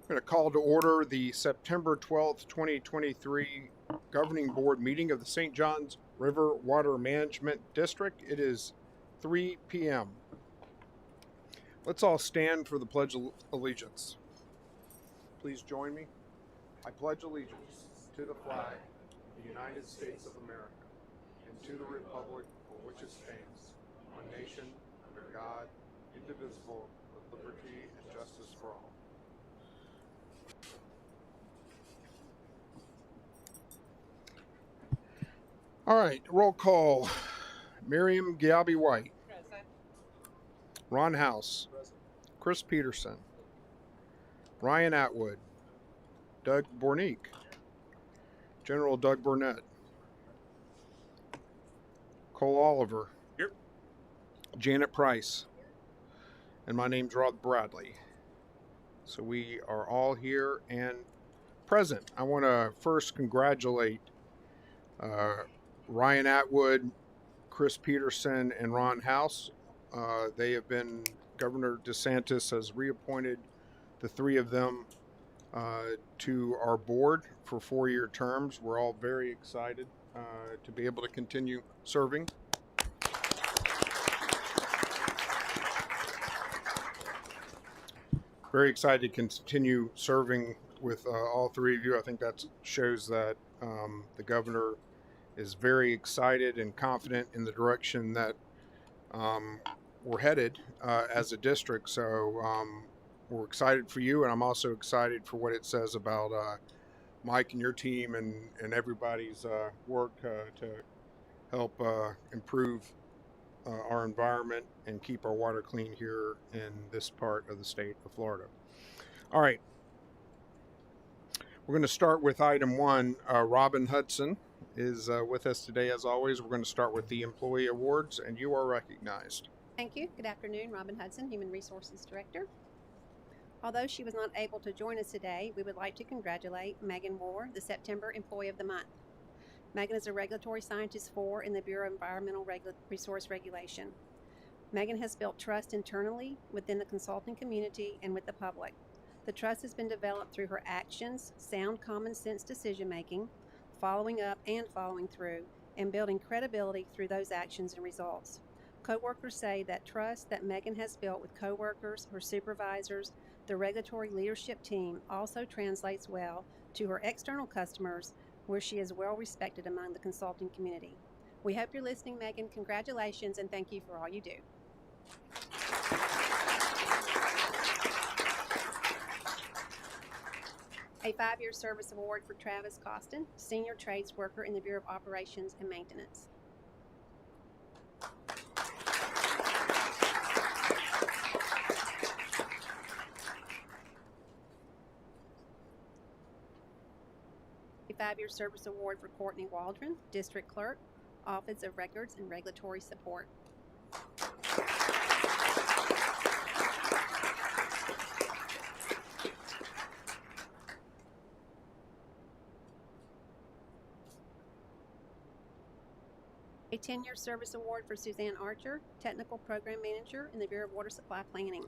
I'm going to call to order the September 12th, 2023 Governing Board meeting of the St. Johns River Water Management District. It is 3 p.m. Let's all stand for the Pledge of Allegiance. Please join me. I pledge allegiance to the flag of the United States of America and to the republic for which it stands, one nation, under God, indivisible, with liberty and justice for all. All right, roll call. Miriam Giabi White. Present. Ron House. Present. Chris Peterson. Ryan Atwood. Doug Bornick. General Doug Burnett. Cole Oliver. Here. Janet Price. And my name's Rod Bradley. So we are all here and present. I want to first congratulate Ryan Atwood, Chris Peterson, and Ron House. They have been, Governor DeSantis has reappointed the three of them to our board for 4-year terms. We're all very excited to be able to continue serving. Very excited to continue serving with all three of you. I think that shows that the governor is very excited and confident in the direction that we're headed as a district. So we're excited for you, and I'm also excited for what it says about Mike and your team and everybody's work to help improve our environment and keep our water clean here in this part of the state of Florida. All right. We're going to start with item 1. Robin Hudson is with us today, as always. We're going to start with the employee awards, and you are recognized. Thank you. Good afternoon. Robin Hudson, Human Resources Director. Although she was not able to join us today, we would like to congratulate Megan Moore, the September Employee of the Month. Megan is a Regulatory Scientist 4 in the Bureau of Environmental Resource Regulation. Megan has built trust internally, within the consulting community, and with the public. The trust has been developed through her actions, sound common sense decision-making, following up and following through, and building credibility through those actions and results. Coworkers say that trust that Megan has built with coworkers, her supervisors, the regulatory leadership team also translates well to her external customers, where she is well respected among the consulting community. We hope you're listening, Megan. Congratulations, and thank you for all you do. A 5-year service award for Travis Costin, Senior Trades Worker in the Bureau of Operations and Maintenance. A 5-year service award for Courtney Waldron, District Clerk, Office of Records and Regulatory Support. A 10-year service award for Suzanne Archer, Technical Program Manager in the Bureau of Water Supply Planning.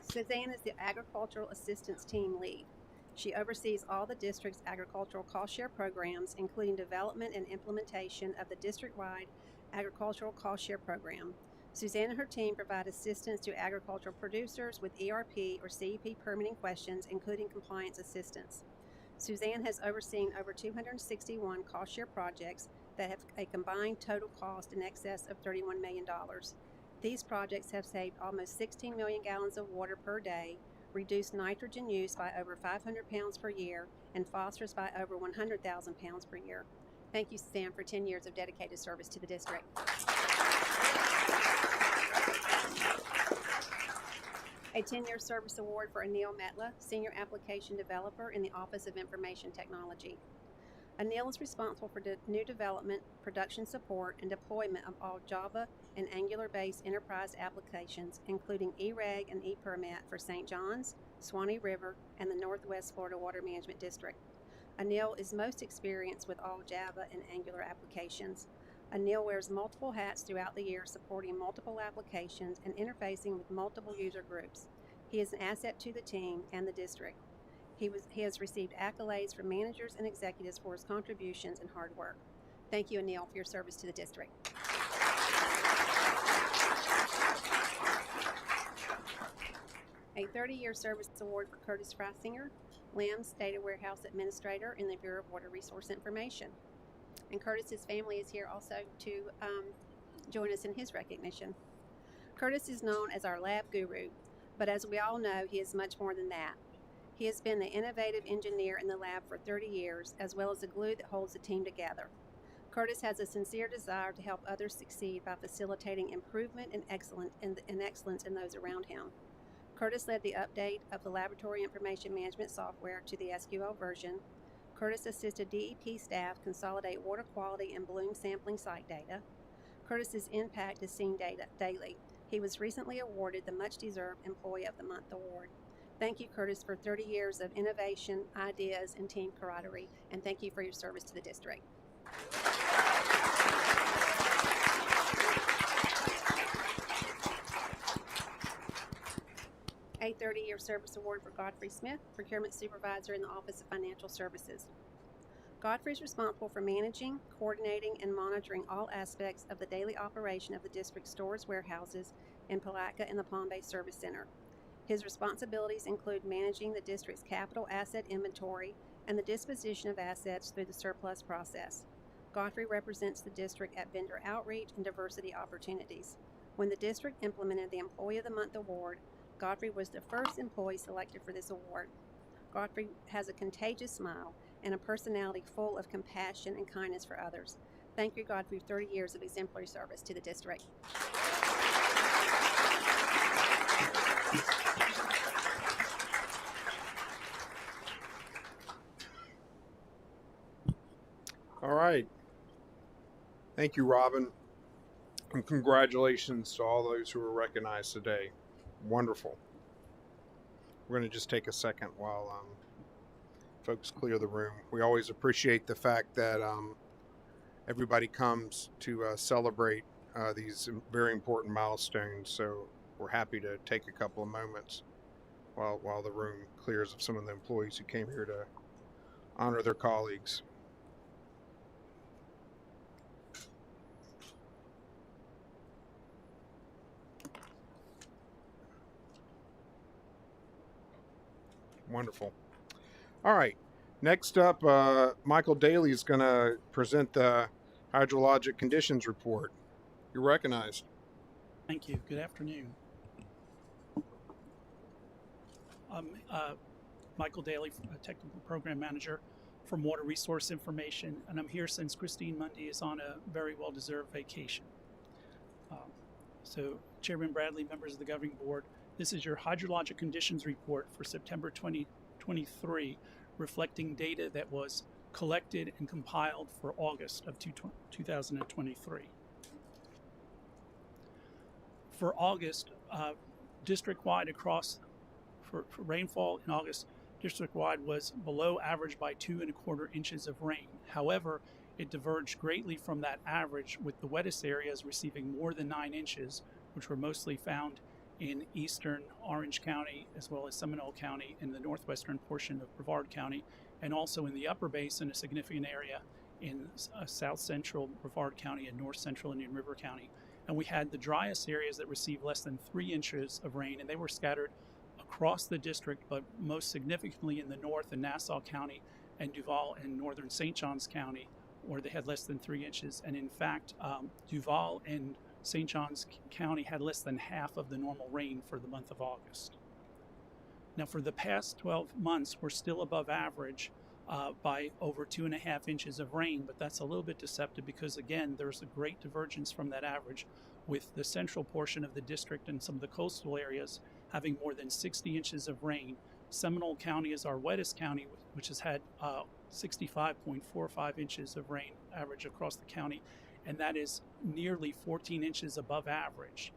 Suzanne is the Agricultural Assistance Team Lead. She oversees all the district's agricultural cost share programs, including development and implementation of the district-wide agricultural cost share program. Suzanne and her team provide assistance to agricultural producers with ERP or CEP permitting questions, including compliance assistance. Suzanne has overseen over 261 cost share projects that have a combined total cost in excess of $31 million. These projects have saved almost 16 million gallons of water per day, reduced nitrogen use by over 500 pounds per year, and phosphorus by over 100,000 pounds per year. Thank you, Suzanne, for 10 years of dedicated service to the district. A 10-year service award for Anil Metla, Senior Application Developer in the Office of Information Technology. Anil is responsible for new development, production support, and deployment of all Java and Angular-based enterprise applications, including eReg and ePermit for St. Johns, Swanee River, and the Northwest Florida Water Management District. Anil is most experienced with all Java and Angular applications. Anil wears multiple hats throughout the year, supporting multiple applications and interfacing with multiple user groups. He is an asset to the team and the district. He has received accolades from managers and executives for his contributions and hard work. Thank you, Anil, for your service to the district. A 30-year service award for Curtis Freisinger, LIMS Data Warehouse Administrator in the Bureau of Water Resource Information. And Curtis's family is here also to join us in his recognition. Curtis is known as our lab guru, but as we all know, he is much more than that. He has been the innovative engineer in the lab for 30 years, as well as the glue that holds the team together. Curtis has a sincere desire to help others succeed by facilitating improvement and excellence in those around him. Curtis led the update of the laboratory information management software to the SQL version. Curtis assisted DEP staff consolidate water quality and bloom sampling site data. Curtis's impact is seen daily. He was recently awarded the much-deserved Employee of the Month award. Thank you, Curtis, for 30 years of innovation, ideas, and team camaraderie, and thank you for your service to the district. A 30-year service award for Godfrey Smith, Procurement Supervisor in the Office of Financial Services. Godfrey is responsible for managing, coordinating, and monitoring all aspects of the daily operation of the district's stores, warehouses, in Palatka and the Palm Bay Service Center. His responsibilities include managing the district's capital asset inventory and the disposition of assets through the surplus process. Godfrey represents the district at vendor outreach and diversity opportunities. When the district implemented the Employee of the Month award, Godfrey was the first employee selected for this award. Godfrey has a contagious smile and a personality full of compassion and kindness for others. Thank you, Godfrey, for 30 years of exemplary service to the district. All right. Thank you, Robin. And congratulations to all those who were recognized today. Wonderful. We're going to just take a second while folks clear the room. We always appreciate the fact that everybody comes to celebrate these very important milestones. So we're happy to take a couple of moments while the room clears of some of the employees who came here to honor their colleagues. Wonderful. All right. Next up, Michael Daly is going to present the hydrologic conditions report. You're recognized. Thank you. Good afternoon. I'm Michael Daly, Technical Program Manager from Water Resource Information, and I'm here since Christine Mundy is on a very well-deserved vacation. So, Chairman Bradley, members of the Governing Board, this is your hydrologic conditions report for September 2023, reflecting data that was collected and compiled for August of 2023. For August, district-wide across, for rainfall in August, district-wide was below average by 2¼ inches of rain. However, it diverged greatly from that average, with the wettest areas receiving more than 9 inches, which were mostly found in eastern Orange County, as well as Seminole County, in the northwestern portion of Brevard County, and also in the upper basin, a significant area in south central Brevard County and north central Indian River County. And we had the driest areas that received less than 3 inches of rain, and they were scattered across the district, but most significantly in the north in Nassau County and Duval and northern St. Johns County, where they had less than 3 inches. And in fact, Duval and St. Johns County had less than half of the normal rain for the month of August. Now, for the past 12 months, we're still above average by over 2½ inches of rain, but that's a little bit deceptive because, again, there's a great divergence from that average, with the central portion of the district and some of the coastal areas having more than 60 inches of rain. Seminole County is our wettest county, which has had 65.45 inches of rain average across the county, and that is nearly 14 inches above average.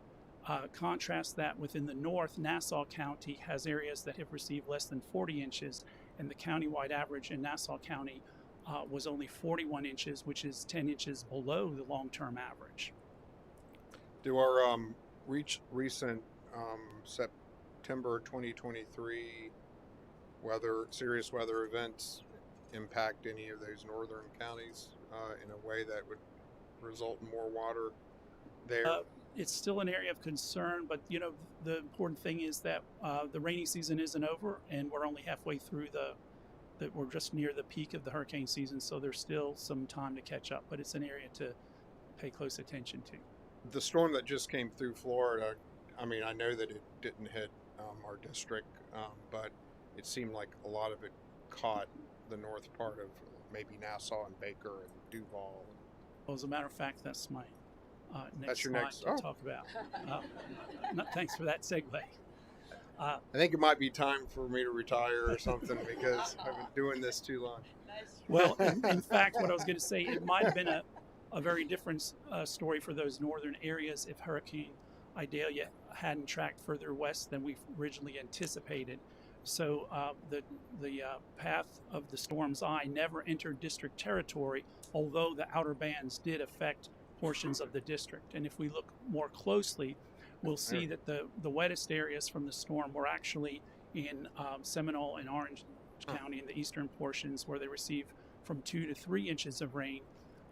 Contrast that within the north, Nassau County has areas that have received less than 40 inches, and the countywide average in Nassau County was only 41 inches, which is 10 inches below the long-term average. Do our recent September 2023 serious weather events impact any of those northern counties in a way that would result in more water there? It's still an area of concern, but the important thing is that the rainy season isn't over, and we're only halfway through we're just near the peak of the hurricane season, so there's still some time to catch up, but it's an area to pay close attention to. The storm that just came through Florida, I mean, I know that it didn't hit our district, but it seemed like a lot of it caught the north part of maybe Nassau and Baker and Duval. Well, as a matter of fact, that's my next your slide next- to oh. talk about. Thanks for that segue. I think it might be time for me to retire or something because I've been doing this too long. Well, in fact, what I was going to say, it might have been a very different story for those northern areas if Hurricane Idalia hadn't tracked further west than we originally anticipated. So the path of the storm's eye never entered district territory, although the outer bands did affect portions of the district. And if we look more closely, we'll see that the wettest areas from the storm were actually in Seminole and Orange County in the eastern portions, where they received from 2 to 3 inches of rain.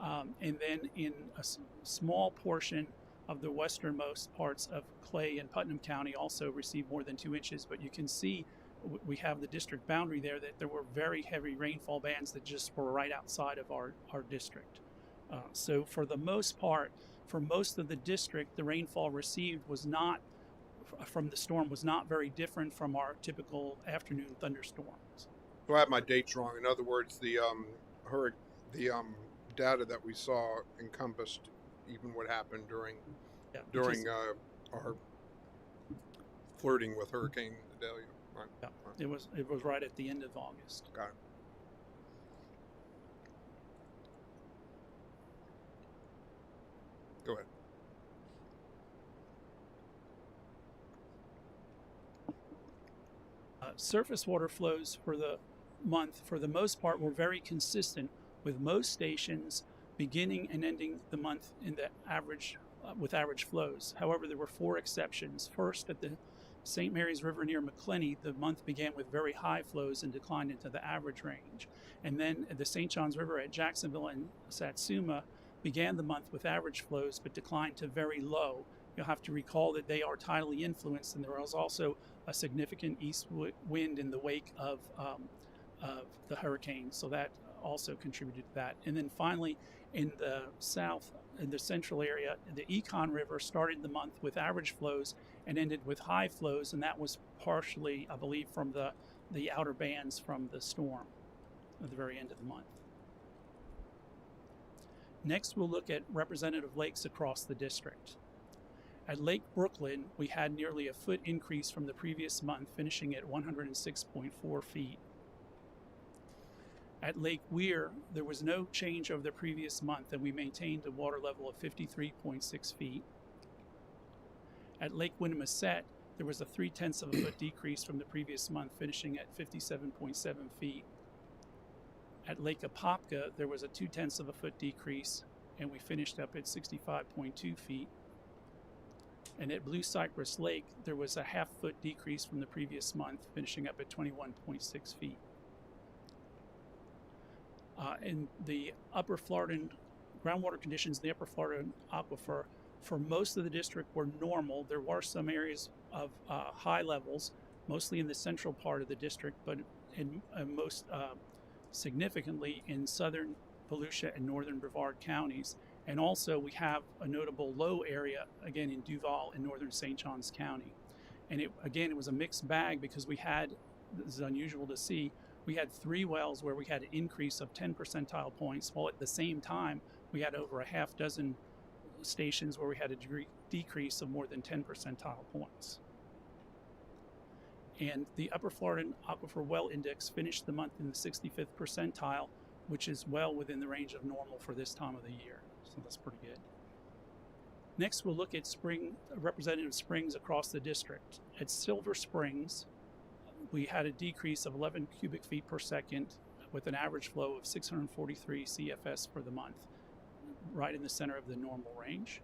And then in a small portion of the westernmost parts of Clay and Putnam County also received more than 2 inches. But you can see we have the district boundary there, that there were very heavy rainfall bands that just were right outside of our district. So for the most part, for most of the district, the rainfall received from the storm was not very different from our typical afternoon thunderstorms. Well, I have my dates wrong. In other words, the data that we saw encompassed even what happened during our flirting with Hurricane Idalia. Right. Yeah, it was right at the end of August. Got it. Go ahead. Surface water flows for the month, for the most part, were very consistent, with most stations beginning and ending the month in the average with average flows. However, there were 4 exceptions. First, at the St. Mary's River near McClenny, the month began with very high flows and declined into the average range. And then at the St. Johns River at Jacksonville and Satsuma began the month with average flows but declined to very low. You'll have to recall that they are tidally influenced, and there was also a significant east wind in the wake of the hurricane, so that also contributed to that. And then finally, in the south, in the central area, the Econ River started the month with average flows and ended with high flows, and that was partially, I believe, from the outer bands from the storm at the very end of the month. Next, we'll look at representative lakes across the district. At Lake Brooklyn, we had nearly a foot increase from the previous month, finishing at 106.4 feet. At Lake Weir, there was no change over the previous month, and we maintained a water level of 53.6 feet. At Lake Winnimisette, there was a 0.3 of a foot decrease from the previous month, finishing at 57.7 feet. At Lake Apopka, there was a 0.2 of a foot decrease, and we finished up at 65.2 feet. And at Blue Cypress Lake, there was a 0.5 foot decrease from the previous month, finishing up at 21.6 feet. In the upper Floridan groundwater conditions, the upper Floridan aquifer for most of the district were normal. There were some areas of high levels, mostly in the central part of the district, but most significantly in southern Volusia and northern Brevard counties. And also we have a notable low area, again, in Duval in northern St. Johns County. And it was a mixed bag because we had, this is unusual to see, we had 3 wells where we had an increase of 10 percentile points, while at the same time we had over a half dozen stations where we had a decrease of more than 10 percentile points. And the Upper Floridan Aquifer Well Index finished the month in the 65th percentile, which is well within the range of normal for this time of the year. So that's pretty good. Next, we'll look at representative springs across the district. At Silver Springs, we had a decrease of 11 cubic feet per second with an average flow of 643 CFS for the month, right in the center of the normal range.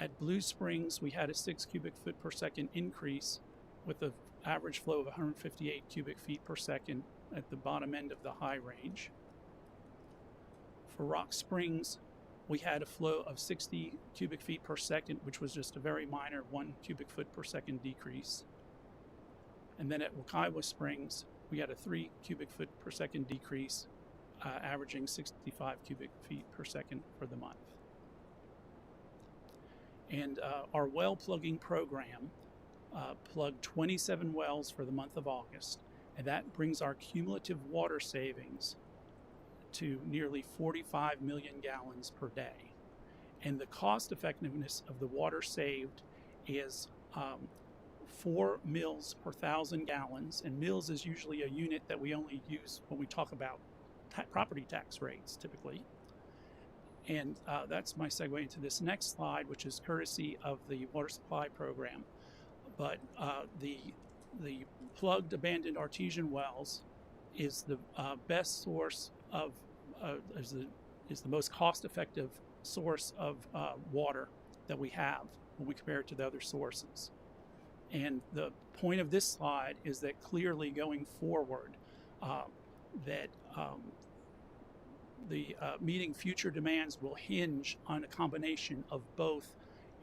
At Blue Springs, we had a 6 cubic foot per second increase with an average flow of 158 cubic feet per second at the bottom end of the high range. For Rock Springs, we had a flow of 60 cubic feet per second, which was just a very minor 1 cubic foot per second decrease. And then at Wekiwa Springs, we had a 3 cubic foot per second decrease, averaging 65 cubic feet per second for the month. And our well plugging program plugged 27 wells for the month of August, and that brings our cumulative water savings to nearly 45 million gallons per day. And the cost effectiveness of the water saved is 4 mils per 1,000 gallons, and mils is usually a unit that we only use when we talk about property tax rates typically. And that's my segue into this next slide, which is courtesy of the water supply program. But the plugged abandoned artesian wells is the best source of is the most cost-effective source of water that we have when we compare it to the other sources. And the point of this slide is that clearly going forward, that the meeting future demands will hinge on a combination of both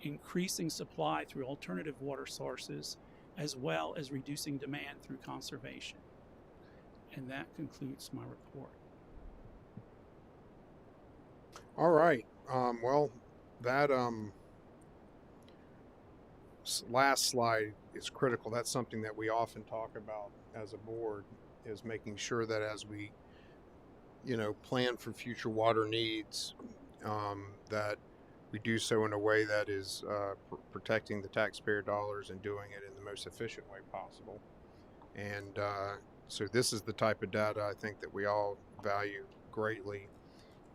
increasing supply through alternative water sources as well as reducing demand through conservation. And that concludes my report. All right. Well, that last slide is critical. That's something that we often talk about as a board, is making sure that as we, plan for future water needs, that we do so in a way that is protecting the taxpayer dollars and doing it in the most efficient way possible. And so this is the type of data I think that we all value greatly.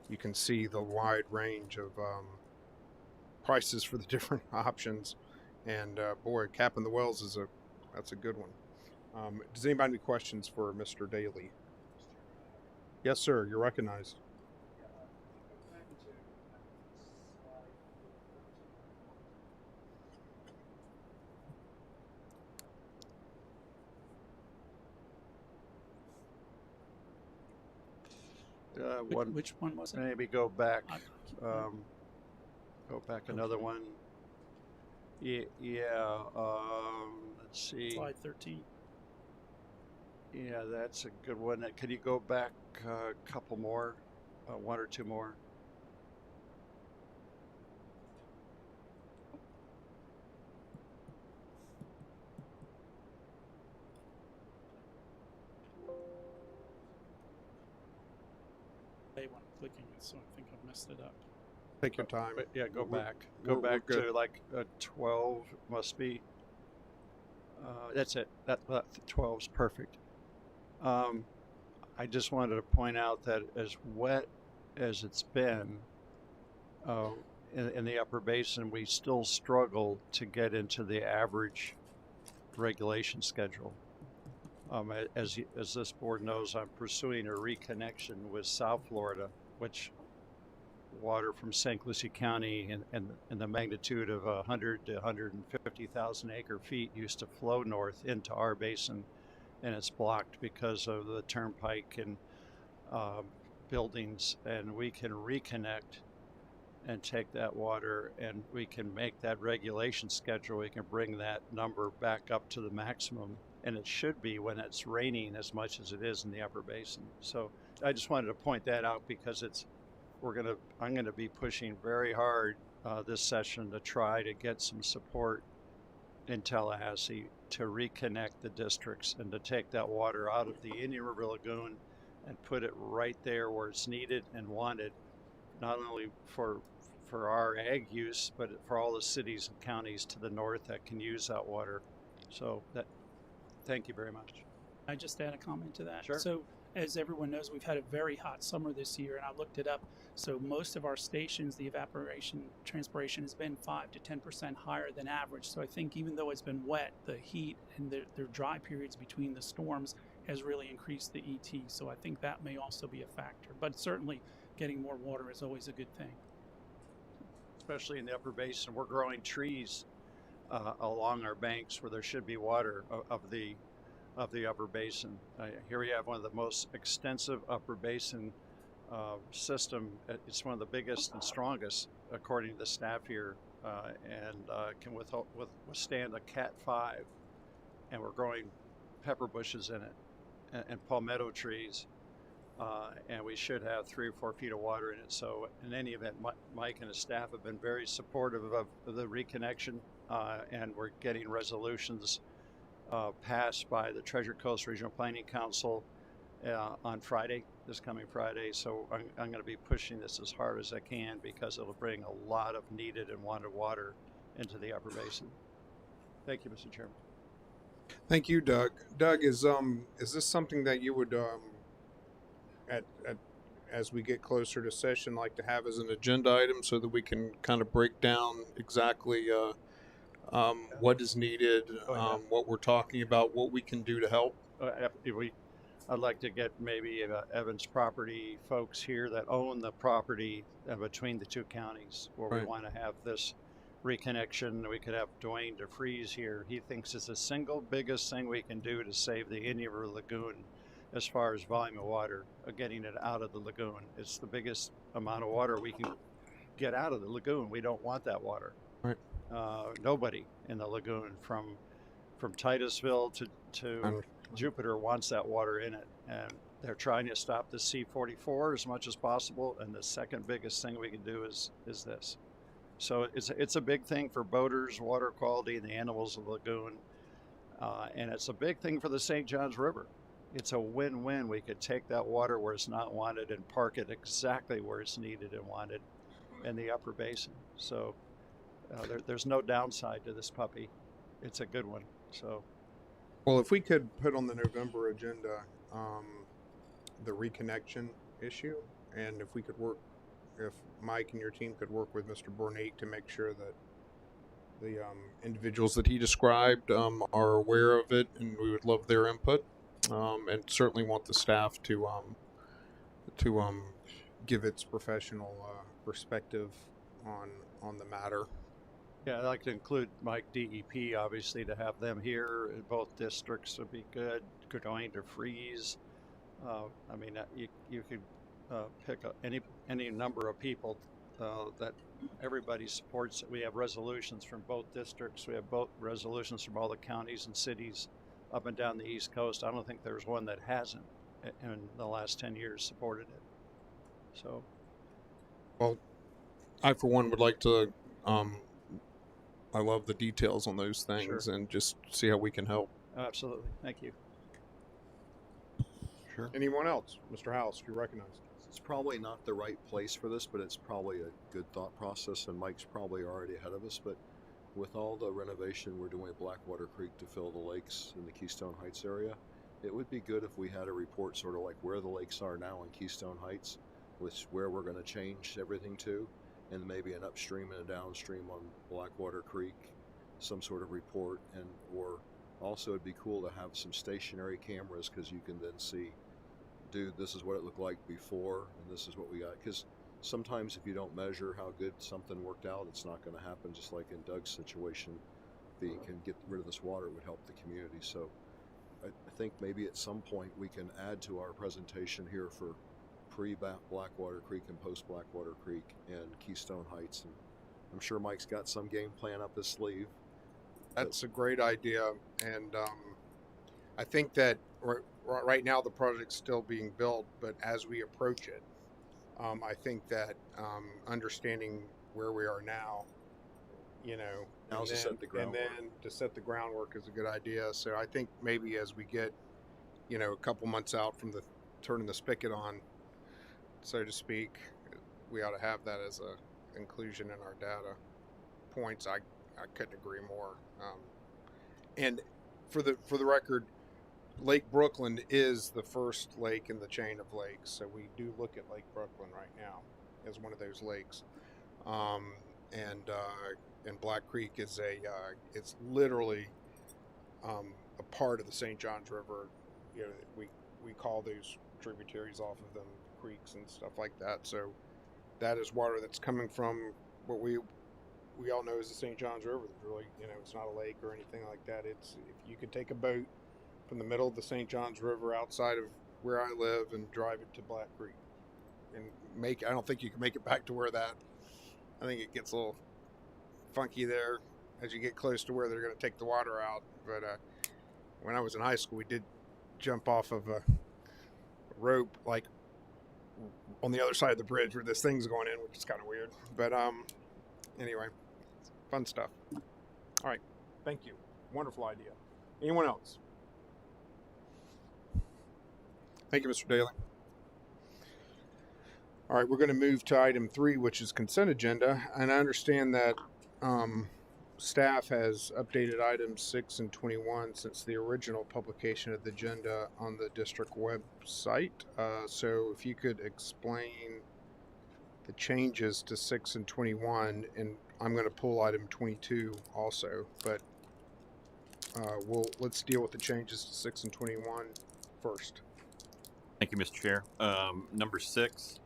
You can see the wide range of prices for the different options, and boy, capping the wells that's a good one. Does anybody have any questions for Mr. Daly? Yes, sir. You're recognized. Which one was it? Maybe go back. Go back another one. Yeah. Let's see. Slide 13. Yeah, that's a good one. Could you go back a couple more, one or two more? When I'm clicking it, so I think I've messed it up. Take your time. But yeah, go We're- back. Go we're back good. to like 12 must be. That's it. That 12's perfect. I just wanted to point out that as wet as it's been in the upper basin, we still struggle to get into the average regulation schedule. As this board knows, I'm pursuing a reconnection with South Florida, which water from St. Lucie County and the magnitude of 100 to 150,000 acre feet used to flow north into our basin, and it's blocked because of the turnpike and buildings, and we can reconnect and take that water, and we can make that regulation schedule. We can bring that number back up to the maximum, and it should be when it's raining as much as it is in the upper basin. So I just wanted to point that out because I'm gonna be pushing very hard this session to try to get some support in Tallahassee to reconnect the districts and to take that water out of the Indian River Lagoon and put it right there where it's needed and wanted, not only for our ag use, but for all the cities and counties to the north that can use that water. So thank you very much. I just add a comment to that. Sure. So as everyone knows, we've had a very hot summer this year, and I looked it up. So most of our stations, the transpiration has been 5 to 10% higher than average. So I think even though it's been wet, the heat and their dry periods between the storms has really increased the ET. So I think that may also be a factor. But certainly getting more water is always a good thing. Especially in the upper basin, we're growing trees along our banks where there should be water of the upper basin. Here we have one of the most extensive upper basin system. It's one of the biggest and strongest, according to the staff here, and can withstand a Cat 5. And we're growing pepper bushes in it and palmetto trees. And we should have 3 or 4 feet of water in it. So in any event, Mike and his staff have been very supportive of the reconnection, and we're getting resolutions passed by the Treasure Coast Regional Planning Council on Friday, this coming Friday. So I'm going to be pushing this as hard as I can because it'll bring a lot of needed and wanted water into the upper basin. Thank you, Mr. Chairman. Thank you, Doug. Doug, is this something that you would as we get closer to session like to have as an agenda item so that we can kind of break down exactly what is needed, what we're talking about, what we can do to help? I'd like to get maybe Evans property folks here that own the property between the two counties where we want to have this reconnection. We could have Dwayne DeFreeze here. He thinks it's the single biggest thing we can do to save the Indian River Lagoon as far as volume of water, getting it out of the lagoon. It's the biggest amount of water we can get out of the lagoon. We don't want that water. Right. Nobody in the lagoon from Titusville to Jupiter wants that water in it, and they're trying to stop the C-44 as much as possible. And the second biggest thing we can do is this. So it's a big thing for boaters, water quality, and the animals of the lagoon, and it's a big thing for the St. Johns River. It's a win-win. We could take that water where it's not wanted and park it exactly where it's needed and wanted in the upper basin. So there's no downside to this puppy. It's a good one. So, well, if we could put on the November agenda the reconnection issue, and if Mike and your team could work with Mr. Bornate to make sure that the individuals that he described are aware of it, and we would love their input. And certainly want the staff to give its professional perspective on the matter. Yeah, I'd like to include Mike DEP, obviously, to have them here. Both districts would be good. Going to freeze. I mean, you could pick any number of people that everybody supports. We have resolutions from both districts. We have both resolutions from all the counties and cities up and down the East Coast. I don't think there's one that hasn't in the last 10 years supported it. So, well, I for one would like to I love the details on those things. Sure. And just see how we can help. Absolutely. Thank you. Sure. Anyone else? Mr. House, you recognize? It's probably not the right place for this, but it's probably a good thought process, and Mike's probably already ahead of us. But with all the renovation we're doing at Blackwater Creek to fill the lakes in the Keystone Heights area, it would be good if we had a report sort of like where the lakes are now in Keystone Heights, which where we're going to change everything to, and maybe an upstream and a downstream on Blackwater Creek, some sort of report. And or also it'd be cool to have some stationary cameras, because you can then see, dude, this is what it looked like before, and this is what we got. Because sometimes if you don't measure how good something worked out, it's not going to happen. Just like in Doug's situation, if he can get rid of this water, it would help the community. So I think maybe at some point we can add to our presentation here for pre-Blackwater Creek and post-Blackwater Creek and Keystone Heights. And I'm sure Mike's got some game plan up his sleeve. That's a great idea. And I think that right now the project's still being built, but as we approach it, I think that understanding where we are now, to set the groundwork. And then to set the groundwork is a good idea. So I think maybe as we get, a couple months out from turning the spigot on, so to speak, we ought to have that as a inclusion in our data points. I couldn't agree more. And for the record, Lake Brooklyn is the first lake in the chain of lakes, so we do look at Lake Brooklyn right now as one of those lakes. And Black Creek is it's literally a part of the St. Johns River. You know, we call those tributaries off of them creeks and stuff like that. So that is water that's coming from what we all know as the St. Johns River. Really, you know, it's not a lake or anything like that. It's, if you could take a boat from the middle of the St. Johns River outside of where I live and drive it to Black Creek and I don't think you can make it back to where that, I think it gets a little funky there as you get close to where they're going to take the water out. But when I was in high school, we did jump off of a rope, like on the other side of the bridge where this thing's going in, which is kind of weird. But anyway, fun stuff. All right, thank you. Wonderful idea. Anyone else? Thank you, Mr. Daly. All right, we're going to move to item 3, which is consent agenda. And I understand that staff has updated items 6 and 21 since the original publication of the agenda on the district website. So if you could explain the changes to 6 and 21, and I'm going to pull item 22 also, but let's deal with the changes to 6 and 21 first. Thank you, Mr. Chair. Number 6,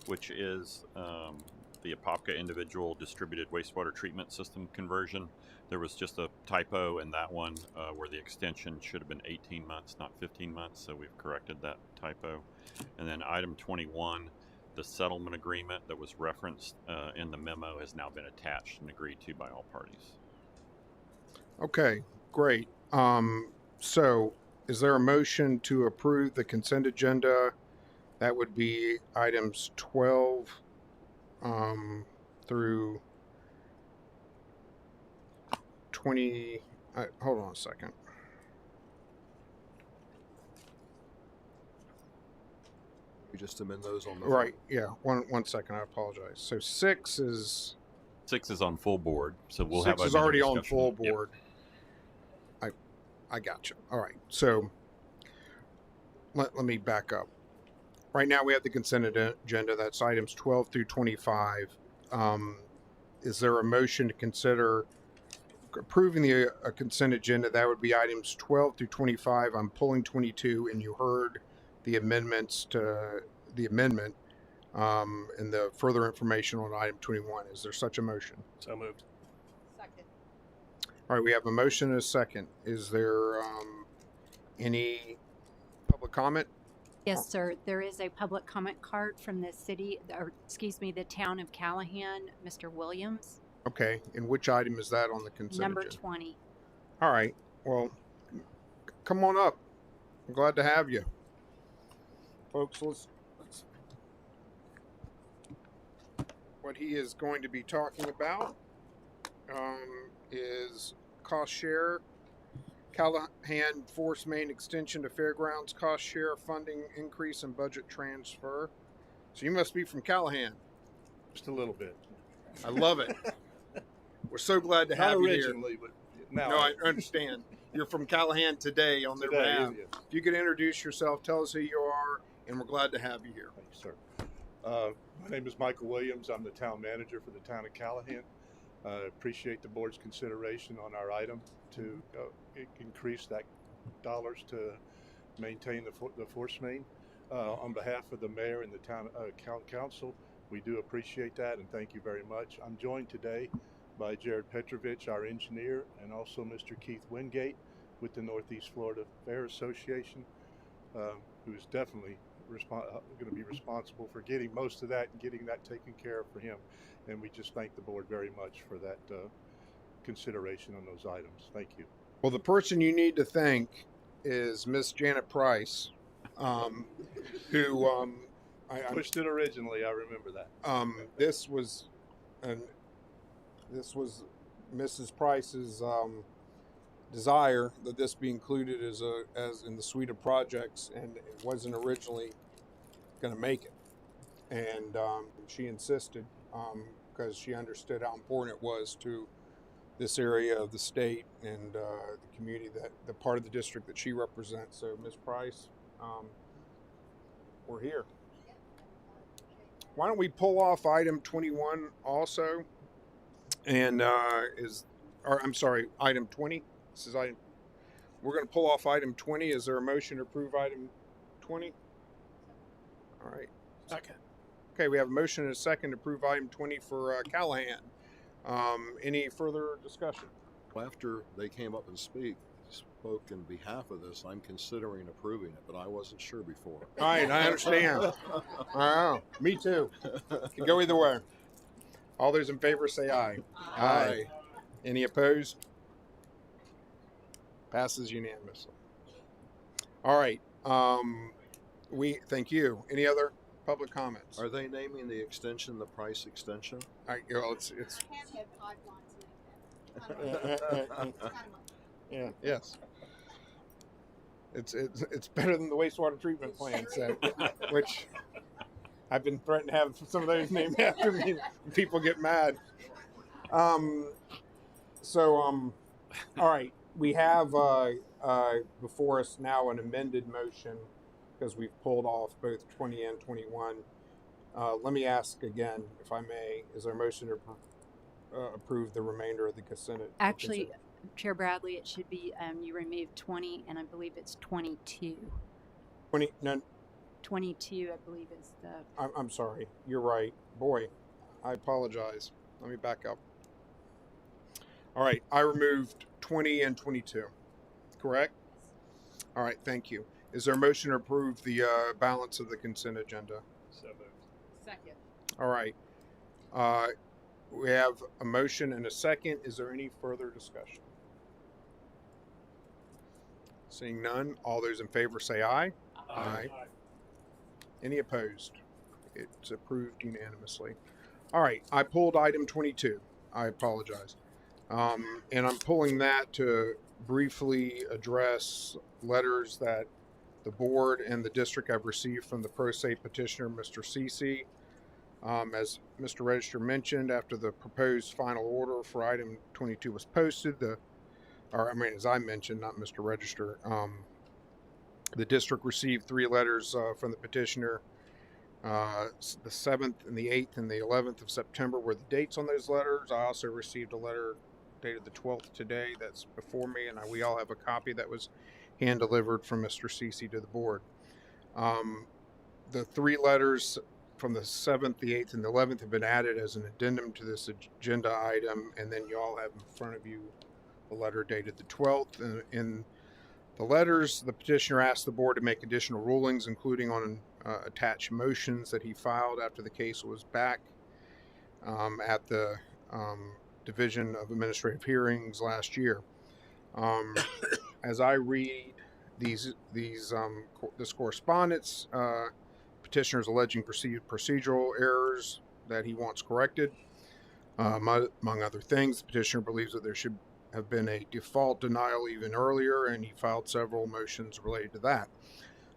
which is the Apopka individual distributed wastewater treatment system conversion. There was just a typo in that one where the extension should have been 18 months, not 15 months. So we've corrected that typo. And then item 21, the settlement agreement that was referenced in the memo has now been attached and agreed to by all parties. Okay, great. So is there a motion to approve the consent agenda? That would be items 12 through 20. Hold on a second. We just amend those on the Right. Yeah. One second. I apologize. So 6 is 6 is on full board, so we'll 6 have is another already on discussion. full Yep. board. I got you. All right. So let me back up. Right now we have the consent agenda. That's items 12 through 25. Is there a motion to consider approving the consent agenda? That would be items 12 through 25. I'm pulling 22, and you heard the amendments to the amendment and the further information on item 21. Is there such a motion? So moved. Second. All right, we have a motion and a second. Is there any public comment? Yes, sir. There is a public comment card from the the town of Callahan, Mr. Williams, Okay, and which item is that on the consent number agenda? 20. All right, well, come on up. I'm glad to have you. Folks, let's what he is going to be talking about is cost share, Callahan Force Main extension to Fairgrounds, cost share, funding increase, and budget transfer. So you must be from Callahan. Just a little bit. I love it. We're so glad to Not have you here. originally, but now. No, I understand. You're from Callahan today on their Today, behalf. yes. If you could introduce yourself, tell us who you are, and we're glad to have you here. Thank you, sir. My name is Michael Williams. I'm the town manager for the town of Callahan. Appreciate the board's consideration on our item to increase that dollars to maintain the force main. On behalf of the mayor and the town council, we do appreciate that and thank you very much. I'm joined today by Jared Petrovich, our engineer, and also Mr. Keith Wingate with the Northeast Florida Fair Association, who is definitely going to be responsible for getting most of that and getting that taken care of for him. And we just thank the board very much for that consideration on those items. Thank you. Well, the person you need to thank is Miss Janet Price, who I Pushed it originally, I remember that. this was Mrs. Price's desire that this be included as in the suite of projects, and it wasn't originally going to make it, and she insisted because she understood how important it was to this area of the state and the community, that the part of the district that she represents. So, Ms. Price, we're here. Why don't we pull off item 21 also? And item 20. This is item. We're going to pull off item 20. Is there a motion to approve item 20? All right. Second. Okay, we have a motion and a second to approve item 20 for Callahan. Any further discussion? Well, after they came up and spoke in behalf of this, I'm considering approving it, but I wasn't sure before. All right, I understand. Me too. Can go either way. All those in favor say aye. Aye. Any opposed? Passes unanimously. All right. We thank you. Any other public comments? Are they naming the extension the Price extension? All right, well, it's yeah, yes. It's better than the wastewater treatment plant, so, which I've been threatened to have some of those named after me. People get mad. All right, we have before us now an amended motion because we've pulled off both 20 and 21. Let me ask again, if I may, is there a motion to approve the remainder of the consent? Actually, Chair Bradley, it should be you removed 20, and I believe it's 22. 22, I believe, is the. I'm sorry. You're right. Boy, I apologize. Let me back up. All right. I removed 20 and 22. Correct? All right. Thank you. Is there a motion to approve the balance of the consent agenda? So moved. Second. All right. We have a motion and a second. Is there any further discussion? Seeing none, all those in favor say aye. Aye. Any opposed? It's approved unanimously. All right, I pulled item 22. I apologize. And I'm pulling that to briefly address letters that the board and the district have received from the pro se petitioner, Mr. Cece. As Mr. Register mentioned, after the proposed final order for item 22 was posted, as I mentioned, not Mr. Register, the district received 3 letters from the petitioner. The 7th and the 8th and the 11th of September were the dates on those letters. I also received a letter dated the 12th today that's before me, and we all have a copy that was hand delivered from Mr. Cece to the board. The 3 letters from the 7th, the 8th, and the 11th have been added as an addendum to this agenda item, and then you all have in front of you the letter dated the 12th. In the letters, the petitioner asked the board to make additional rulings, including on attached motions that he filed after the case was back at the Division of Administrative Hearings last year. As I read this correspondence, petitioner is alleging procedural errors that he wants corrected. Among other things, the petitioner believes that there should have been a default denial even earlier, and he filed several motions related to that.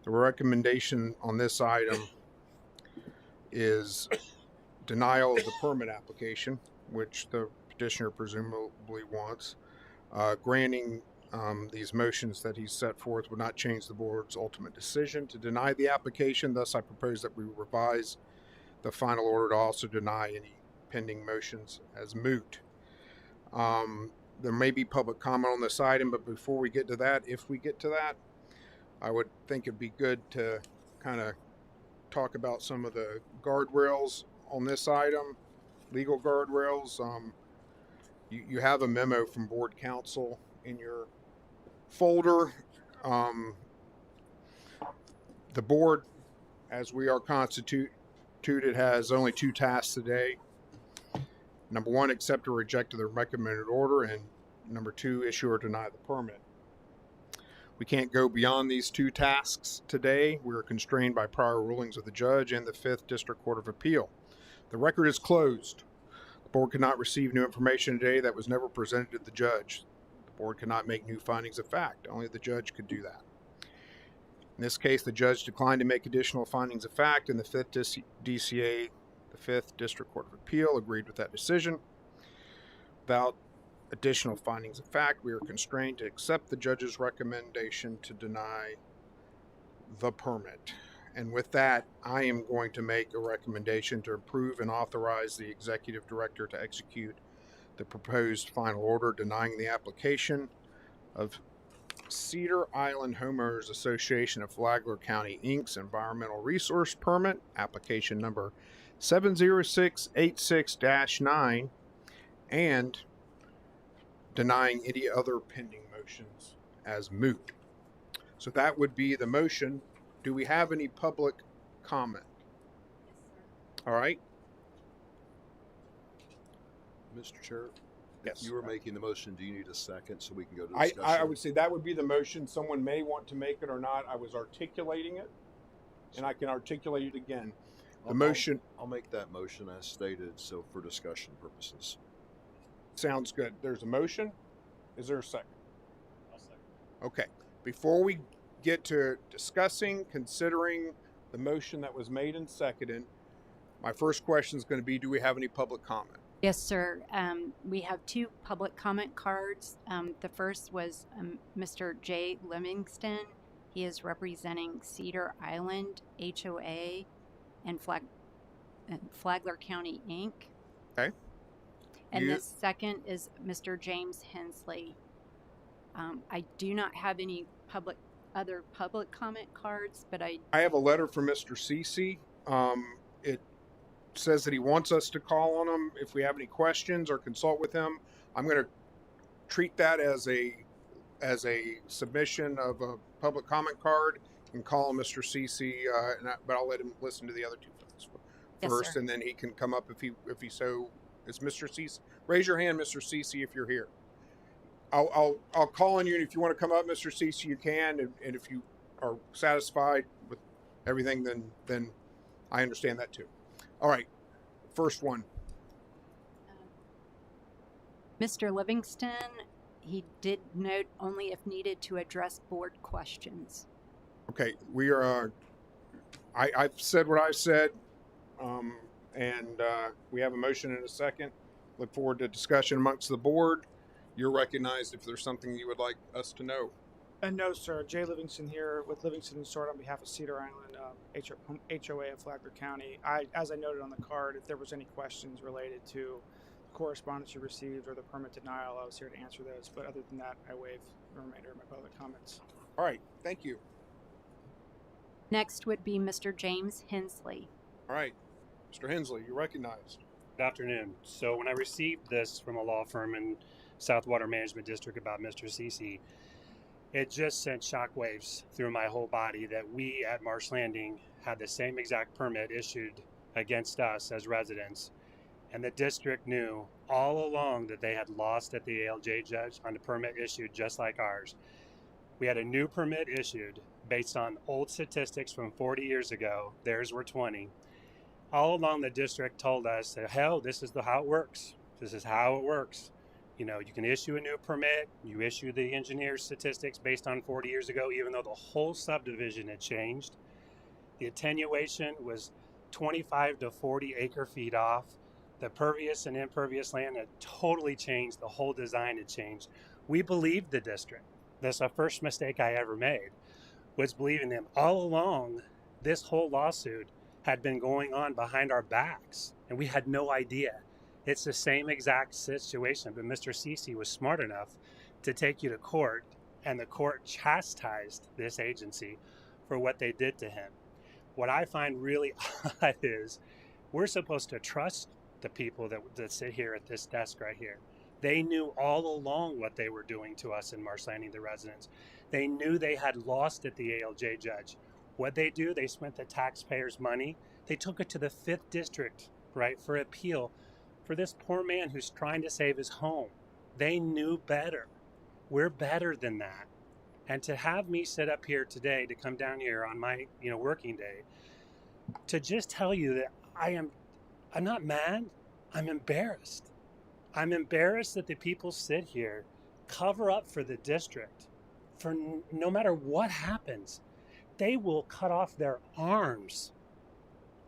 The recommendation on this item is denial of the permit application, which the petitioner presumably wants. Granting these motions that he's set forth would not change the board's ultimate decision to deny the application. Thus, I propose that we revise the final order to also deny any pending motions as moot. There may be public comment on this item, but before we get to that, if we get to that, I would think it'd be good to kind of talk about some of the guardrails on this item, legal guardrails. You have a memo from board counsel in your folder. The board, as we are constituted, has only 2 tasks today. Number 1, accept or reject the recommended order, and number 2, issue or deny the permit. We can't go beyond these 2 tasks today. We are constrained by prior rulings of the judge and the 5th District Court of Appeal. The record is closed. The board cannot receive new information today that was never presented to the judge. The board cannot make new findings of fact. Only the judge could do that. In this case, the judge declined to make additional findings of fact, and the 5th DCA, the 5th District Court of Appeal, agreed with that decision. Without additional findings of fact, we are constrained to accept the judge's recommendation to deny the permit. And with that, I am going to make a recommendation to approve and authorize the executive director to execute the proposed final order denying the application of Cedar Island Homeowners Association of Flagler County, Inc.'s Environmental Resource Permit, application number 70686-9, and denying any other pending motions as moot. So that would be the motion. Do we have any public comment? All right. Mr. Chair, Yes. if you were making the motion, do you need a second so we can go to I discussion? would say that would be the motion. Someone may want to make it or not. I was articulating it, and I can articulate it again. The motion I'll make that motion as stated, so for discussion purposes. sounds good. There's a motion. Is there a second? I'll second. Okay. Before we get to discussing, considering the motion that was made and seconded, my first question is going to be, do we have any public comment? Yes, sir. We have 2 public comment cards. The first was Mr. J. Livingston. He is representing Cedar Island HOA and Flagler County, Inc. Okay. And the second is Mr. James Hensley. I do not have any other public comment cards, but I have a letter from Mr. Cece. It says that he wants us to call on him if we have any questions or consult with him. I'm going to treat that as a submission of a public comment card and call Mr. Cece. But I'll let him listen to the other 2 things first, sir. and then he can come up if he so is. Mr. Cece, raise your hand, Mr. Cece, if you're here. I'll call on you, and if you want to come up, Mr. Cece, you can. And if you are satisfied with everything, then I understand that too. All right, first one. Mr. Livingston, he did note only if needed to address board questions. Okay, we are. I've said what I've said, and we have a motion and a second. Look forward to discussion amongst the board. You're recognized if there's something you would like us to know. No, sir. Jay Livingston here with Livingston and Sword on behalf of Cedar Island HOA of Flagler County. As I noted on the card, if there was any questions related to the correspondence you received or the permit denial, I was here to answer those. But other than that, I waive the remainder of my public comments. All right, thank you. Next would be Mr. James Hensley. All right, Mr. Hensley, you're recognized. Good afternoon. So when I received this from a law firm in South Water Management District about Mr. Cece, it just sent shockwaves through my whole body that we at Marsh Landing had the same exact permit issued against us as residents. And the district knew all along that they had lost at the ALJ judge on the permit issued just like ours. We had a new permit issued based on old statistics from 40 years ago. Theirs were 20. All along the district told us that, hell, this is how it works. This is how it works. You know, you can issue a new permit, you issue the engineer's statistics based on 40 years ago, even though the whole subdivision had changed. The attenuation was 25 to 40 acre feet off. The pervious and impervious land had totally changed. The whole design had changed. We believed the district. That's the first mistake I ever made, was believing them. All along, this whole lawsuit had been going on behind our backs, and we had no idea. It's the same exact situation, but Mr. Cece was smart enough to take you to court, and the court chastised this agency for what they did to him. What I find really odd is we're supposed to trust the people that sit here at this desk right here. They knew all along what they were doing to us in Marsh Landing, the residents. They knew they had lost at the ALJ judge. What they do, they spent the taxpayers' money. They took it to the 5th district, right, for appeal. For this poor man who's trying to save his home. They knew better. We're better than that. And to have me sit up here today, to come down here on my working day, to just tell you that I'm not mad, I'm embarrassed. I'm embarrassed that the people sit here, cover up for the district, for no matter what happens, they will cut off their arms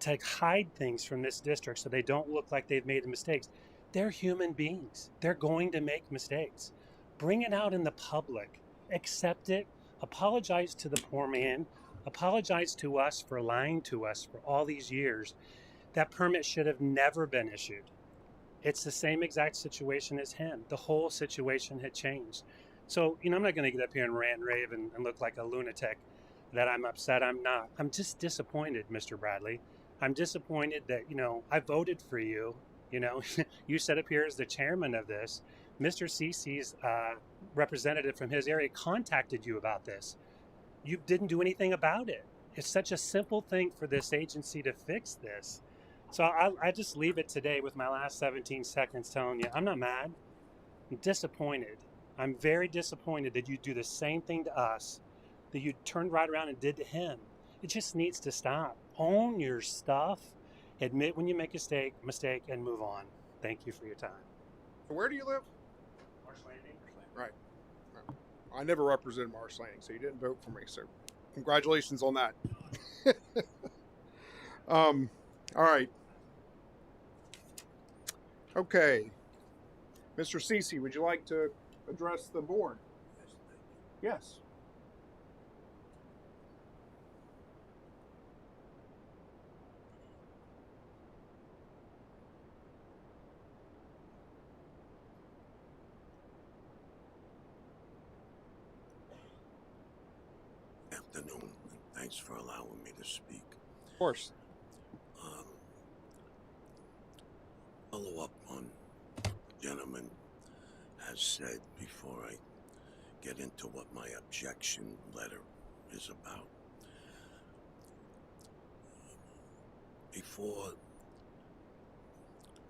to hide things from this district so they don't look like they've made the mistakes. They're human beings. They're going to make mistakes. Bring it out in the public. Accept it. Apologize to the poor man. Apologize to us for lying to us for all these years. That permit should have never been issued. It's the same exact situation as him. The whole situation had changed. So, I'm not going to get up here and rant and rave and look like a lunatic that I'm upset. I'm not. I'm just disappointed, Mr. Bradley. I'm disappointed that, I voted for you. You set up here as the chairman of this. Mr. Cece's representative from his area contacted you about this. You didn't do anything about it. It's such a simple thing for this agency to fix this. So I just leave it today with my last 17 seconds telling you, I'm not mad. I'm disappointed. I'm very disappointed that you do the same thing to us that you turned right around and did to him. It just needs to stop. Own your stuff. Admit when you make a mistake, and move on. Thank you for your time. So where do you live? Marsh Landing. Right. I never represented Marsh Landing, so you didn't vote for me. So congratulations on that. All right. Okay. Mr. Cece, would you like to address the board? Yes. Afternoon, and thanks for allowing me to speak. Of course. Follow up on what the gentleman has said before I get into what my objection letter is about. Before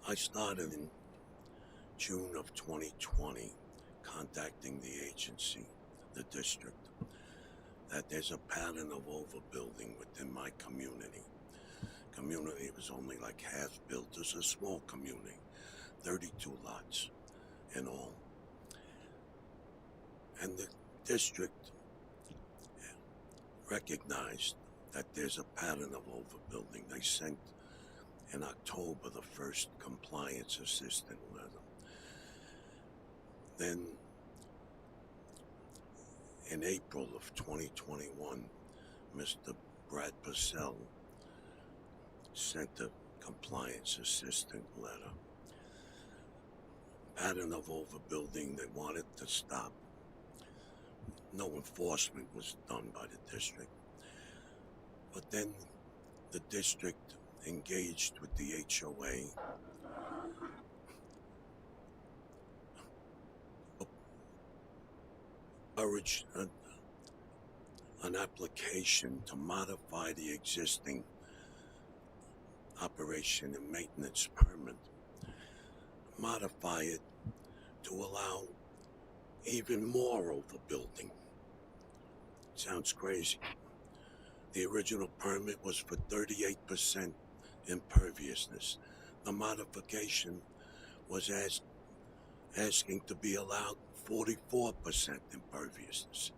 I started in June of 2020 contacting the agency, the district, that there's a pattern of overbuilding within my community. Community was only like half built. It's a small community, 32 lots in all. And the district recognized that there's a pattern of overbuilding. They sent in October the first compliance assistant letter. Then in April of 2021, Mr. Brad Purcell sent a compliance assistant letter. Pattern of overbuilding, they wanted to stop. No enforcement was done by the district. But then the district engaged with the HOA urged an application to modify the existing operation and maintenance permit, modify it to allow even more overbuilding. Sounds crazy. The original permit was for 38% imperviousness. The modification was asking to be allowed 44% imperviousness.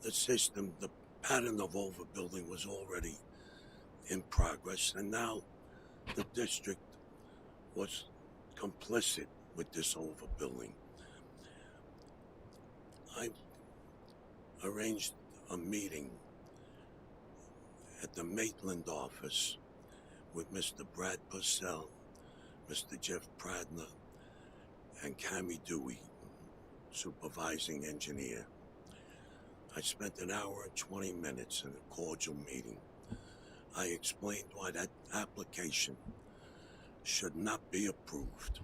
The system, the pattern of overbuilding was already in progress, and now the district was complicit with this overbuilding. I arranged a meeting at the Maitland office with Mr. Brad Purcell, Mr. Jeff Pradner, and Cammie Dewey, supervising engineer. I spent an hour and 20 minutes in a cordial meeting. I explained why that application should not be approved.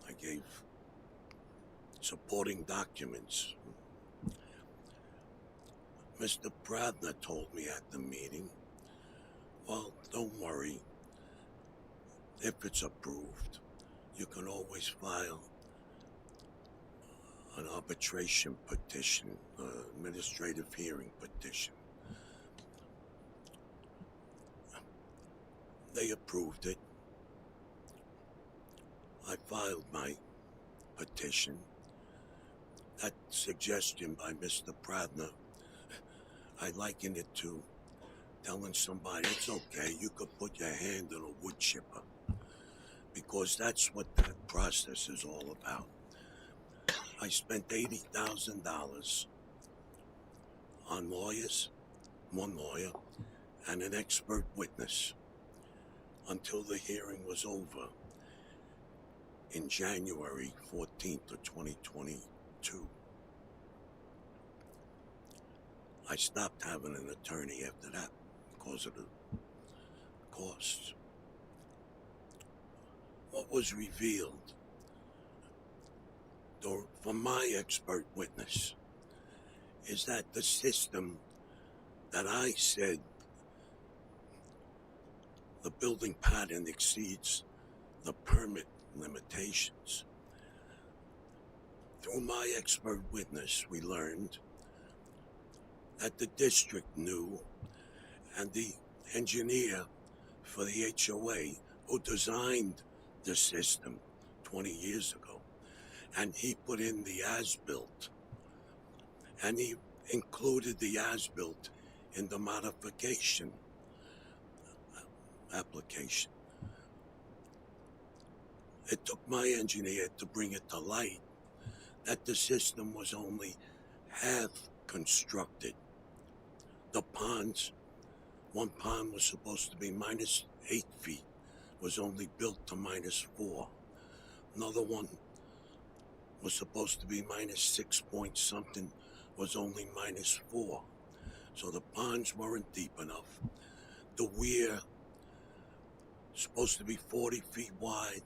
I gave supporting documents. Mr. Pradner told me at the meeting, well, don't worry. If it's approved, you can always file an arbitration petition, administrative hearing petition. They approved it. I filed my petition. That suggestion by Mr. Pradner, I liken it to telling somebody it's okay, you could put your hand in a wood chipper, because that's what that process is all about. I spent $80,000 on lawyers, one lawyer, and an expert witness until the hearing was over in January 14th of 2022. I stopped having an attorney after that because of the costs. What was revealed from my expert witness is that the system that I said the building pattern exceeds the permit limitations. Through my expert witness, we learned that the district knew, and the engineer for the HOA who designed the system 20 years ago, and he put in the as-built, and he included the as-built in the modification application. It took my engineer to bring it to light that the system was only half constructed. The ponds, one pond was supposed to be minus 8 feet, was only built to minus 4. Another one was supposed to be minus 6 point something, was only minus 4. So the ponds weren't deep enough. The weir, supposed to be 40 feet wide,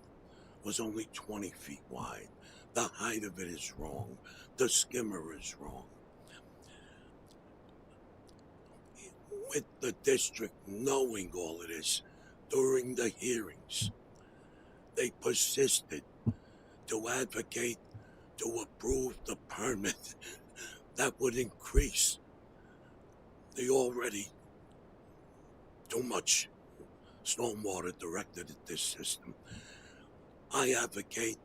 was only 20 feet wide. The height of it is wrong. The skimmer is wrong. With the district knowing all of this during the hearings, they persisted to advocate to approve the permit that would increase the already too much stormwater directed at this system. I advocate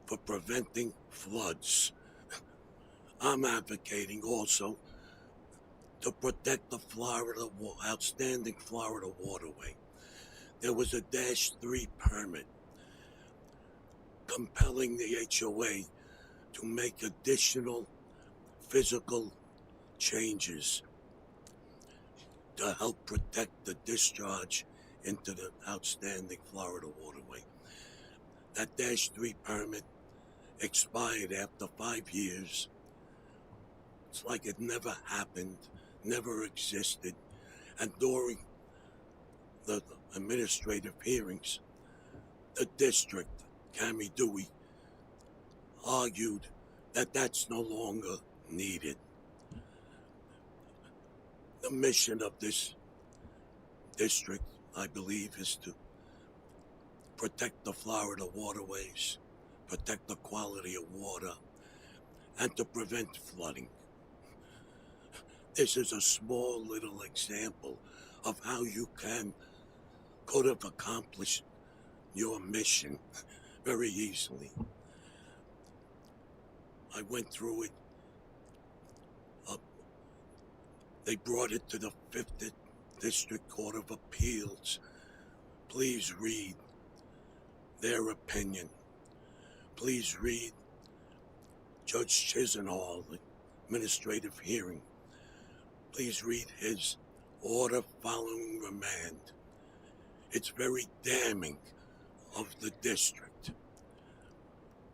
for preventing floods. I'm advocating also to protect the outstanding Florida waterway. There was a -3 permit compelling the HOA to make additional physical changes to help protect the discharge into the outstanding Florida waterway. That -3 permit expired after 5 years. It's like it never happened, never existed. And during the administrative hearings, the district, Cami Dewey, argued that that's no longer needed. The mission of this district, I believe, is to protect the Florida waterways, protect the quality of water, and to prevent flooding. This is a small little example of how you could have accomplished your mission very easily. I went through it. They brought it to the 5th District Court of Appeals. Please read their opinion. Please read Judge Chisenhall, the administrative hearing. Please read his order following remand. It's very damning of the district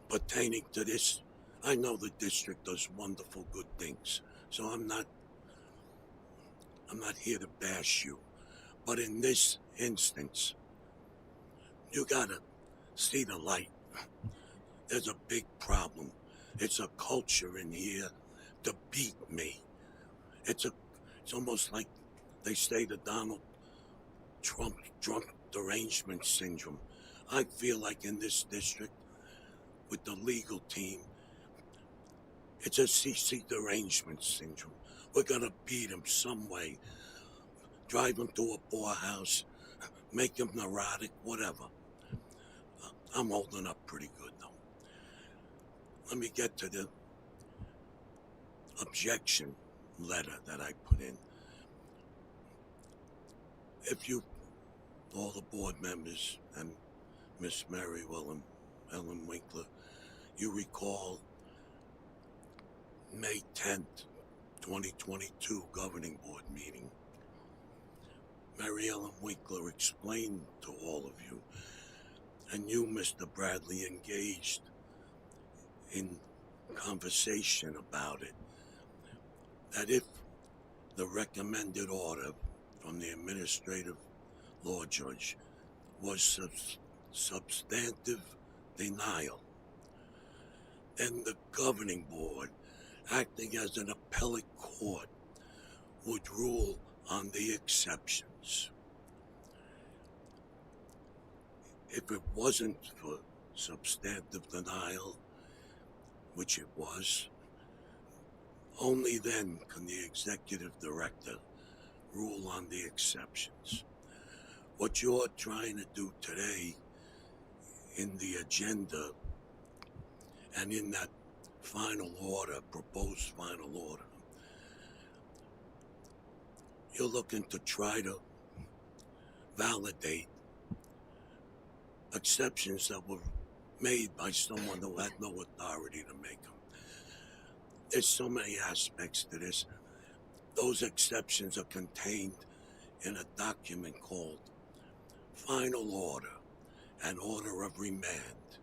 pertaining to this. I know the district does wonderful good things, so I'm not here to bash you. But in this instance, you gotta see the light. There's a big problem. It's a culture in here to beat me. It's almost like they say the Donald Trump drunk derangement syndrome. I feel like in this district, with the legal team, it's a CC derangement syndrome. We're gonna beat him some way. Drive him to a poorhouse, make him neurotic, whatever. I'm holding up pretty good, though. Let me get to the objection letter that I put in. If you, all the board members and Miss Mary Ellen Winkler, you recall May 10th, 2022 governing board meeting. Mary Ellen Winkler explained to all of you, and you, Mr. Bradley, engaged in conversation about it, that if the recommended order from the administrative law judge was substantive denial, then the governing board, acting as an appellate court, would rule on the exceptions. If it wasn't for substantive denial, which it was, only then can the executive director rule on the exceptions. What you're trying to do today in the agenda and in that final order, proposed final order, you're looking to try to validate exceptions that were made by someone who had no authority to make them. There's so many aspects to this. Those exceptions are contained in a document called Final Order, an Order of Remand.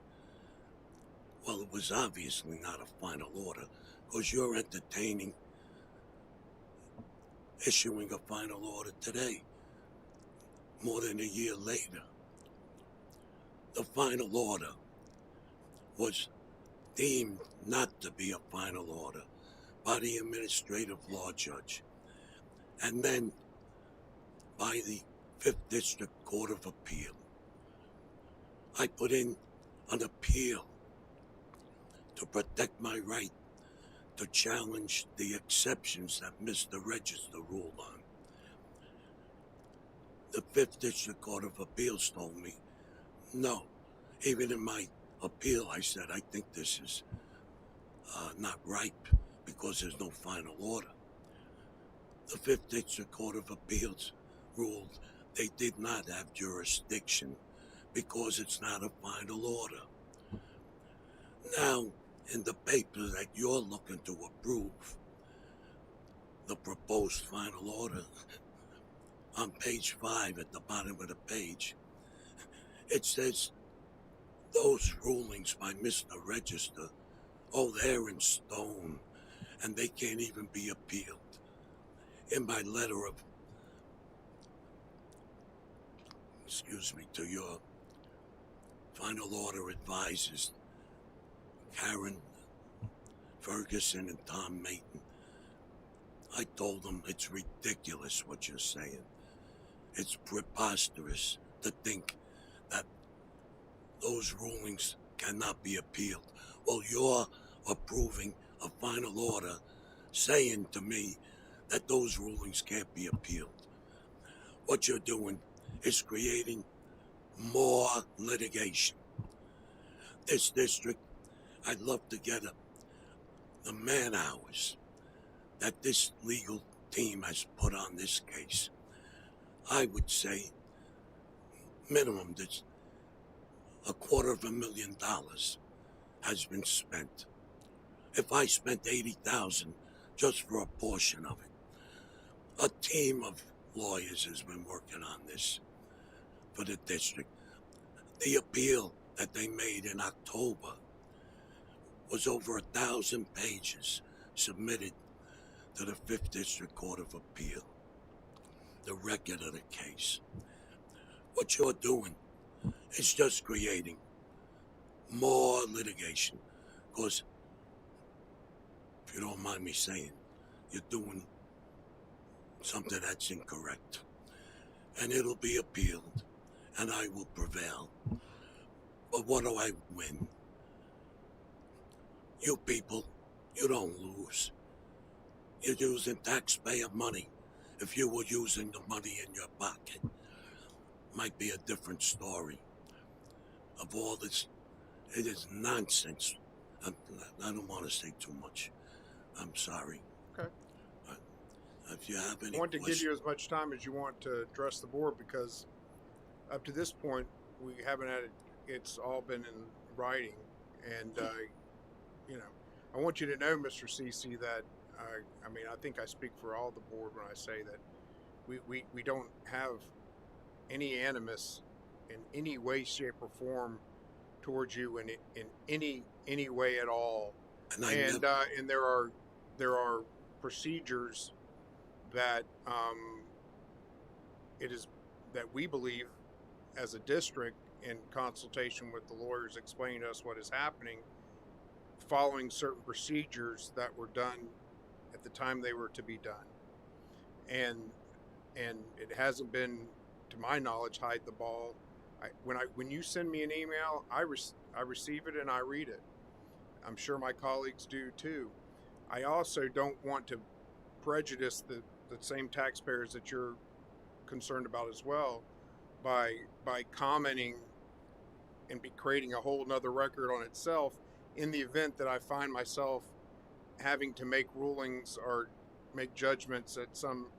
Well, it was obviously not a final order, because you're entertaining issuing a final order today, more than a year later. The final order was deemed not to be a final order by the administrative law judge, and then by the 5th District Court of Appeal. I put in an appeal to protect my right to challenge the exceptions that Mr. Register ruled on. The 5th District Court of Appeals told me, no. Even in my appeal, I said, I think this is not ripe because there's no final order. The 5th District Court of Appeals ruled they did not have jurisdiction because it's not a final order. Now, in the paper that you're looking to approve, the proposed final order, on page 5 at the bottom of the page, it says those rulings by Mr. Register, they're in stone and they can't even be appealed. In my letter of, to your final order advisors, Karen Ferguson and Tom Mayton, I told them it's ridiculous what you're saying. It's preposterous to think that those rulings cannot be appealed. Well, you're approving a final order saying to me that those rulings can't be appealed. What you're doing is creating more litigation. This district, I'd love to get the man hours that this legal team has put on this case. I would say minimum that's $250,000 has been spent. If I spent $80,000 just for a portion of it, a team of lawyers has been working on this for the district. The appeal that they made in October was over 1,000 pages submitted to the 5th District Court of Appeal, the record of the case. What you're doing is just creating more litigation, because, if you don't mind me saying, you're doing something that's incorrect. And it'll be appealed, and I will prevail. But what do I win? You people, you don't lose. You're using taxpayer money. If you were using the money in your pocket, might be a different story. Of all this, it is nonsense. I don't want to say too much. I'm sorry. Okay. I've If you have any I want to give questions, you as much time as you want to address the board, because up to this point, we haven't had it. It's all been in writing. And, you know, I want you to know, Mr. Cece, that, I mean, I think I speak for all the board when I say that we don't have any animus in any way, shape, or form towards you in any way at all. and And there are procedures that it is that we believe as a district, in consultation with the lawyers explaining to us what is happening, following certain procedures that were done at the time they were to be done, and it hasn't been, to my knowledge, hide the ball. When you send me an email, I receive it and I read it. I'm sure my colleagues do too. I also don't want to prejudice the same taxpayers that you're concerned about as well by commenting and be creating a whole nother record on itself in the event that I find myself having to make rulings or make judgments at some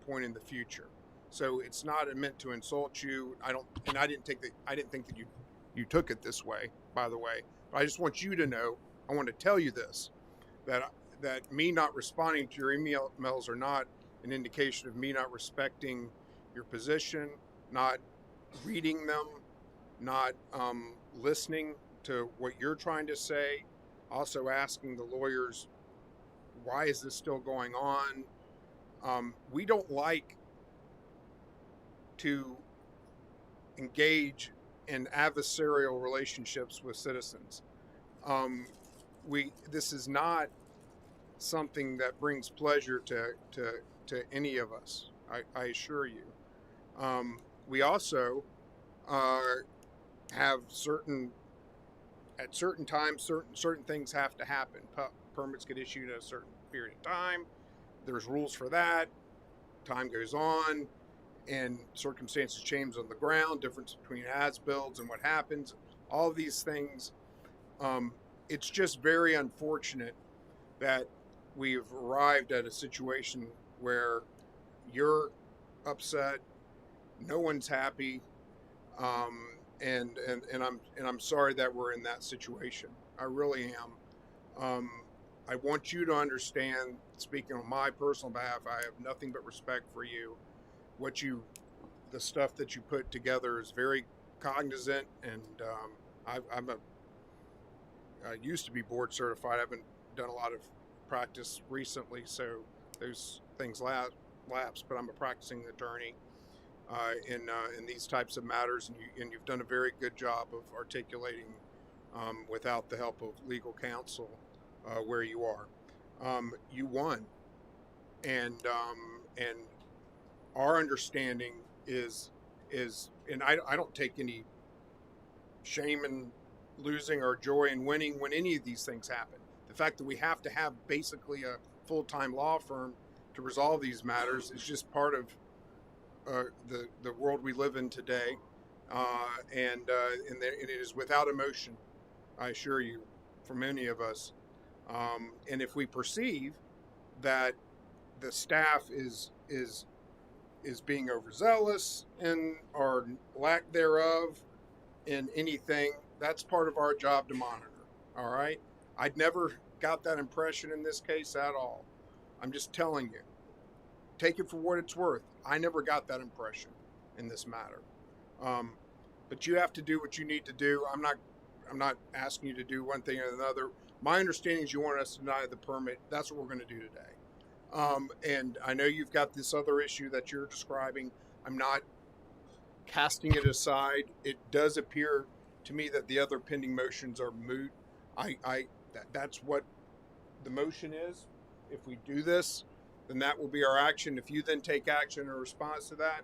point in the future. So it's not meant to insult you. I didn't think that you took it this way, by the way. But I just want you to know, I want to tell you this, that me not responding to your emails are not an indication of me not respecting your position, not reading them, not listening to what you're trying to say, also asking the lawyers, why is this still going on? We don't like to engage in adversarial relationships with citizens. This is not something that brings pleasure to any of us. I assure you. We also have at certain times, certain things have to happen. Permits get issued at a certain period of time. There's rules for that. Time goes on, and circumstances change on the ground. Difference between as-builds and what happens. All of these things. It's just very unfortunate that we've arrived at a situation where you're upset, no one's happy, and I'm sorry that we're in that situation. I really am. I want you to understand, speaking on my personal behalf, I have nothing but respect for you. The stuff that you put together is very cognizant, and I used to be board certified. I haven't done a lot of practice recently, so those things lapse. But I'm a practicing attorney in these types of matters, and you've done a very good job of articulating, without the help of legal counsel, where you are. You won, and our understanding is, and I don't take any shame in losing or joy in winning when any of these things happen. The fact that we have to have basically a full-time law firm to resolve these matters is just part of the world we live in today, and it is without emotion, I assure you, for many of us. And if we perceive that the staff is being overzealous in or lack thereof in anything, that's part of our job to monitor. All right. I'd never got that impression in this case at all. I'm just telling you, take it for what it's worth. I never got that impression in this matter. But you have to do what you need to do. I'm not asking you to do one thing or another. My understanding is you want us to deny the permit. That's what we're going to do today. And I know you've got this other issue that you're describing. I'm not casting it aside. It does appear to me that the other pending motions are moot. That's what the motion is. If we do this, then that will be our action. If you then take action in response to that,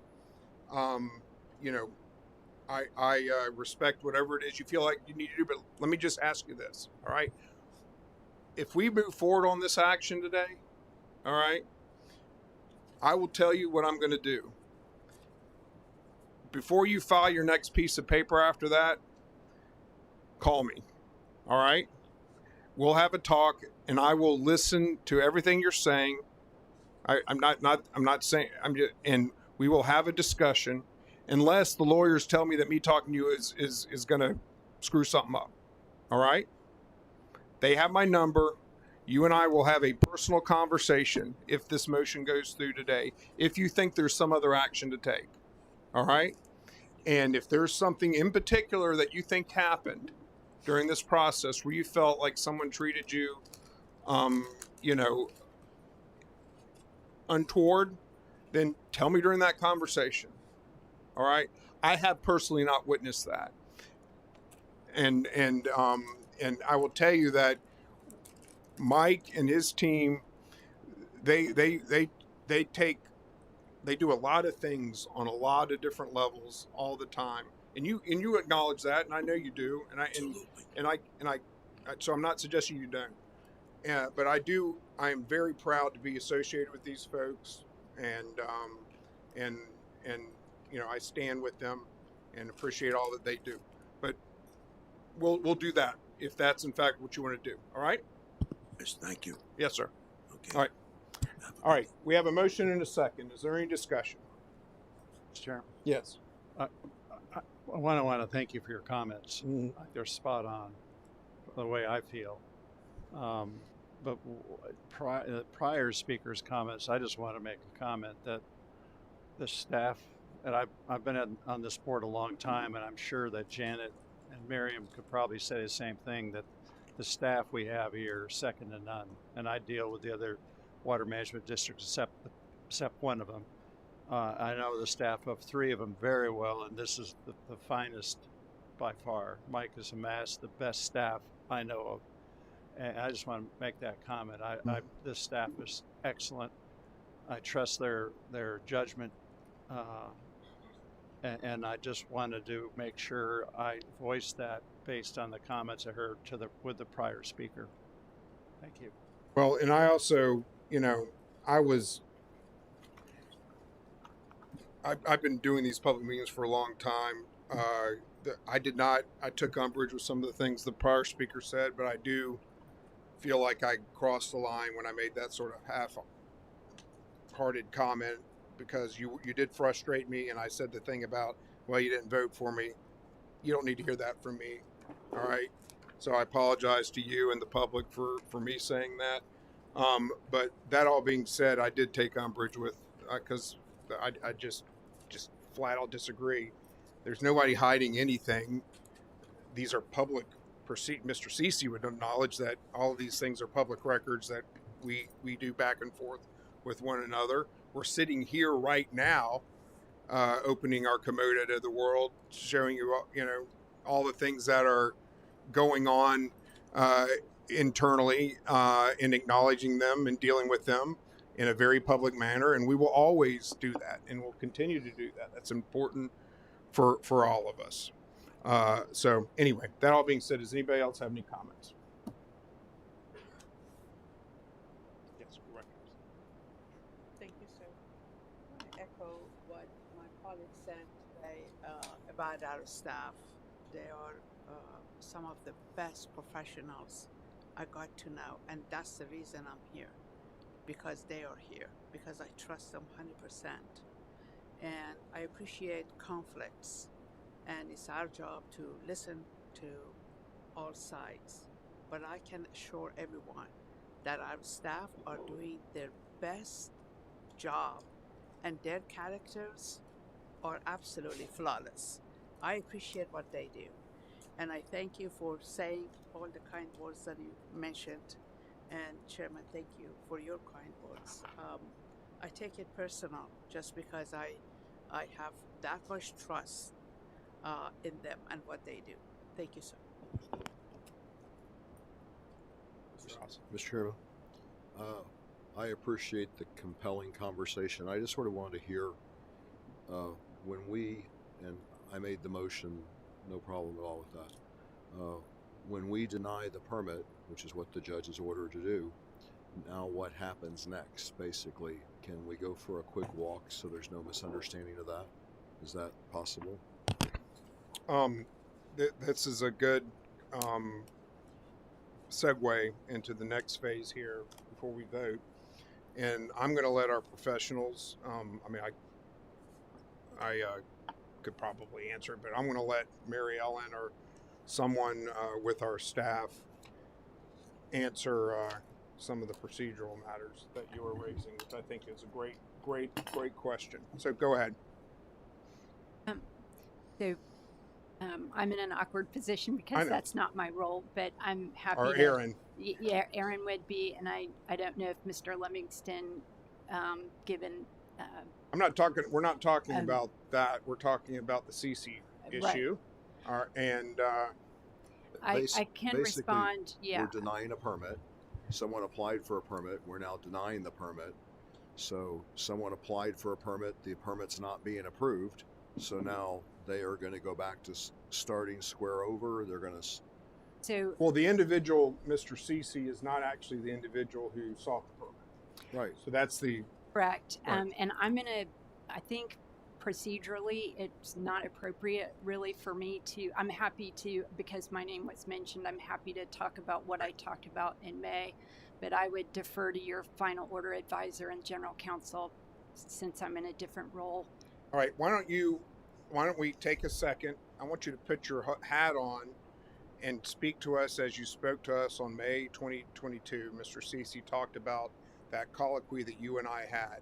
I respect whatever it is you feel like you need to do. But let me just ask you this, all right? If we move forward on this action today, all right, I will tell you what I'm going to do. Before you file your next piece of paper after that, call me, all right? We'll have a talk, and I will listen to everything you're saying, I'm not saying I'm just, and we will have a discussion unless the lawyers tell me that me talking to you is going to screw something up. All right? They have my number. You and I will have a personal conversation if this motion goes through today, if you think there's some other action to take. All right? And if there's something in particular that you think happened during this process where you felt like someone treated you, you know, untoward, then tell me during that conversation. All right? I have personally not witnessed that. And I will tell you that Mike and his team, they do a lot of things on a lot of different levels all the time, and you acknowledge that, and I know you do, so I'm not suggesting you don't, but I do. I am very proud to be associated with these folks, and you know, I stand with them and appreciate all that they do. But we'll do that if that's in fact what you want to do. All right. Yes, thank you. Yes, sir. Okay. All right. All right. We have a motion and a second. Is there any discussion? Mr. Chairman, Yes. I want to thank you for your comments. They're spot on, the way I feel. But prior speakers' comments, I just want to make a comment that the staff, and I've been on this board a long time, and I'm sure that Janet and Miriam could probably say the same thing, that the staff we have here are second to none. And I deal with the other water management districts except one of them. I know the staff of 3 of them very well, and this is the finest by far. Mike has amassed the best staff I know of. And I just want to make that comment. This staff is excellent. I trust their judgment, and I just wanted to make sure I voice that based on the comments I heard with the prior speaker. Thank you. Well, and I also, you know, I've been doing these public meetings for a long time. I took umbrage with some of the things the prior speaker said, but I do feel like I crossed the line when I made that sort of half-hearted comment, because you did frustrate me, and I said the thing about, well, you didn't vote for me. You don't need to hear that from me. All right. So I apologize to you and the public for me saying that. But that all being said, I did take umbrage with, because I just flat out disagree. There's nobody hiding anything. These are public proceed. Mr. Cece would acknowledge that all of these things are public records that we do back and forth with one another. We're sitting here right now, opening our Komodo to the world, showing you, you know, all the things that are going on internally, and acknowledging them and dealing with them in a very public manner. And we will always do that, and we'll continue to do that. That's important for all of us. So anyway, that all being said, does anybody else have any comments? Yes, correct. Thank you, sir. I want to echo what my colleague said today about our staff. They are some of the best professionals I got to know, and that's the reason I'm here, because they are here, because I trust them 100%. And I appreciate conflicts, and it's our job to listen to all sides. But I can assure everyone that our staff are doing their best job, and their characters are absolutely flawless. I appreciate what they do, and I thank you for saying all the kind words that you mentioned. And Chairman, thank you for your kind words. I take it personal just because I have that much trust in them and what they do. Thank you, sir. Mr. Chairman, I appreciate the compelling conversation. I just sort of wanted to hear when and I made the motion, no problem at all with that. When we deny the permit, which is what the judge is ordered to do, now what happens next, basically? Can we go for a quick walk so there's no misunderstanding of that? Is that possible? This is a good segue into the next phase here before we vote. and I'm going to let our professionals. I could probably answer it, but I'm going to let Mary Ellen or someone with our staff answer some of the procedural matters that you were raising, which I think is a great question. So go ahead. I'm in an awkward position because that's not my role, but I'm happy. Or Aaron. Yeah, Aaron would be, and I don't know if Mr. Livingston, given. I'm not talking. We're not talking about that. We're talking about the CC issue, and I can respond. Yeah, we're denying a permit. Someone applied for a permit. We're now denying the permit. So someone applied for a permit. The permit's not being approved. So now they are going to go back to starting square over. They're going to. Well, the individual, Mr. CC, is not actually the individual who sought the permit. Right. So that's the. Correct. Right. And I think procedurally, it's not appropriate really for me to, I'm happy to, because my name was mentioned, I'm happy to talk about what I talked about in May, but I would defer to your final order advisor and general counsel since I'm in a different role. All right. Why don't we take a second? I want you to put your hat on and speak to us as you spoke to us on May 2022. Mr. CC talked about that colloquy that you and I had.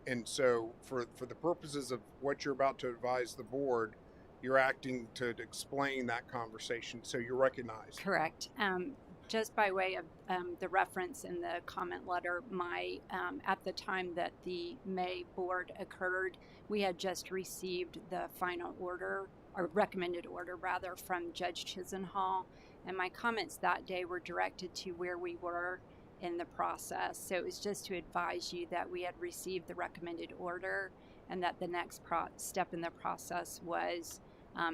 And so for the purposes of what you're about to advise the board, you're acting to explain that conversation. So you're recognized. Correct. Just by way of the reference in the comment letter, at the time that the May board occurred, we had just received the final order, or recommended order rather, from Judge Chisenhall, and my comments that day were directed to where we were in the process. So it was just to advise you that we had received the recommended order and that the next step in the process was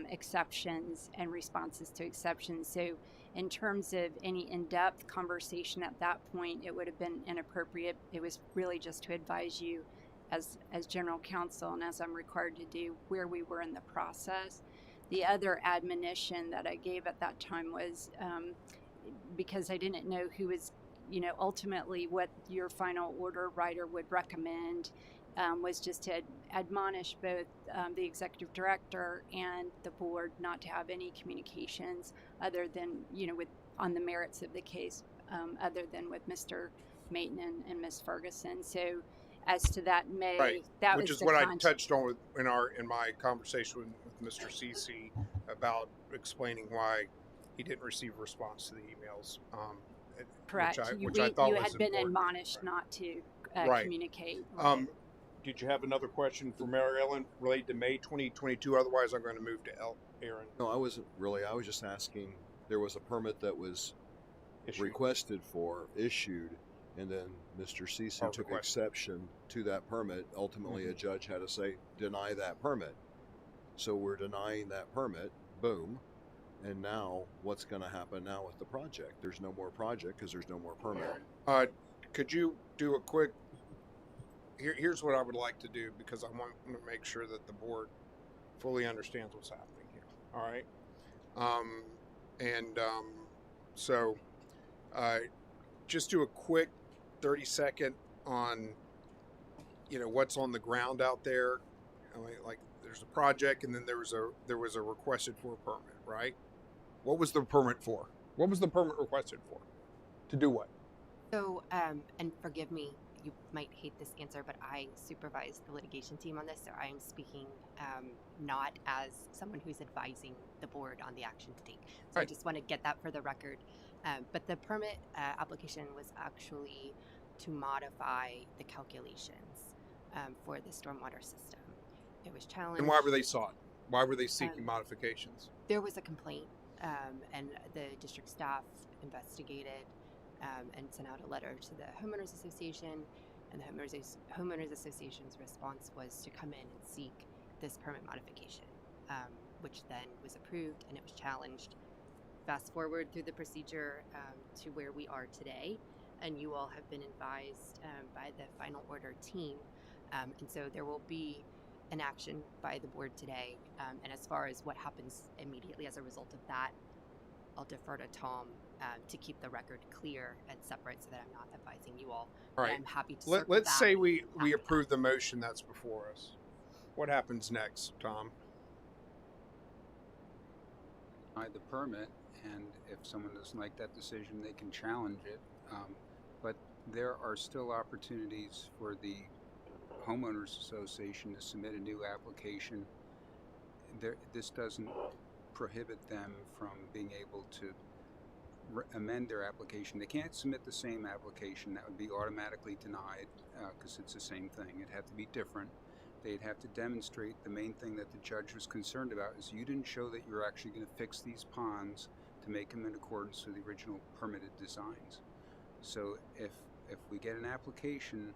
exceptions and responses to exceptions. So in terms of any in-depth conversation at that point, it would have been inappropriate. It was really just to advise you as general counsel, and as I'm required to do, where we were in the process. The other admonition that I gave at that time was because I didn't know who was, ultimately what your final order writer would recommend, was just to admonish both the executive director and the board not to have any communications other than, on the merits of the case, other than with Mr. Maitland and Ms. Ferguson. So as to that May, right. that which was is what content. I touched on in my conversation with Mr. CC about explaining why he didn't receive a response to the emails. Correct. Which I thought you was had been important. admonished Right. not to Right. communicate. Did you have another question for Mary Ellen related to May 2022? Otherwise, I'm going to move to Aaron. No, I wasn't really. I was just asking. There was a permit that was requested for, issued, and then Mr. CC took exception to that permit. Ultimately, a judge had to say, deny that permit. So we're denying that permit. Boom. And now, what's going to happen now with the project? There's no more project because there's no more permit. Could you do a quick... Here's what I would like to do, because I want to make sure that the board fully understands what's happening here. All right? So just do a quick 30-second on, what's on the ground out there. I mean, like, there's a project, and then there was a requested for a permit, right? What was the permit for? What was the permit requested for? To do what? So, and forgive me, you might hate this answer, but I supervise the litigation team on this, so I am speaking not as someone who's advising the board on the action to take. So right. I just want to get that for the record. But the permit application was actually to modify the calculations for the stormwater system. It was challenged. And why were they sought? Why were they seeking modifications? There was a complaint, and the district staff investigated and sent out a letter to the homeowners association, and the homeowners association's response was to come in and seek this permit modification, which then was approved and it was challenged. Fast forward through the procedure to where we are today, and you all have been advised by the final order team, and so there will be an action by the board today, and as far as what happens immediately as a result of that, I'll defer to Tom to keep the record clear and separate so that I'm not advising you all. All But right. I'm happy to Let's circle say back. we Happy. approve the motion that's before us. What happens next, Tom? The permit, and if someone doesn't like that decision, they can challenge it. But there are still opportunities for the homeowners association to submit a new application. This doesn't prohibit them from being able to amend their application. They can't submit the same application. That would be automatically denied because it's the same thing. It'd have to be different. They'd have to demonstrate the main thing that the judge was concerned about is you didn't show that you're actually going to fix these ponds to make them in accordance with the original permitted designs. So if we get an application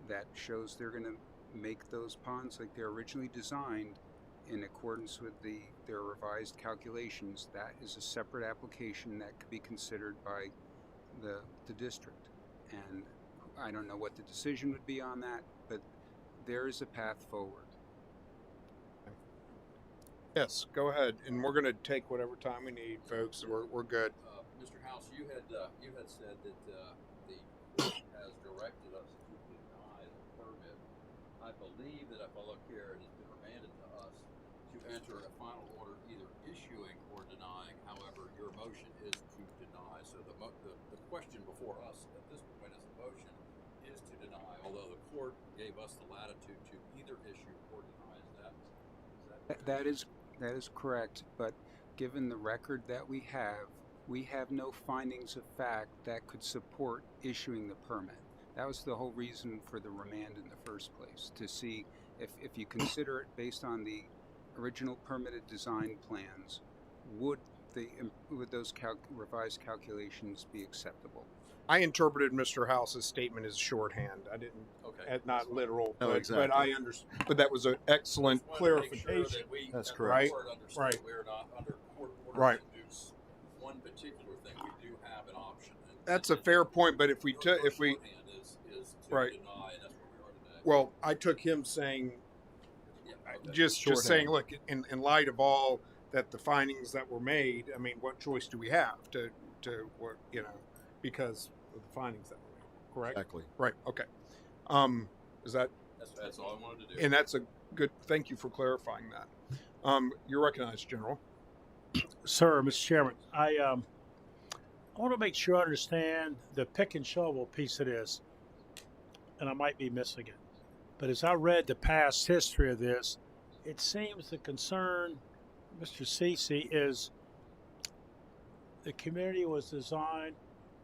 that shows they're going to make those ponds like they're originally designed in accordance with their revised calculations, that is a separate application that could be considered by the district. And I don't know what the decision would be on that, but there is a path forward. Yes, go ahead. And we're going to take whatever time we need, folks. We're good. Mr. House, you had said that the court has directed us to deny the permit. I believe that if I look here, it has been remanded to us to enter a final order either issuing or denying. However, your motion is to deny. So the question before us at this point as a motion is to deny, although the court gave us the latitude to either issue or deny. Is that correct? That is correct, but given the record that we have no findings of fact that could support issuing the permit. That was the whole reason for the remand in the first place, to see if you consider it based on the original permitted design plans, would those revised calculations be acceptable? I interpreted Mr. House's statement as shorthand. I didn't, not literal, No, but, exactly. but I understand. But that was an excellent clarification. That's correct. Right. We're not under court order Right. to do one particular thing. We do have an option. That's a fair point. But if we Your took, if we, shorthand is to right. deny, and that's where we are today. well, I took him saying, Yeah, okay. just saying, look, in light of all that the findings that were made, I mean, what choice do we have to what, because of the findings that were made, correct? Exactly. Right. Okay. Is that? That's all I wanted to do. And that's a good. Thank you for clarifying that. You're recognized, General. Sir, Mr. Chairman, I want to make sure I understand the pick and shovel piece of this, and I might be missing it. But as I read the past history of this, it seems the concern, Mr. Cece, is the community was designed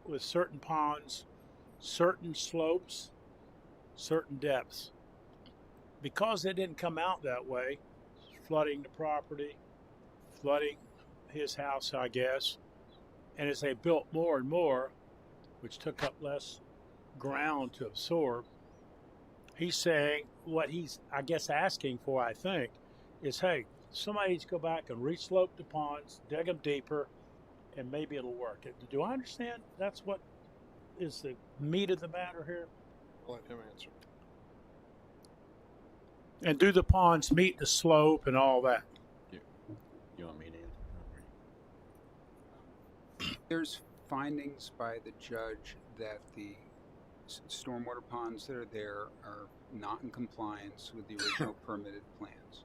with certain ponds, certain slopes, certain depths. Because it didn't come out that way, flooding the property, flooding his house, I guess, and as they built more and more, which took up less ground to absorb, he's saying what he's, I guess, asking for, I think, is, hey, somebody needs to go back and re-slope the ponds, dig them deeper, and maybe it'll work. Do I understand that's what is the meat of the matter here? I'll let him answer. And do the ponds meet the slope and all that? You want me to? There's findings by the judge that the stormwater ponds that are there are not in compliance with the original permitted plans.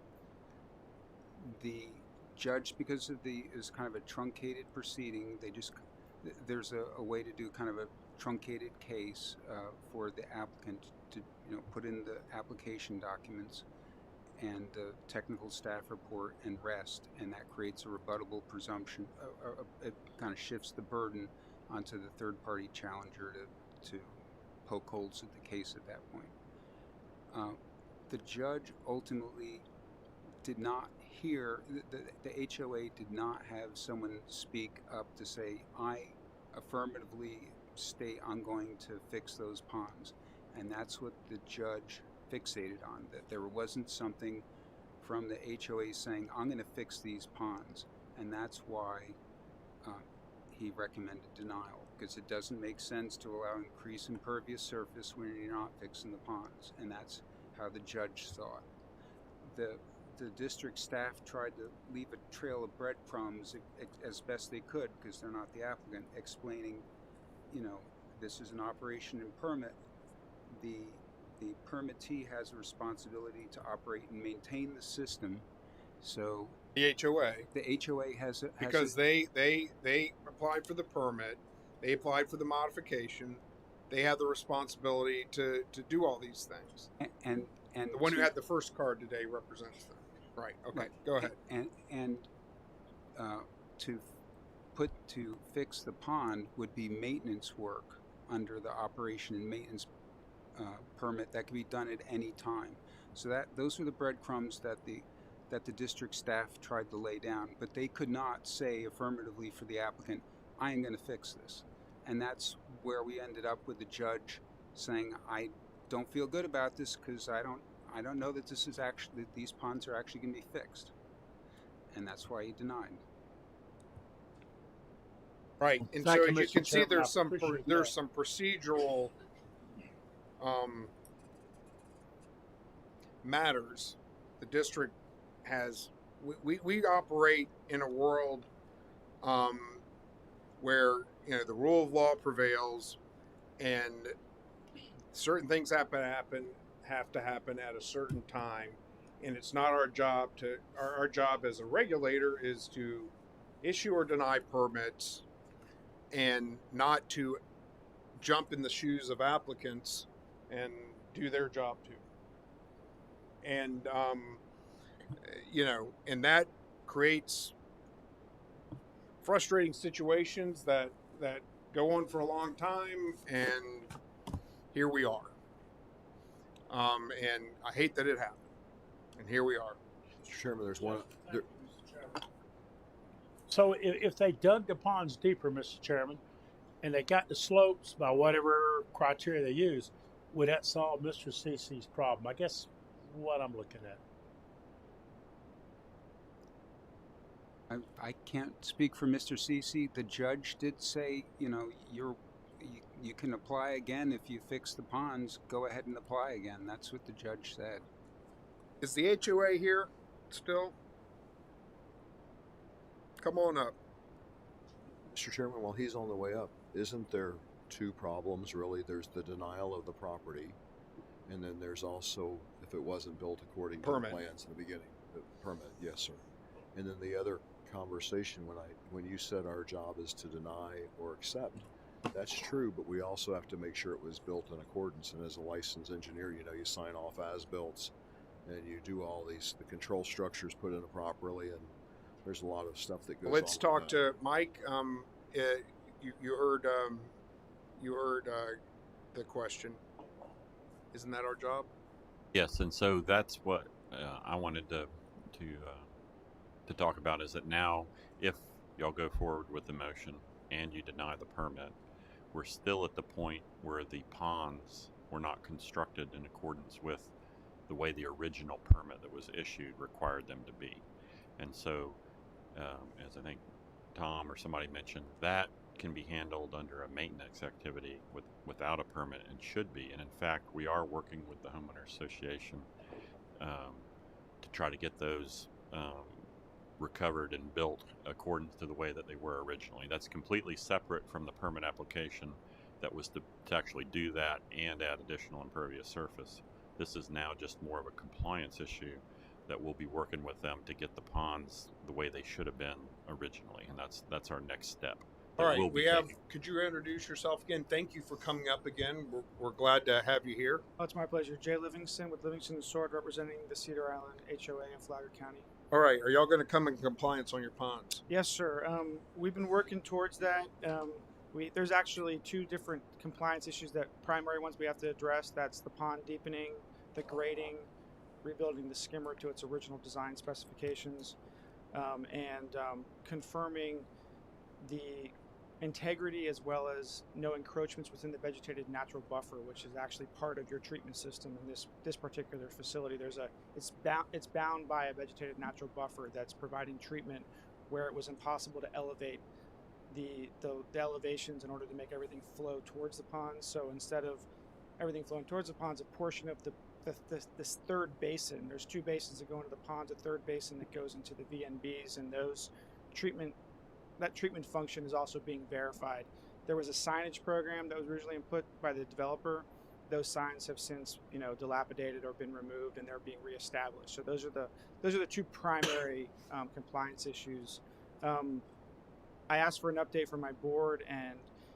The judge, because of is kind of a truncated proceeding, there's a way to do kind of a truncated case for the applicant to put in the application documents and the technical staff report and rest, and that creates a rebuttable presumption. It kind of shifts the burden onto the third-party challenger to poke holes at the case at that point. The judge ultimately did not hear, the HOA did not have someone speak up to say, I affirmatively state I'm going to fix those ponds. And that's what the judge fixated on, that there wasn't something from the HOA saying, I'm going to fix these ponds. And that's why he recommended denial, because it doesn't make sense to allow increased impervious surface when you're not fixing the ponds. And that's how the judge saw it. the district staff tried to leave a trail of breadcrumbs as best they could, because they're not the applicant, explaining, this is an operation and permit. The permittee has a responsibility to operate and maintain the system. So The HOA. the HOA has Because they applied for the permit, they applied for the modification, they have the responsibility to do all these things. and The one who had the first card today represents them. Right. Okay. Right. Go ahead. And to fix the pond would be maintenance work under the operation and maintenance permit that can be done at any time. So those are the breadcrumbs that the district staff tried to lay down, but they could not say affirmatively for the applicant, I am going to fix this. And that's where we ended up with the judge saying, I don't feel good about this because I don't know that that these ponds are actually going to be fixed. And that's why he denied. Right. And Thank so you, you Mr. can see Chairman. there's I some appreciate there's that. some procedural matters. The district has we operate in a world where the rule of law prevails, and certain things have to happen at a certain time, and it's not our job our job as a regulator is to issue or deny permits and not to jump in the shoes of applicants and do their job too. And and that creates frustrating situations that go on for a long time, and here we are. And I hate that it happened, and here we are. Mr. Chairman, there's one. There, So if they dug the ponds deeper, Mr. Chairman, and they got the slopes by whatever criteria they use, would that solve Mr. CC's problem? I guess what I'm looking at. I can't speak for Mr. CC. The judge did say, you can apply again if you fix the ponds. Go ahead and apply again. That's what the judge said. Is the HOA here still? Come on up. Mr. Chairman, while he's on the way up, isn't there two problems really? There's the denial of the property, and then there's also if it wasn't built according to the plans in the beginning. The permit, yes, sir. And then the other conversation when you said our job is to deny or accept, that's true, but we also have to make sure it was built in accordance. And as a licensed engineer, you sign off as built, and you do all the control structures put in properly, and there's a lot of stuff that goes. Let's on talk with to Mike. You heard the question. Isn't that our job? Yes, and so that's what I wanted to talk about, is that now if y'all go forward with the motion and you deny the permit, we're still at the point where the ponds were not constructed in accordance with the way the original permit that was issued required them to be. And so, as I think Tom or somebody mentioned, that can be handled under a maintenance activity without a permit, and should be. And in fact, we are working with the homeowner association to try to get those recovered and built according to the way that they were originally. That's completely separate from the permit application that was to actually do that and add additional impervious surface. This is now just more of a compliance issue that we'll be working with them to get the ponds the way they should have been originally, and that's our next step. All right, could you introduce yourself again? Thank you for coming up again. We're glad to have you here. Oh, it's my pleasure. Jay Livingston with Livingston and Sword, representing the Cedar Island HOA in Flagler County. All right, are y'all going to come in compliance on your ponds? Yes, sir. We've been working towards that. There's actually two different compliance issues, that primary ones we have to address. That's the pond deepening, the grading, rebuilding the skimmer to its original design specifications, and confirming the integrity as well as no encroachments within the vegetated natural buffer, which is actually part of your treatment system in this particular facility. It's bound by a vegetated natural buffer that's providing treatment where it was impossible to elevate the elevations in order to make everything flow towards the ponds. So instead of everything flowing towards the ponds, a portion of the this third basin. There's two basins that go into the ponds, a third basin that goes into the VNBs, and that treatment function is also being verified. There was a signage program that was originally input by the developer. Those signs have since, dilapidated or been removed, and they're being reestablished. So those are the two primary compliance issues. I asked for an update from my board, and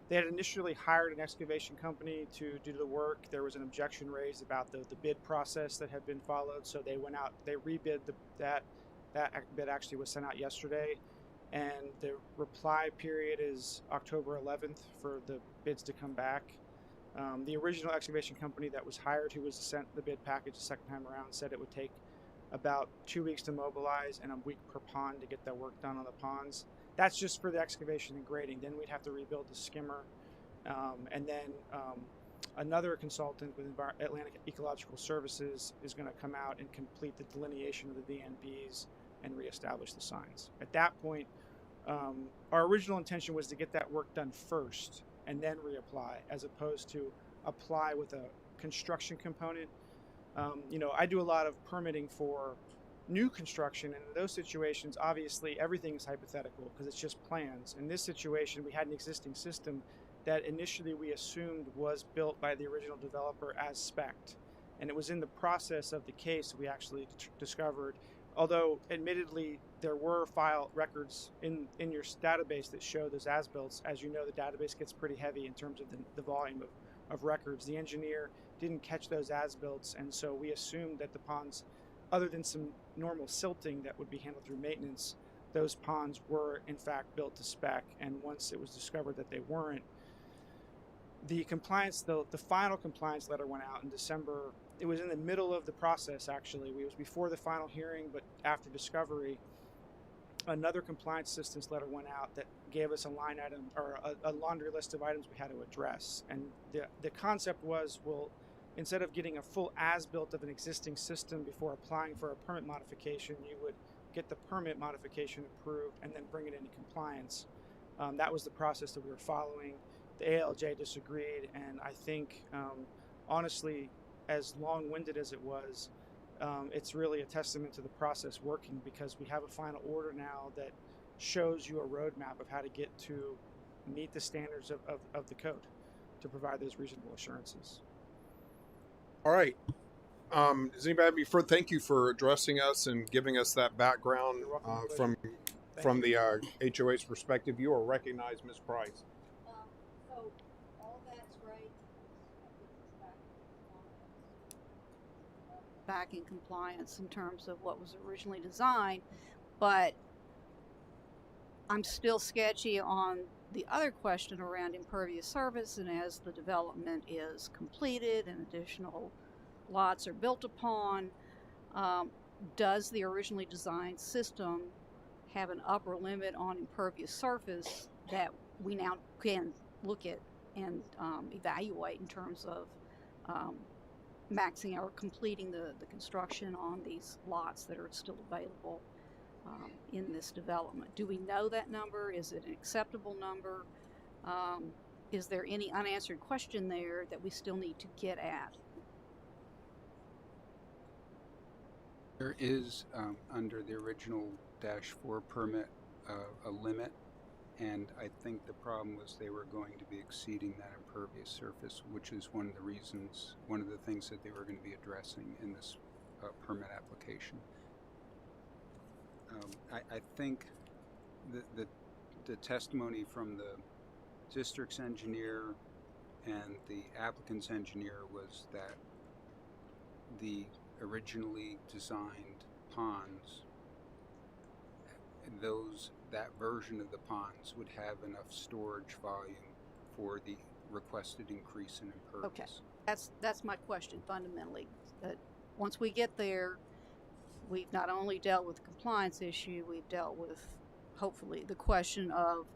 they had initially hired an excavation company to do the work. There was an objection raised about the bid process that had been followed, so they went out, they rebid that bid actually was sent out yesterday, and the reply period is October 11th for the bids to come back. The original excavation company that was hired, who was sent the bid package the second time around, said it would take about 2 weeks to mobilize and a week per pond to get that work done on the ponds. That's just for the excavation and grading. Then we'd have to rebuild the skimmer. And then another consultant with Atlantic Ecological Services is going to come out and complete the delineation of the VNBs and reestablish the signs. At that point, our original intention was to get that work done first and then reapply, as opposed to apply with a construction component. I do a lot of permitting for new construction, and in those situations, obviously everything is hypothetical because it's just plans. In this situation, we had an existing system that initially we assumed was built by the original developer as spec'd, and it was in the process of the case we actually discovered, although admittedly there were file records in your database that show those as-builts. As you know, the database gets pretty heavy in terms of the volume of records. The engineer didn't catch those as-builts, and so we assumed that the ponds, other than some normal silting that would be handled through maintenance, those ponds were in fact built to spec. And once it was discovered that they weren't, the final compliance letter went out in December. It was in the middle of the process, actually. It was before the final hearing, but after discovery, another compliance assistance letter went out that gave us a line item, or a laundry list of items we had to address. And the concept was, well, instead of getting a full as-built of an existing system before applying for a permit modification, you would get the permit modification approved and then bring it into compliance. That was the process that we were following. The ALJ disagreed, and I think, honestly, as long-winded as it was, it's really a testament to the process working, because we have a final order now that shows you a roadmap of how to get to meet the standards of the code to provide those reasonable assurances. All right. Does anybody have any further? Thank you for addressing us and giving us that background from the HOA's perspective. You are recognized, Ms. Price. So all that's right. Back in compliance in terms of what was originally designed, but I'm still sketchy on the other question around impervious surface, and as the development is completed and additional lots are built upon, does the originally designed system have an upper limit on impervious surface that we now can look at and evaluate in terms of maxing or completing the construction on these lots that are still available in this development? Do we know that number? Is it an acceptable number? Is there any unanswered question there that we still need to get at? There is, under the original -4 permit, a limit, and I think the problem was they were going to be exceeding that impervious surface, which is one of the things that they were going to be addressing in this permit application. I think the testimony from the district's engineer and the applicant's engineer was that the originally designed ponds, that version of the ponds would have enough storage volume for the requested increase in impervious. Okay, that's my question fundamentally. That once we get there, we've not only dealt with the compliance issue, we've dealt with hopefully the question of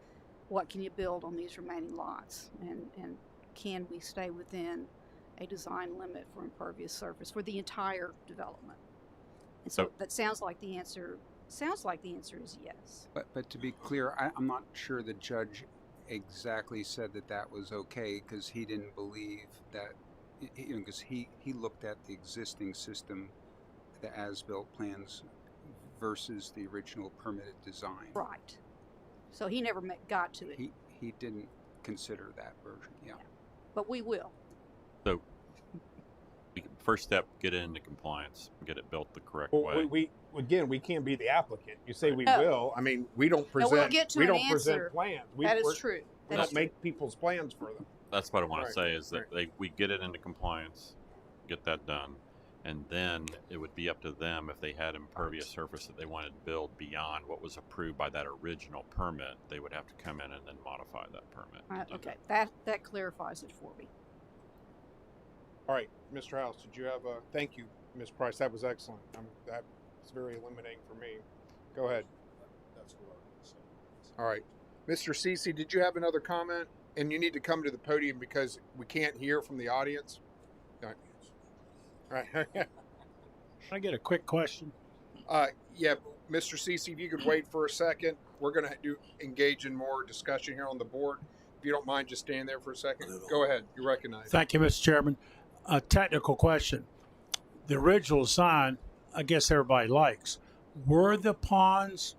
what can you build on these remaining lots, and can we stay within a design limit for impervious surface for the entire development? And so that sounds like the answer is yes. But to be clear, I'm not sure the judge exactly said that was okay, because he didn't believe that because he looked at the existing system, the as-built plans versus the original permitted design. Right. So he never got to it. He didn't consider that version. Yeah. But we will. So, first step, get it into compliance, get it built the correct Well, way. we can't be the applicant. You say we No. will. I mean, we don't present. we'll get to we an don't present answer. plans. That is we're- true. We That's don't make people's plans for them. That's what I want Right, to say is that right. we get it into compliance, get that done, and then it would be up to them if they had impervious surface that they wanted to build beyond what was approved by that original permit. They would have to come in and then modify that permit. to do Okay, that. that clarifies it for me. All right, Mr. House, did you have a? Thank you, Ms. Price. That was excellent. That was very illuminating for me. Go ahead. That's what I was going to say. All right, Mr. Cece, did you have another comment? And you need to come to the podium because we can't hear from the audience. All right. All right. Can I get a quick question? Yeah, Mr. Cece, if you could wait for a second, we're going to engage in more discussion here on the board. If you don't mind just staying there for a second, go ahead. You're recognized. Thank you, Mr. Chairman. A technical question. The original design, I guess everybody likes. Were the ponds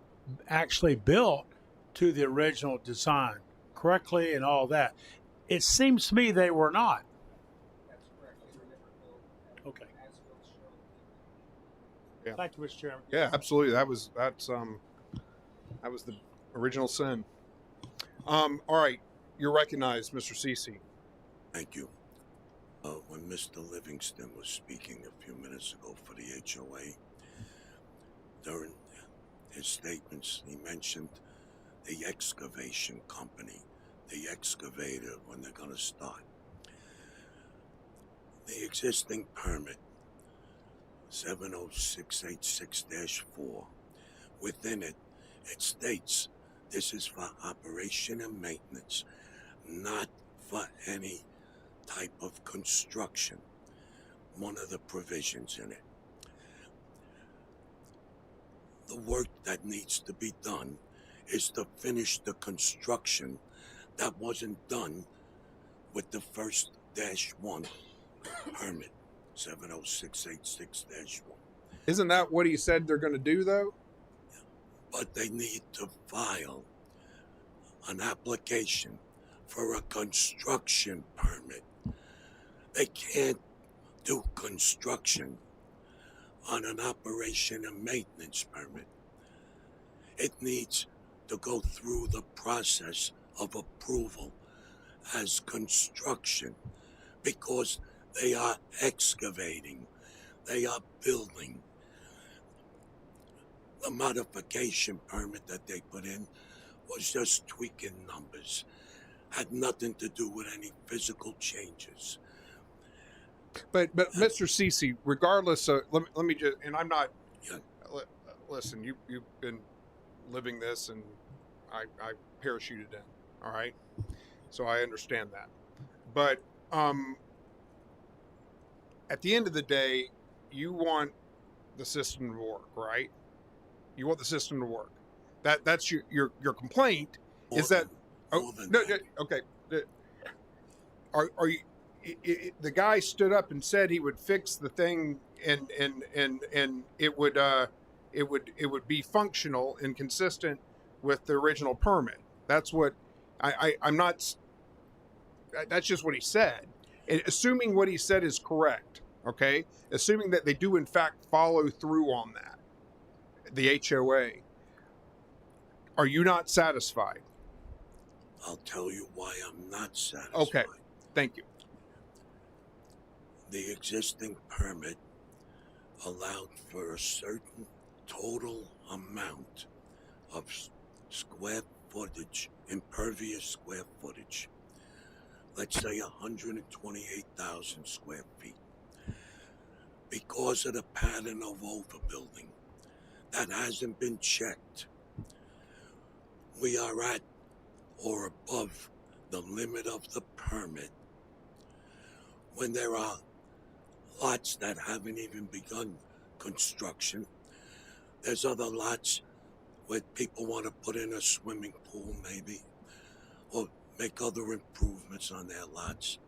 actually built to the original design correctly and all that? It seems to me they were not. That's correct. They were never built. Okay. As-built shown. Yeah. Thank you, Mr. Chairman. Yeah, absolutely. That was the original sin. All right, you're recognized, Mr. Cece. Thank you. When Mr. Livingston was speaking a few minutes ago for the HOA, during his statements, he mentioned the excavation company, the excavator, when they're going to start. The existing permit, 70686-4, within it, it states this is for operation and maintenance, not for any type of construction. One of the provisions in it. The work that needs to be done is to finish the construction that wasn't done with the first -1 permit, 70686-1. Isn't that what he said they're going to do, though? But they need to file an application for a construction permit. They can't do construction on an operation and maintenance permit. It needs to go through the process of approval as construction because they are excavating, they are building. The modification permit that they put in was just tweaking numbers, had nothing to do with any physical changes. But Mr. Cece, regardless of, let me just, and I'm not, Yeah. listen, you've been living this and I parachuted in, all right? So I understand that. But at the end of the day, you want the system to work, right? You want the system to work. That's your complaint is that, okay. Are you, the guy stood up and said he would fix the thing and it would be functional and consistent with the original permit. That's what I'm not. That's just what he said. And assuming what he said is correct, okay. Assuming that they do in fact follow through on that, the HOA. Are you not satisfied? I'll tell you why I'm not satisfied. Okay, thank you. The existing permit allowed for a certain total amount of square footage, impervious square footage. Let's say 128,000 square feet. Because of the pattern of overbuilding that hasn't been checked, we are at or above the limit of the permit when there are lots that haven't even begun construction. There's other lots where people want to put in a swimming pool maybe, or make other improvements on their lots.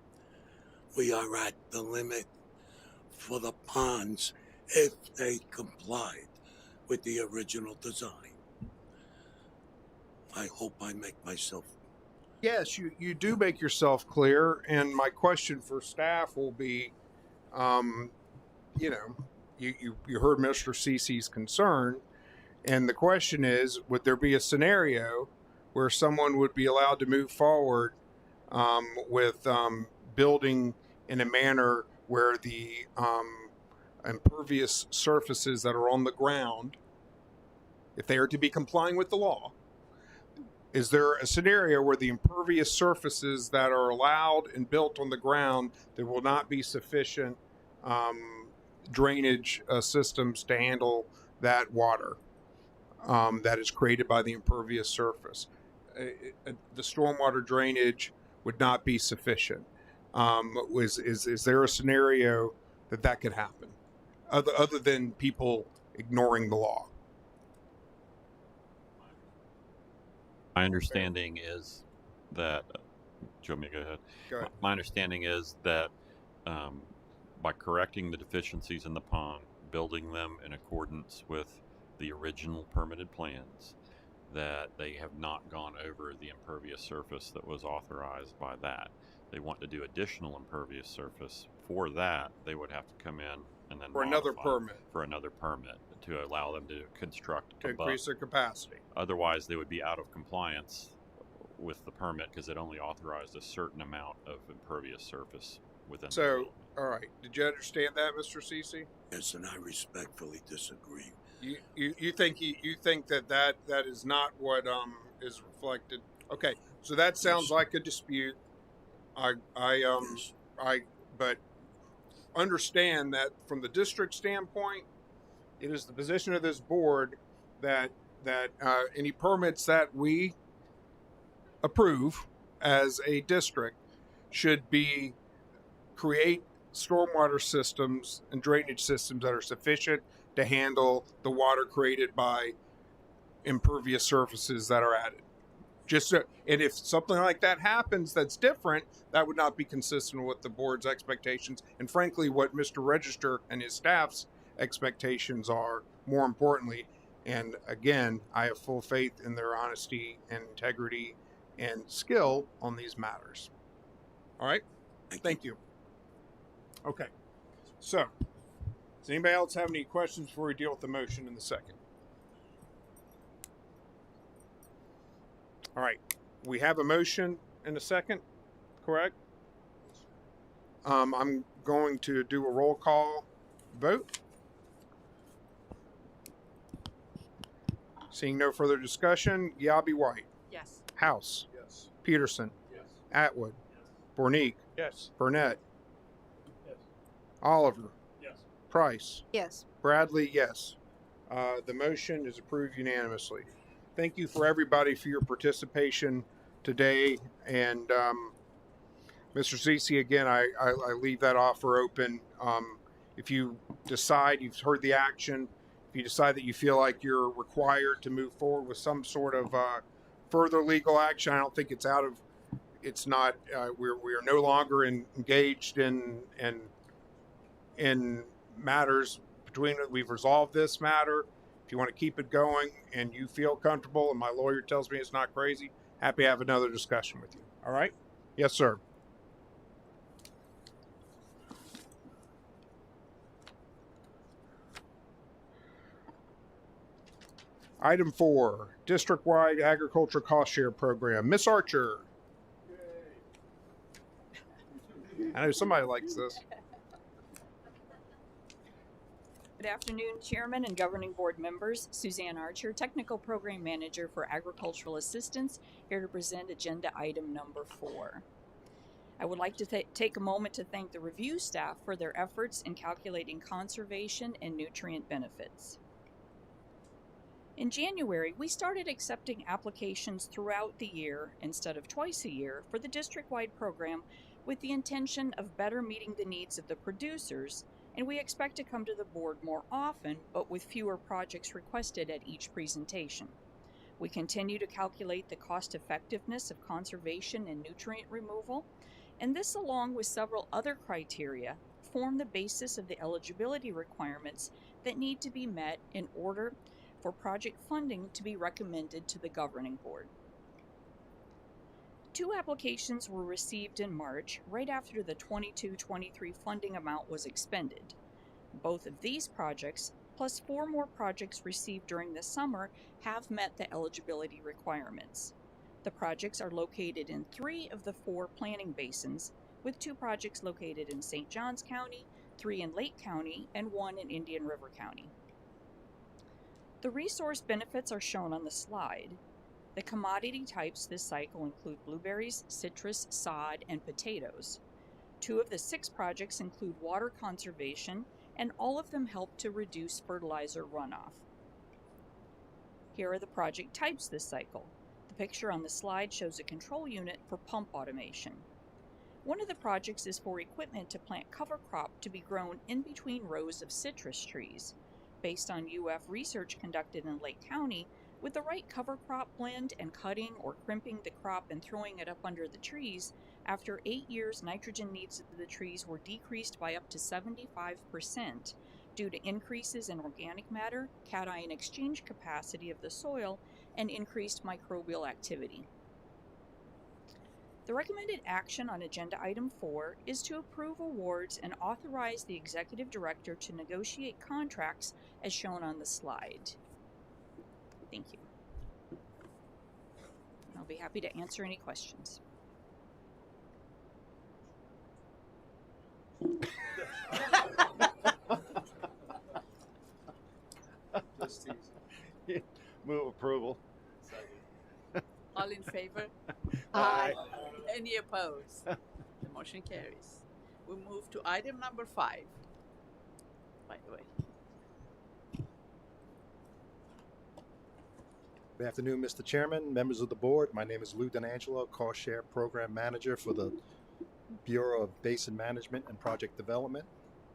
we are at the limit for the ponds if they complied with the original design. I hope I make myself. Yes, you do make yourself clear, and my question for staff will be, you know, you heard Mr. Cece's concern, and the question is, would there be a scenario where someone would be allowed to move forward with building in a manner where the impervious surfaces that are on the ground, if they are to be complying with the law, is there a scenario where the impervious surfaces that are allowed and built on the ground, there will not be sufficient drainage systems to handle that water that is created by the impervious surface? The stormwater drainage would not be sufficient. Is there a scenario that could happen other than people ignoring the law? My understanding is that, do you want me to go ahead? Go ahead. My understanding is that by correcting the deficiencies in the pond, building them in accordance with the original permitted plans, that they have not gone over the impervious surface that was authorized by that. They want to do additional impervious surface. For that, they would have to come in and then For another modify permit. For another permit to allow them to construct To above. increase their capacity. Otherwise, they would be out of compliance with the permit because it only authorized a certain amount of impervious surface within the So, building. all right. Did you understand that, Mr. Cece? Yes, and I respectfully disagree. You think that is not what is reflected? Okay, so that sounds like a dispute. But understand that from the district standpoint, it is the position of this board that any permits that we approve as a district should be create stormwater systems and drainage systems that are sufficient to handle the water created by impervious surfaces that are added. And if something like that happens that's different, that would not be consistent with the board's expectations, and frankly what Mr. Register and his staff's expectations are, more importantly. And again, I have full faith in their honesty and integrity and skill on these matters. All right? Thank you. Okay. So, does anybody else have any questions before we deal with the motion in the second? All right. We have a motion in a second, correct? I'm going to do a roll call vote. Seeing no further discussion, Yabi White. Yes. House. Yes. Peterson. Yes. Atwood. Bornique. Yes. Burnett. Yes. Oliver. Yes. Price. Yes. Bradley, yes. The motion is approved unanimously. Thank you for everybody for your participation today. And Mr. Cece, again, I leave that offer open. If you decide, you've heard the action, if you decide that you feel like you're required to move forward with some sort of further legal action, I don't think it's out of, it's not, we are no longer engaged in matters between, we've resolved this matter. If you want to keep it going and you feel comfortable and my lawyer tells me it's not crazy, happy to have another discussion with you. All right? Yes, sir. Item 4, district-wide agriculture cost share program. Miss Archer. I know somebody likes this. Good afternoon, Chairman and Governing Board members. Suzanne Archer, Technical Program Manager for Agricultural Assistance, here to present agenda item number 4. I would like to take a moment to thank the review staff for their efforts in calculating conservation and nutrient benefits. In January, we started accepting applications throughout the year instead of twice a year for the district-wide program with the intention of better meeting the needs of the producers, and we expect to come to the board more often, but with fewer projects requested at each presentation. We continue to calculate the cost effectiveness of conservation and nutrient removal, and this, along with several other criteria, form the basis of the eligibility requirements that need to be met in order for project funding to be recommended to the governing board. 2 applications were received in March, right after the 22-23 funding amount was expended. Both of these projects, plus 4 more projects received during the summer, have met the eligibility requirements. The projects are located in 3 of the 4 planning basins, with 2 projects located in St. Johns County, 3 in Lake County, and 1 in Indian River County. The resource benefits are shown on the slide. The commodity types this cycle include blueberries, citrus, sod, and potatoes. 2 of the 6 projects include water conservation, and all of them help to reduce fertilizer runoff. Here are the project types this cycle. The picture on the slide shows a control unit for pump automation. One of the projects is for equipment to plant cover crop to be grown in between rows of citrus trees. Based on UF research conducted in Lake County, with the right cover crop blend and cutting or crimping the crop and throwing it up under the trees, after 8 years, nitrogen needs of the trees were decreased by up to 75% due to increases in organic matter, cation exchange capacity of the soil, and increased microbial activity. The recommended action on Agenda Item 4 is to approve awards and authorize the Executive Director to negotiate contracts as shown on the slide. Thank you. I'll be happy to answer any questions. Just easy. Move approval. All in favor? Aye. Any opposed? The motion carries. We move to item number 5. By the way. Good afternoon, Mr. Chairman, members of the board. My name is Lou D'Angelo, Cost Share Program Manager for the Bureau of Basin Management and Project Development.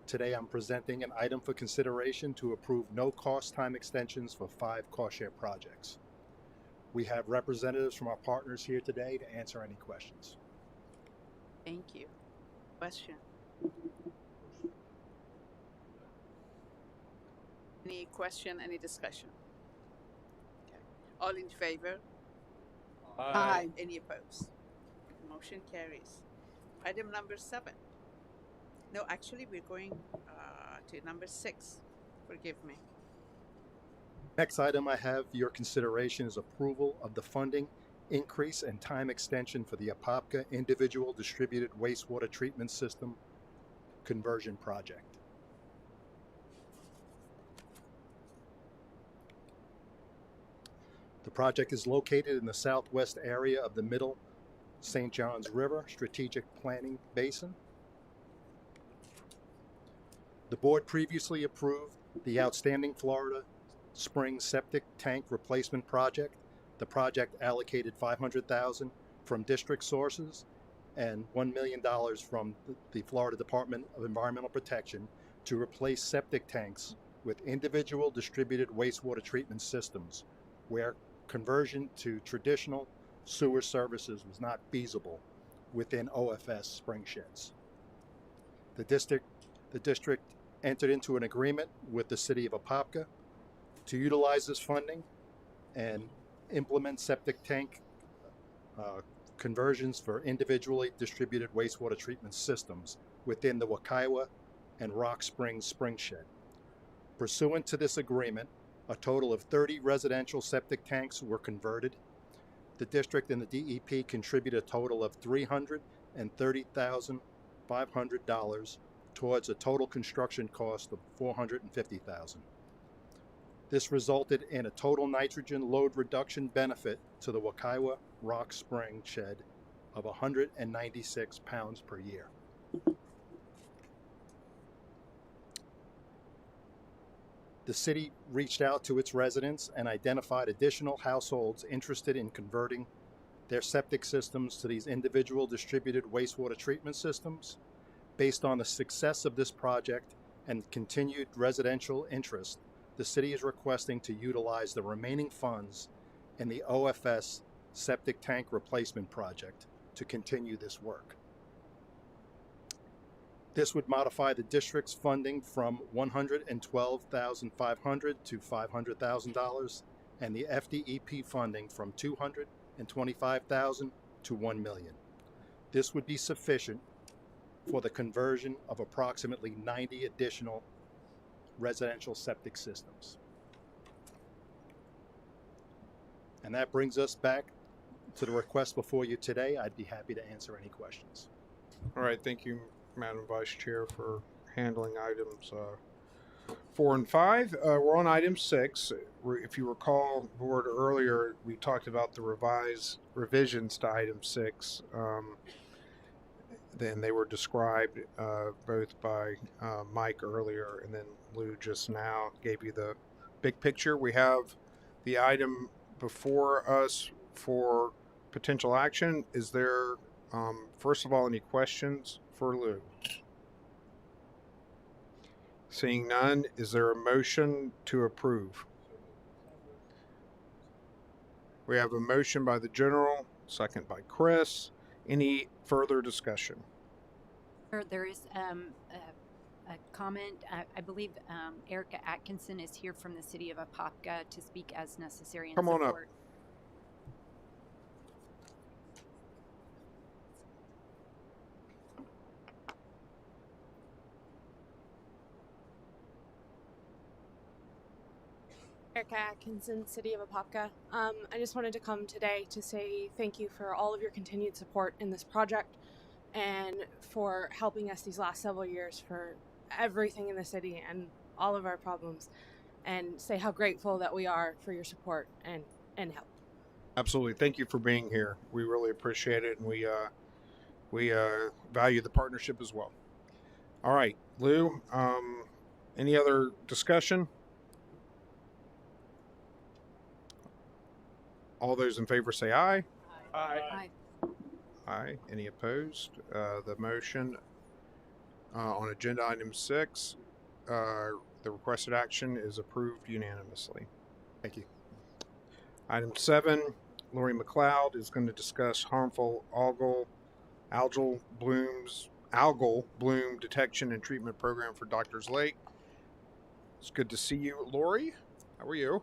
Today I'm presenting an item for consideration to approve no cost time extensions for 5 cost share projects. We have representatives from our partners here today to answer any questions. Thank you. Question? Any question, any discussion? Okay. All in favor? Aye. Any opposed? Motion carries. Item number 7. No, actually, we're going to number 6. Forgive me. Next item I have for your consideration is approval of the funding increase and time extension for the Apopka Individual Distributed Wastewater Treatment System Conversion Project. The project is located in the southwest area of the Middle St. Johns River Strategic Planning Basin. The board previously approved the outstanding Florida Spring Septic Tank Replacement Project. The project allocated $500,000 from district sources and $1 million from the Florida Department of Environmental Protection to replace septic tanks with individual distributed wastewater treatment systems where conversion to traditional sewer services was not feasible within OFS spring sheds. The district entered into an agreement with the city of Apopka to utilize this funding and implement septic tank conversions for individually distributed wastewater treatment systems within the Wakaiwa and Rock Springs spring shed. Pursuant to this agreement, a total of 30 residential septic tanks were converted. The district and the DEP contributed a total of $330,500 towards a total construction cost of $450,000. This resulted in a total nitrogen load reduction benefit to the Wakaiwa Rock Spring shed of 196 pounds per year. The city reached out to its residents and identified additional households interested in converting their septic systems to these individual distributed wastewater treatment systems. Based on the success of this project and continued residential interest, the city is requesting to utilize the remaining funds in the OFS septic tank replacement project to continue this work. This would modify the district's funding from $112,500 to $500,000 and the FDEP funding from $225,000 to $1 million. This would be sufficient for the conversion of approximately 90 additional residential septic systems. And that brings us back to the request before you today. I'd be happy to answer any questions. All right, thank you, Madam Vice Chair, for handling items 4 and 5. We're on item 6. If you recall, Board, earlier we talked about the revisions to item 6. Then they were described both by Mike earlier, and then Lou just now gave you the big picture. We have the item before us for potential action. Is there, first of all, any questions for Lou? Seeing none, is there a motion to approve? We have a motion by the General, second by Chris. Any further discussion? There is a comment. I believe Erica Atkinson is here from the city of Apopka to speak as necessary. Come on up. Erica Atkinson, City of Apopka. I just wanted to come today to say thank you for all of your continued support in this project and for helping us these last several years for everything in the city and all of our problems, and say how grateful that we are for your support and help. Absolutely. Thank you for being here. We really appreciate it, and we value the partnership as well. All right, Lou, any other discussion? All those in favor say aye. Aye. Aye. Aye. Any opposed? The motion on agenda item 6, the requested action is approved unanimously. Thank you. Item 7, Lori McLeod is going to discuss harmful algal bloom detection and treatment program for Doctors Lake. It's good to see you, Lori. How are you?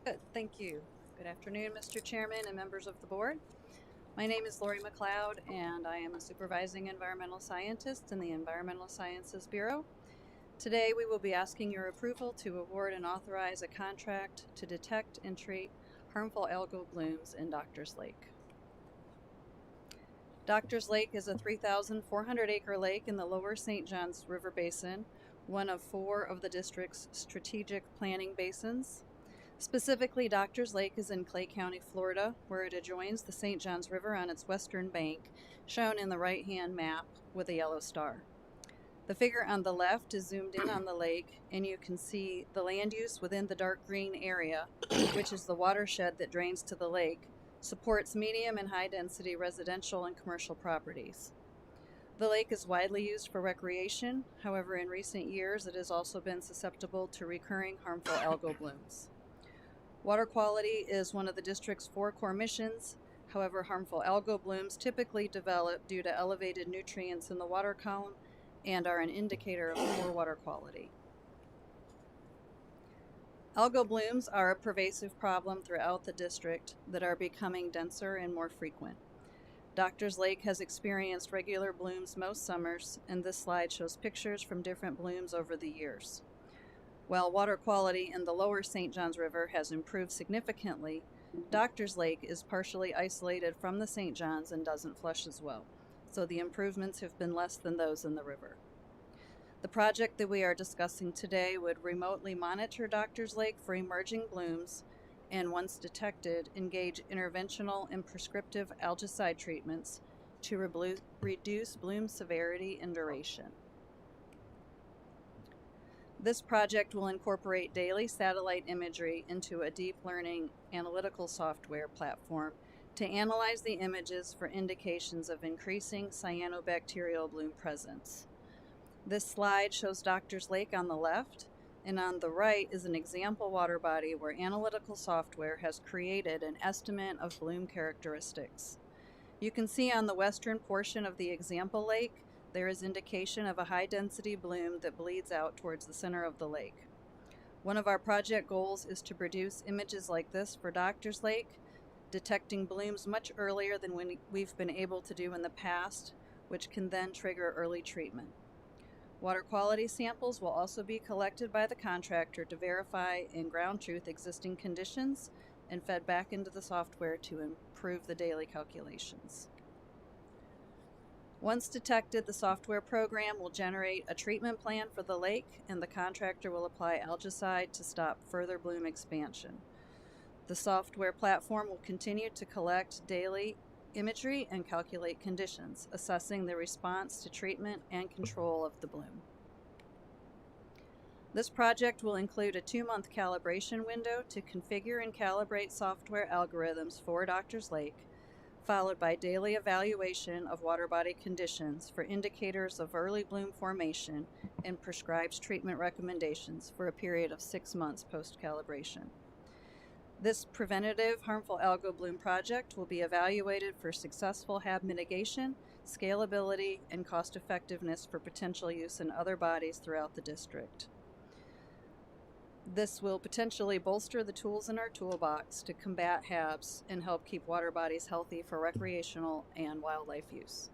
Good, thank you. Good afternoon, Mr. Chairman and members of the board. My name is Lori McLeod, and I am a supervising environmental scientist in the Environmental Sciences Bureau. Today, we will be asking your approval to award and authorize a contract to detect and treat harmful algal blooms in Doctors Lake. Doctors Lake is a 3,400-acre lake in the lower St. Johns River Basin, one of 4 of the district's strategic planning basins. Specifically, Doctors Lake is in Clay County, Florida, where it adjoins the St. Johns River on its western bank, shown in the right-hand map with a yellow star. The figure on the left is zoomed in on the lake, and you can see the land use within the dark green area, which is the watershed that drains to the lake, supports medium and high-density residential and commercial properties. The lake is widely used for recreation. However, in recent years, it has also been susceptible to recurring harmful algal blooms. Water quality is one of the district's 4 core missions. However, harmful algal blooms typically develop due to elevated nutrients in the water column and are an indicator of poor water quality. Algal blooms are a pervasive problem throughout the district that are becoming denser and more frequent. Doctors Lake has experienced regular blooms most summers, and this slide shows pictures from different blooms over the years. While water quality in the lower St. Johns River has improved significantly, Doctors Lake is partially isolated from the St. Johns and doesn't flush as well, so the improvements have been less than those in the river. The project that we are discussing today would remotely monitor Doctors Lake for emerging blooms and, once detected, engage interventional and prescriptive algicide treatments to reduce bloom severity and duration. This project will incorporate daily satellite imagery into a deep learning analytical software platform to analyze the images for indications of increasing cyanobacterial bloom presence. This slide shows Doctors Lake on the left, and on the right is an example water body where analytical software has created an estimate of bloom characteristics. You can see on the western portion of the example lake there is indication of a high-density bloom that bleeds out towards the center of the lake. One of our project goals is to produce images like this for Doctors Lake, detecting blooms much earlier than we've been able to do in the past, which can then trigger early treatment. Water quality samples will also be collected by the contractor to verify in ground truth existing conditions and fed back into the software to improve the daily calculations. Once detected, the software program will generate a treatment plan for the lake, and the contractor will apply algicide to stop further bloom expansion. The software platform will continue to collect daily imagery and calculate conditions, assessing the response to treatment and control of the bloom. This project will include a 2-month calibration window to configure and calibrate software algorithms for Doctors Lake, followed by daily evaluation of water body conditions for indicators of early bloom formation and prescribed treatment recommendations for a period of 6 months post-calibration. This preventative harmful algal bloom project will be evaluated for successful HAB mitigation, scalability, and cost effectiveness for potential use in other bodies throughout the district. This will potentially bolster the tools in our toolbox to combat HABs and help keep water bodies healthy for recreational and wildlife use.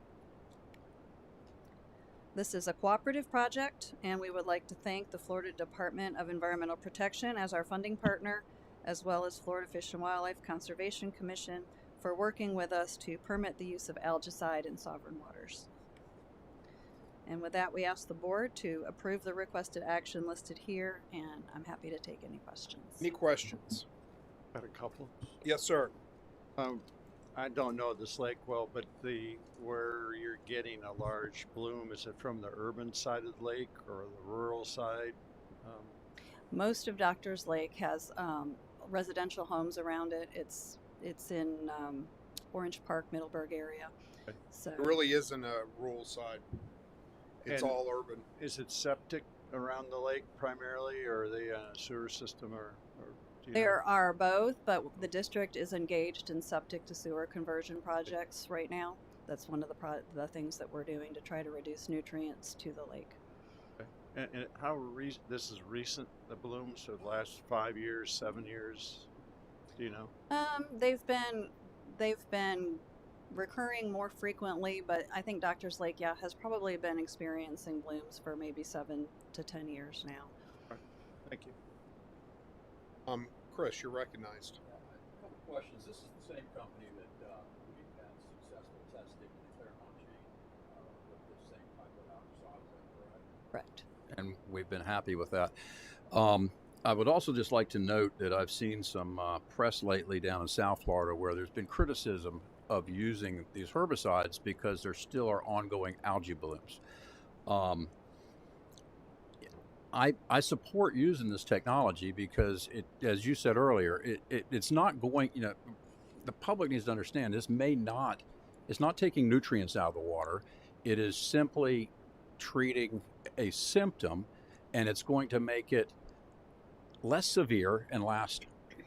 This is a cooperative project, and we would like to thank the Florida Department of Environmental Protection as our funding partner, as well as Florida Fish and Wildlife Conservation Commission for working with us to permit the use of algicide in sovereign waters. And with that, we ask the board to approve the requested action listed here, and I'm happy to take any questions. Any questions? Got a couple. Yes, sir. I don't know this lake well, but where you're getting a large bloom, is it from the urban side of the lake or the rural side? Most of Doctors Lake has residential homes around it. It's in Orange Park, Middleburg area. Okay. So It really isn't a rural side. It's And all urban. Is it septic around the lake primarily, or are they a sewer system, or do you there know? are both, but the district is engaged in septic to sewer conversion projects right now. That's one of the things that we're doing to try to reduce nutrients to the lake. Okay. And how this is recent, the blooms, so the last 5 years, 7 years, do you know? They've been recurring more frequently, but I think Doctors Lake, has probably been experiencing blooms for maybe 7 to 10 years now. All right. Thank you. Chris, you're recognized. A couple questions. This is the same company that we've had successful testing in the Claremont chain with the same type of alcohol, is that correct? Correct. And we've been happy with that. I would also just like to note that I've seen some press lately down in South Florida where there's been criticism of using these herbicides because there still are ongoing algae blooms. I support using this technology because it, as you said earlier, it's not going, the public needs to understand this it's not taking nutrients out of the water. It is simply treating a symptom, and it's going to make it less severe and last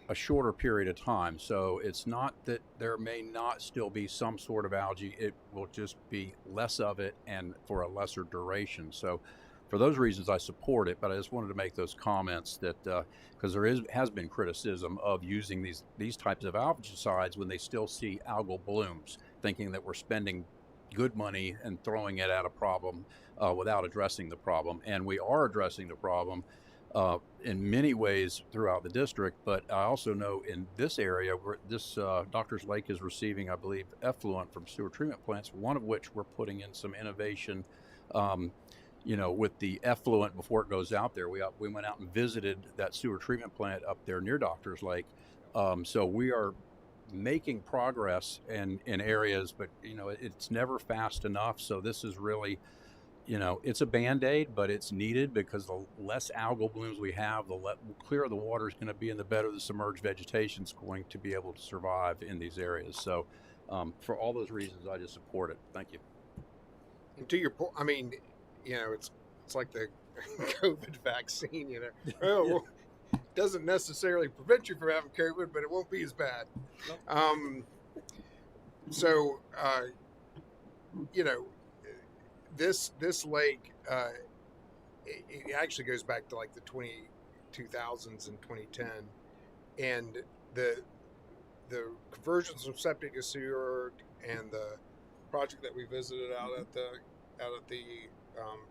a shorter period of time. So it's not that there may not still be some sort of algae, it will just be less of it and for a lesser duration. So for those reasons I support it, but I just wanted to make those comments that because there has been criticism of using these types of algicides when they still see algal blooms, thinking that we're spending good money and throwing it at a problem without addressing the problem. And we are addressing the problem in many ways throughout the district, but I also know in this area where this Doctors Lake is receiving, I believe, effluent from sewer treatment plants, one of which we're putting in some innovation, with the effluent before it goes out there. We went out and visited that sewer treatment plant up there near Doctors Lake. So we are making progress in areas, but it's never fast enough. So this is really, it's a Band-Aid, but it's needed because the less algal blooms we have, the clearer the water is going to be, and the better the submerged vegetation is going to be able to survive in these areas. So for all those reasons, I just support it. Thank you. And to your point, I mean, it's like the COVID vaccine, well, it doesn't necessarily prevent you from having COVID, but it won't be as bad. this lake, it actually goes back to like the 2000s and 2010, and the conversions from septic to sewer and the project that we visited out at the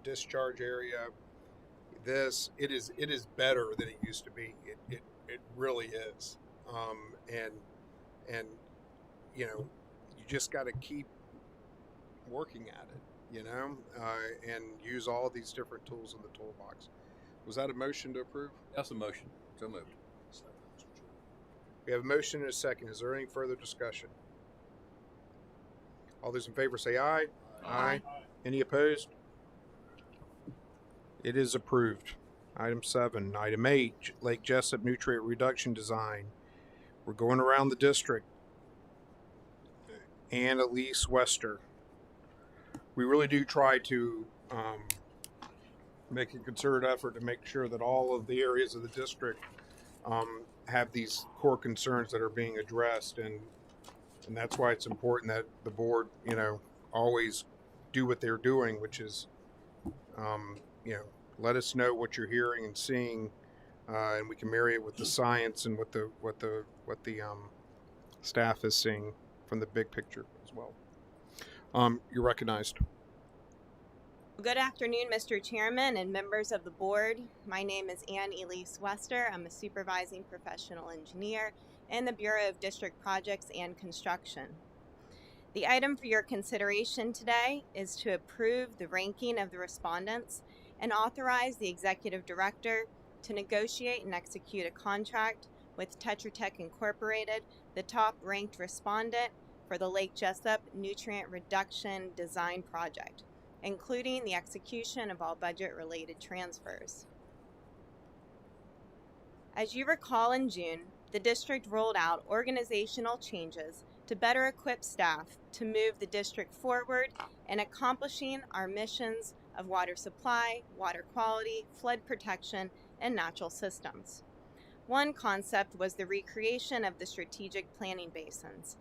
discharge area. It is better than it used to be. It really is, and you know, you just got to keep working at it, you know, and use all of these different tools in the toolbox. Was that a motion to approve? That's a motion. So moved. We have a motion and a second. Is there any further discussion? All those in favor say aye. Aye. Any opposed? It is approved. Item 7. Item 8, Lake Jessup Nutrient Reduction Design. We're going around the district. And Elise Wester. We really do try to make a concerted effort to make sure that all of the areas of the district have these core concerns that are being addressed, and that's why it's important that the board, you know, always do what they're doing, which is, you know, let us know what you're hearing and seeing, and we can marry it with the science and what the staff is seeing from the big picture as well. You're recognized. Good afternoon, Mr. Chairman and members of the board. My name is Ann Elise Wester. I'm a supervising professional engineer in the Bureau of District Projects and Construction. The item for your consideration today is to approve the ranking of the respondents and authorize the executive director to negotiate and execute a contract with Tetra Tech Incorporated, the top-ranked respondent for the Lake Jessup Nutrient Reduction Design Project, including the execution of all budget-related transfers. As you recall, in June, the district rolled out organizational changes to better equip staff to move the district forward in accomplishing our missions of water supply, water quality, flood protection, and natural systems. One concept was the recreation of the strategic planning basins,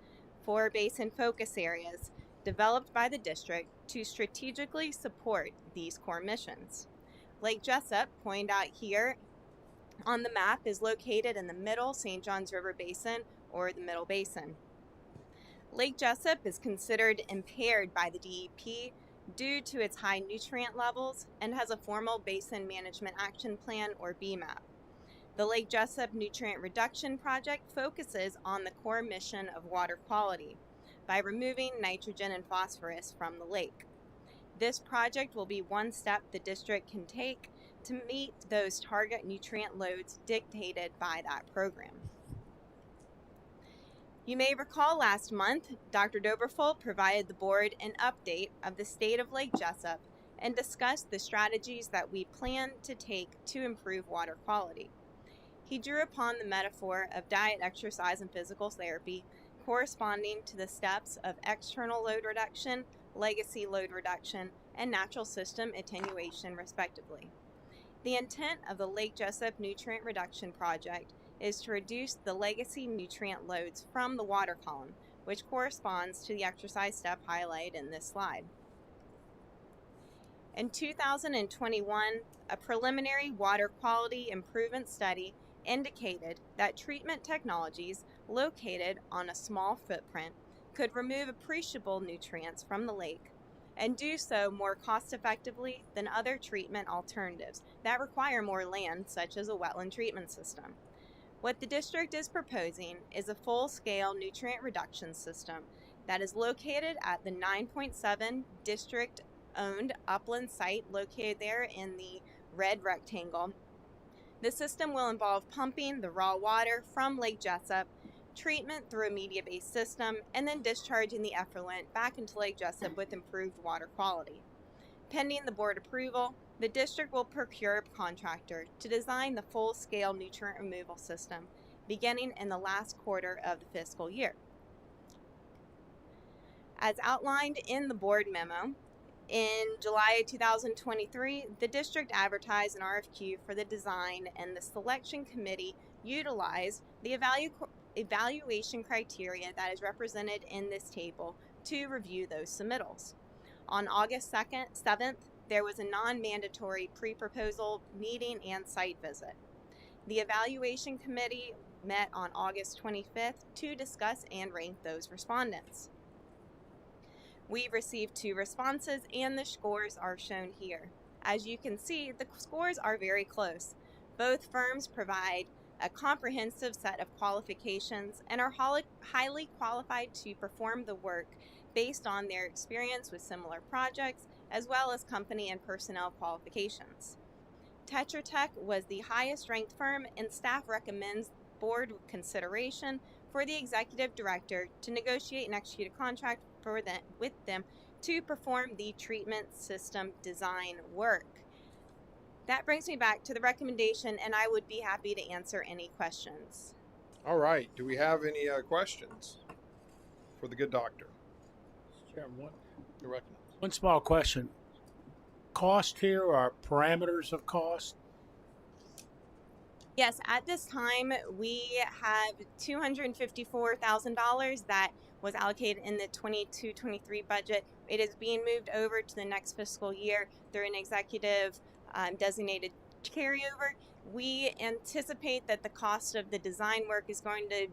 4 basin focus areas developed by the district to strategically support these core missions. Lake Jessup, pointed out here on the map, is located in the middle St. Johns River Basin, or the Middle Basin. Lake Jessup is considered impaired by the DEP due to its high nutrient levels and has a formal Basin Management Action Plan, or BMAP. The Lake Jessup Nutrient Reduction Project focuses on the core mission of water quality by removing nitrogen and phosphorus from the lake. This project will be one step the district can take to meet those target nutrient loads dictated by that program. You may recall last month, Dr. Doberfold provided the board an update of the state of Lake Jessup and discussed the strategies that we plan to take to improve water quality. He drew upon the metaphor of diet, exercise, and physical therapy corresponding to the steps of external load reduction, legacy load reduction, and natural system attenuation, respectively. The intent of the Lake Jessup Nutrient Reduction Project is to reduce the legacy nutrient loads from the water column, which corresponds to the exercise step highlighted in this slide. In 2021, a preliminary water quality improvement study indicated that treatment technologies located on a small footprint could remove appreciable nutrients from the lake and do so more cost effectively than other treatment alternatives that require more land, such as a wetland treatment system. What the district is proposing is a full-scale nutrient reduction system that is located at the 9.7 district-owned upland site located there in the red rectangle. The system will involve pumping the raw water from Lake Jessup, treatment through a media-based system, and then discharging the effluent back into Lake Jessup with improved water quality. Pending the board approval, the district will procure a contractor to design the full-scale nutrient removal system beginning in the last quarter of the fiscal year. As outlined in the board memo, in July 2023, the district advertised an RFQ for the design, and the selection committee utilized the evaluation criteria that is represented in this table to review those submittals. On August 7th, there was a non-mandatory pre-proposal meeting and site visit. The evaluation committee met on August 25th to discuss and rank those respondents. We received 2 responses and the scores are shown here. As you can see, the scores are very close. Both firms provide a comprehensive set of qualifications and are highly qualified to perform the work based on their experience with similar projects, as well as company and personnel qualifications. Tetra Tech was the highest ranked firm, and staff recommends board consideration for the executive director to negotiate and execute a contract with them to perform the treatment system design work. That brings me back to the recommendation, and I would be happy to answer any questions. All right. Do we have any questions for the good doctor? Chairman, You're recognized. one small question. Cost here or parameters of cost? Yes, at this time, we have $254,000 that was allocated in the 22-23 budget. It is being moved over to the next fiscal year through an executive designated carryover. We anticipate that the cost of the design work is going to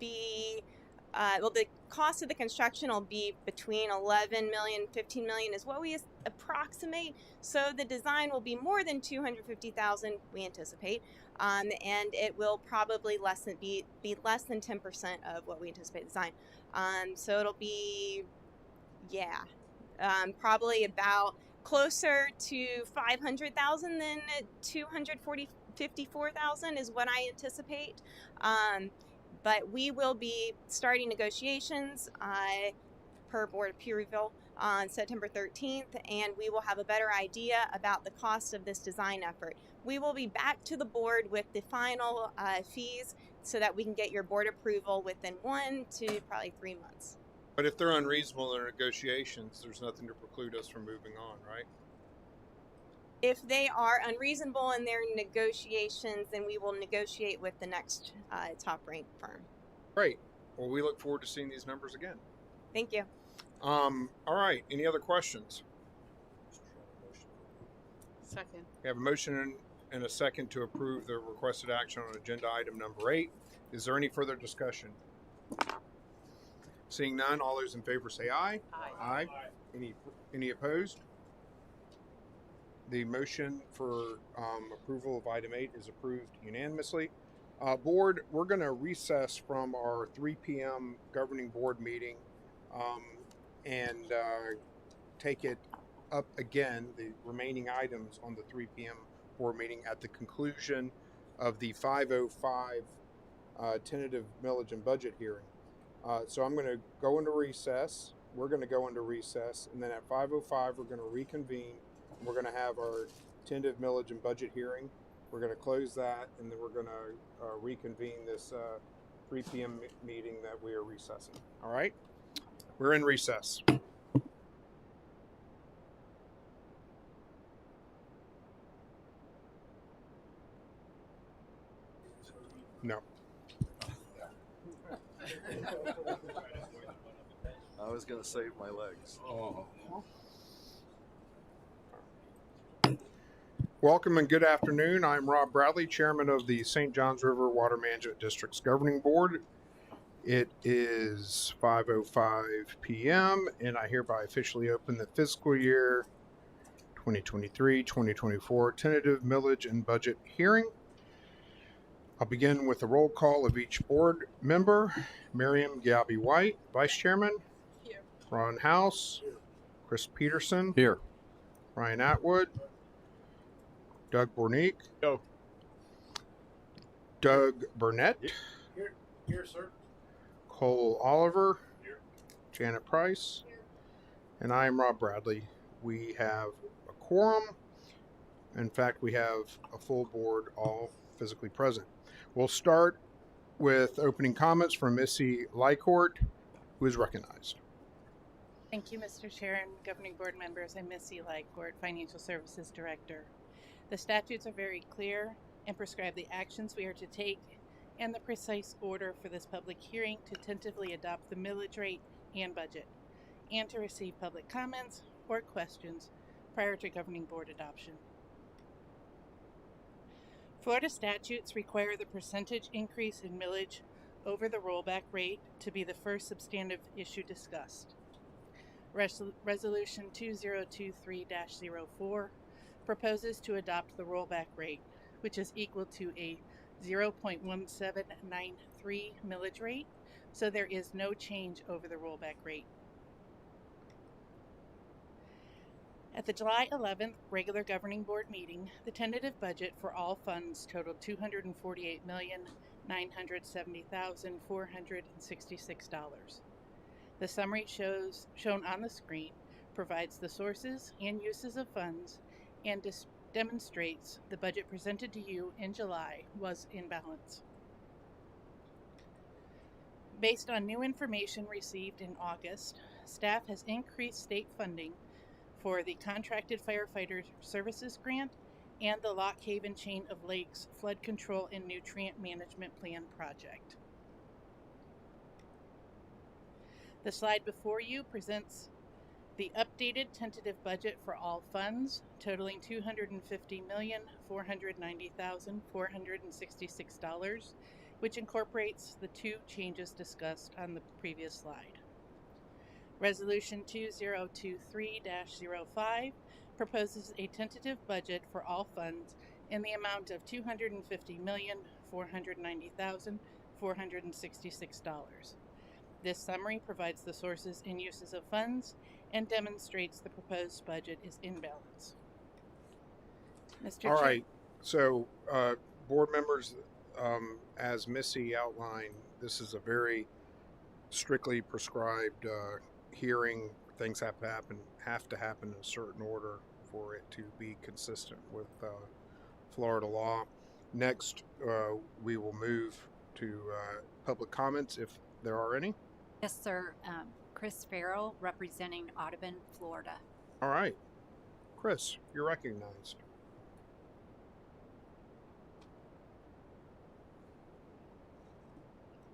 be, the cost of the construction will be between 11 million, 15 million is what we approximate. So the design will be more than 250,000, we anticipate. And it will probably be less than 10% of what we anticipate design. So it'll be, probably about closer to 500,000 than 254,000 is what I anticipate. But we will be starting negotiations per board approval on September 13th, and we will have a better idea about the cost of this design effort. We will be back to the board with the final fees so that we can get your board approval within 1 to probably 3 months. But if they're unreasonable in their negotiations, there's nothing to preclude us from moving on, right? If they are unreasonable in their negotiations, then we will negotiate with the next top-ranked firm. Great. Well, we look forward to seeing these numbers again. Thank you. All right. Any other questions? Second. We have a motion and a second to approve the requested action on agenda item number 8. Is there any further discussion? Seeing none, all those in favor say aye. Aye. Any opposed? The motion for approval of item 8 is approved unanimously. Board, we're going to recess from our 3 p.m. governing board meeting and take it up again, the remaining items on the 3 p.m. board meeting at the conclusion of the 5:05 tentative millage and budget hearing. So I'm going to go into recess. We're going to go into recess, and then at 5:05 we're going to reconvene. We're going to have our tentative millage and budget hearing. We're going to close that, and then we're going to reconvene this 3 p.m. meeting that we are recessing. All right? We're in recess. No. I was going to save my legs. Oh. Welcome and good afternoon. I'm Rob Bradley, Chairman of the St. Johns River Water Management District's Governing Board. It is 5:05 p.m. and I hereby officially open the fiscal year 2023-2024 tentative millage and budget hearing. I'll begin with a roll call of each board member. Miriam Gabi White, Vice Chairman. Here. Ron House. Here. Chris Peterson. Here. Ryan Atwood. Doug Bornick. Go. Doug Burnett. Here, sir. Cole Oliver. Here. Janet Price. Here. And I am Rob Bradley. We have a quorum. In fact, we have a full board all physically present. We'll start with opening comments from Missy Lycourt, who is recognized. Thank you, Mr. Chair and governing board members. I'm Missy Lycourt, Financial Services Director. The statutes are very clear and prescribe the actions we are to take and the precise order for this public hearing to tentatively adopt the millage rate and budget, and to receive public comments, or questions prior to governing board adoption. Florida statutes require the percentage increase in millage over the rollback rate to be the first substantive issue discussed. Resolution 2023-04 proposes to adopt the rollback rate, which is equal to a 0.1793 millage rate, so there is no change over the rollback rate. At the July 11th regular governing board meeting, the tentative budget for all funds totaled $248,970,466. The summary shown on the screen provides the sources and uses of funds and demonstrates the budget presented to you in July was in balance. Based on new information received in August, staff has increased state funding for the Contracted Firefighter Services Grant and the Lock Haven Chain of Lakes Flood Control and Nutrient Management Plan project. The slide before you presents the updated tentative budget for all funds, totaling $250,490,466, which incorporates the two changes discussed on the previous slide. Resolution 2023-05 proposes a tentative budget for all funds in the amount of $250,490,466. This summary provides the sources and uses of funds and demonstrates the proposed budget is in balance. Mr. All Chair. right. So, board members, as Missy outlined, this is a very strictly prescribed hearing. Things have to happen in a certain order for it to be consistent with Florida law. Next, we will move to public comments if there are any. Yes, sir. Chris Farrell, representing Audubon, Florida. All right. Chris, you're recognized.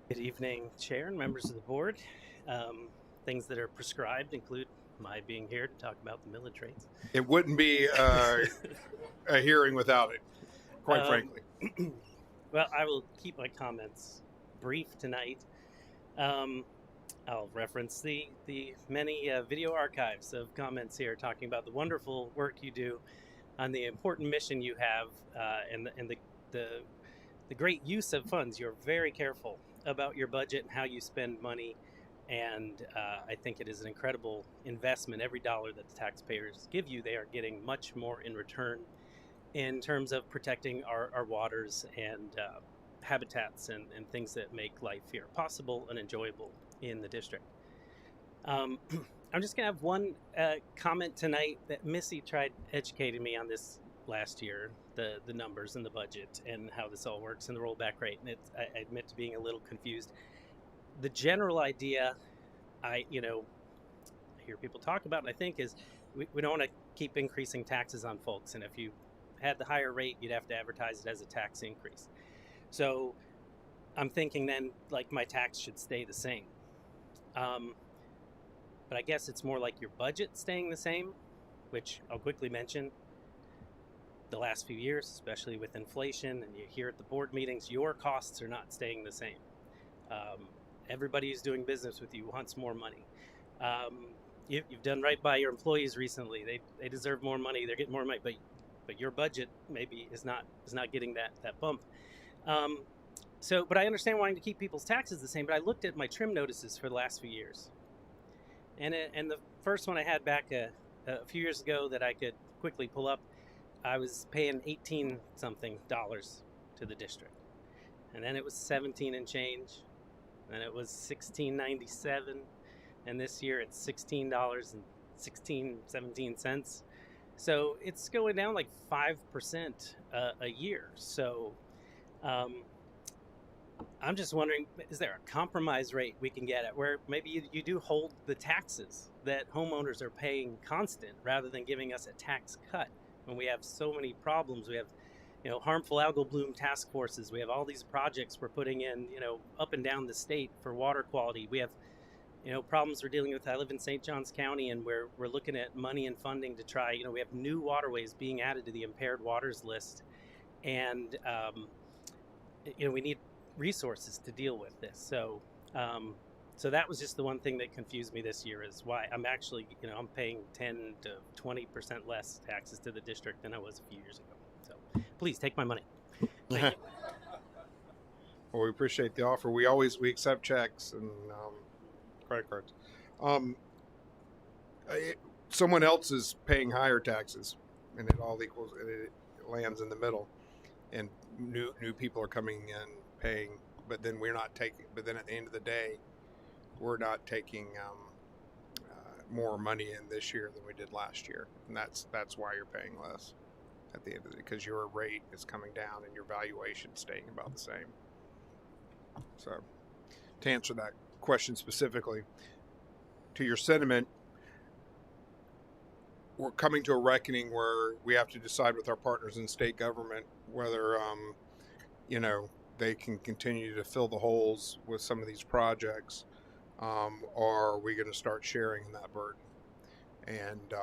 Good evening, Chair and members of the board. Things that are prescribed include my being here to talk about the millage rates. It wouldn't be a hearing without it, quite frankly. Well, I will keep my comments brief tonight. I'll reference the many video archives of comments here talking about the wonderful work you do on the important mission you have and the great use of funds. You're very careful about your budget and how you spend money, and I think it is an incredible investment. Every dollar that the taxpayers give you, they are getting much more in return in terms of protecting our waters and habitats and things that make life here possible and enjoyable in the district. I'm just going to have one comment tonight that Missy tried educating me on this last year, the numbers and the budget and how this all works and the rollback rate. And I admit to being a little confused. The general idea I hear people talk about, and I think is we don't want to keep increasing taxes on folks. And if you had the higher rate, you'd have to advertise it as a tax increase. So I'm thinking then, like, my tax should stay the same. But I guess it's more like your budget staying the same, which I'll quickly mention. The last few years, especially with inflation, and you hear at the board meetings, your costs are not staying the same. Everybody who's doing business with you wants more money. You've done right by your employees recently. They deserve more money. They're getting more money, but your budget maybe is not getting that bump. But I understand wanting to keep people's taxes the same. But I looked at my trim notices for the last few years, and the first one I had back a few years ago that I could quickly pull up, I was paying $18-something to the district, and then it was 17 and change, and it was $16.97, and this year it's $16.17. So it's going down like 5% a year. So I'm just wondering, is there a compromise rate we can get at where maybe you do hold the taxes that homeowners are paying constant rather than giving us a tax cut when we have so many problems? We have, harmful algal bloom task forces. We have all these projects we're putting in, up and down the state for water quality. We have problems we're dealing with. I live in St. Johns County, and we're looking at money and funding to try. We have new waterways being added to the impaired waters list, and we need resources to deal with this. So that was just the one thing that confused me this year, is why I'm actually, I'm paying 10 to 20% less taxes to the district than I was a few years ago. So please take my money. Thank you. Well, we appreciate the offer. We accept checks and credit cards. Someone else is paying higher taxes, and it all equals. It lands in the middle, and new people are coming in paying, but then we're not taking. But then at the end of the day, we're not taking more money in this year than we did last year, and that's why you're paying less at the end of the day, because your rate is coming down and your valuation staying about the same. So, to answer that question specifically, to your sentiment, we're coming to a reckoning where we have to decide with our partners in state government whether, they can continue to fill the holes with some of these projects, or are we going to start sharing in that burden? And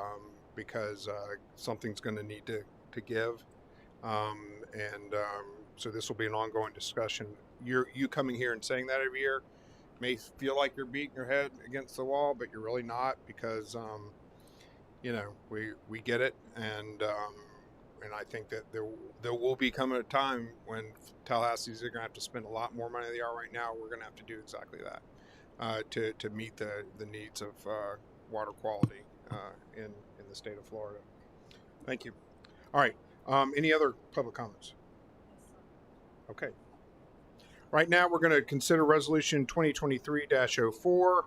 because something's going to need to give, so this will be an ongoing discussion. You coming here and saying that every year may feel like you're beating your head against the wall, but you're really not, because we get it, and I think that there will be coming a time when Tallahassee's are going to have to spend a lot more money than they are right now. We're going to have to do exactly that to meet the needs of water quality in the state of Florida. Thank you. All right. Any other public comments? Okay. Right now, we're going to consider Resolution 2023-04.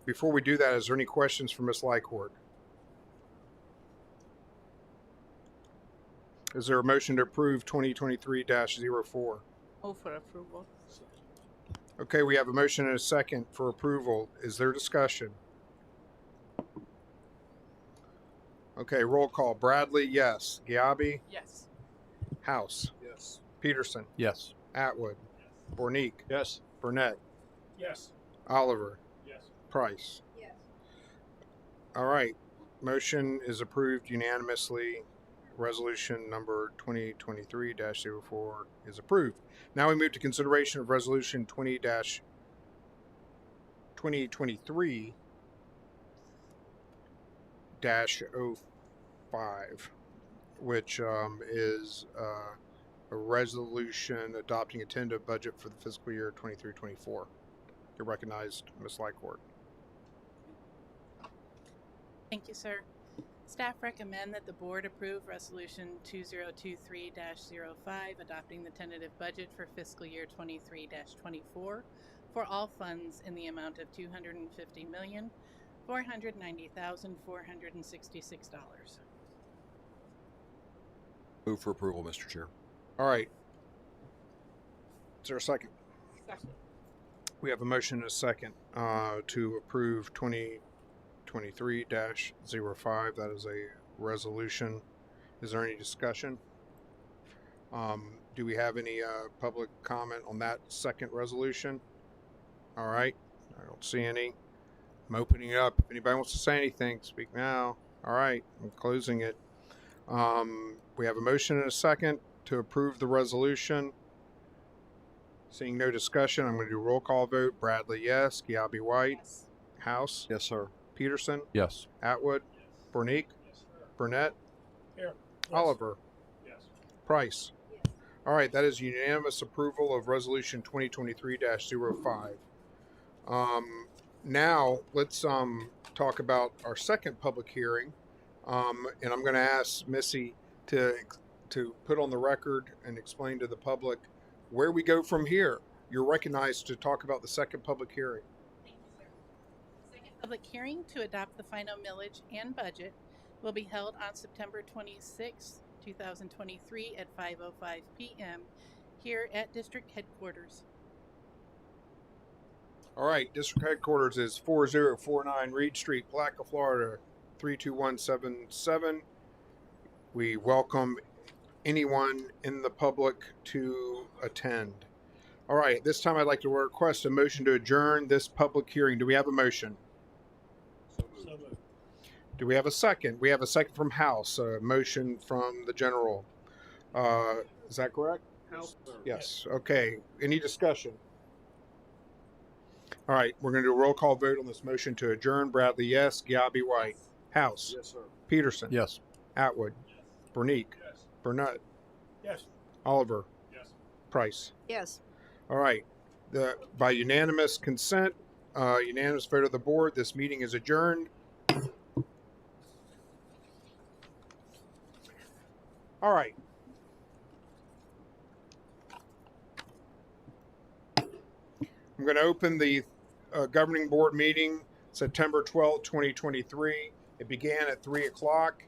Before we do that, is there any questions for Ms. Lycord? Is there a motion to approve 2023-04? Move for approval. Okay, we have a motion and a second for approval. Is there discussion? Okay, roll call. Bradley, yes. Giabi? Yes. House? Yes. Peterson? Yes. Atwood? Bornique? Yes. Burnett? Yes. Oliver? Yes. Price? Yes. All right. Motion is approved unanimously. Resolution number 2023-04 is approved. Now we move to consideration of Resolution 2023-05, which is a resolution adopting a tentative budget for the fiscal year 23-24. You're recognized, Ms. Lycord. Thank you, sir. Staff recommend that the board approve Resolution 2023-05, adopting the tentative budget for fiscal year 23-24 for all funds in the amount of $250,490,466. Move for approval, Mr. Chair. All right. Is there a second? Second. We have a motion and a second to approve 2023-05. That is a resolution. Is there any discussion? Do we have any public comment on that second resolution? All right. I don't see any. I'm opening it up. If anybody wants to say anything, speak now. All right. I'm closing it. We have a motion and a second to approve the resolution. Seeing no discussion, I'm going to do a roll call vote. Bradley, yes. Giabi White. Yes. House. Yes, sir. Peterson. Yes. Atwood. Bornique. Burnett. Here. Oliver. Yes. Price. All right, that is unanimous approval of Resolution 2023-05. Now let's talk about our second public hearing, and I'm going to ask Missy to put on the record and explain to the public where we go from here. You're recognized to talk about the second public hearing. Thank you, sir. The second public hearing to adopt the final millage and budget will be held on September 26, 2023 at 5:05 p.m. here at District Headquarters. All right, District Headquarters is 4049 Reed Street, Palatka, Florida, 32177. We welcome anyone in the public to attend. All right, this time I'd like to request a motion to adjourn this public hearing. Do we have a motion? So moved. Do we have a second? We have a second from House, a motion from the general. Is that correct? House. Yes. Okay. Any discussion? All right, we're going to do a roll call vote on this motion to adjourn. Bradley, yes. Giabi, White. House. Yes, sir. Peterson. Yes. Atwood. Bernique. Yes. Burnett. Yes. Oliver. Yes. Price. Yes. All right. By unanimous consent, unanimous vote of the board, this meeting is adjourned. All right. I'm going to open the governing board meeting September 12th, 2023. It began at 3 o'clock.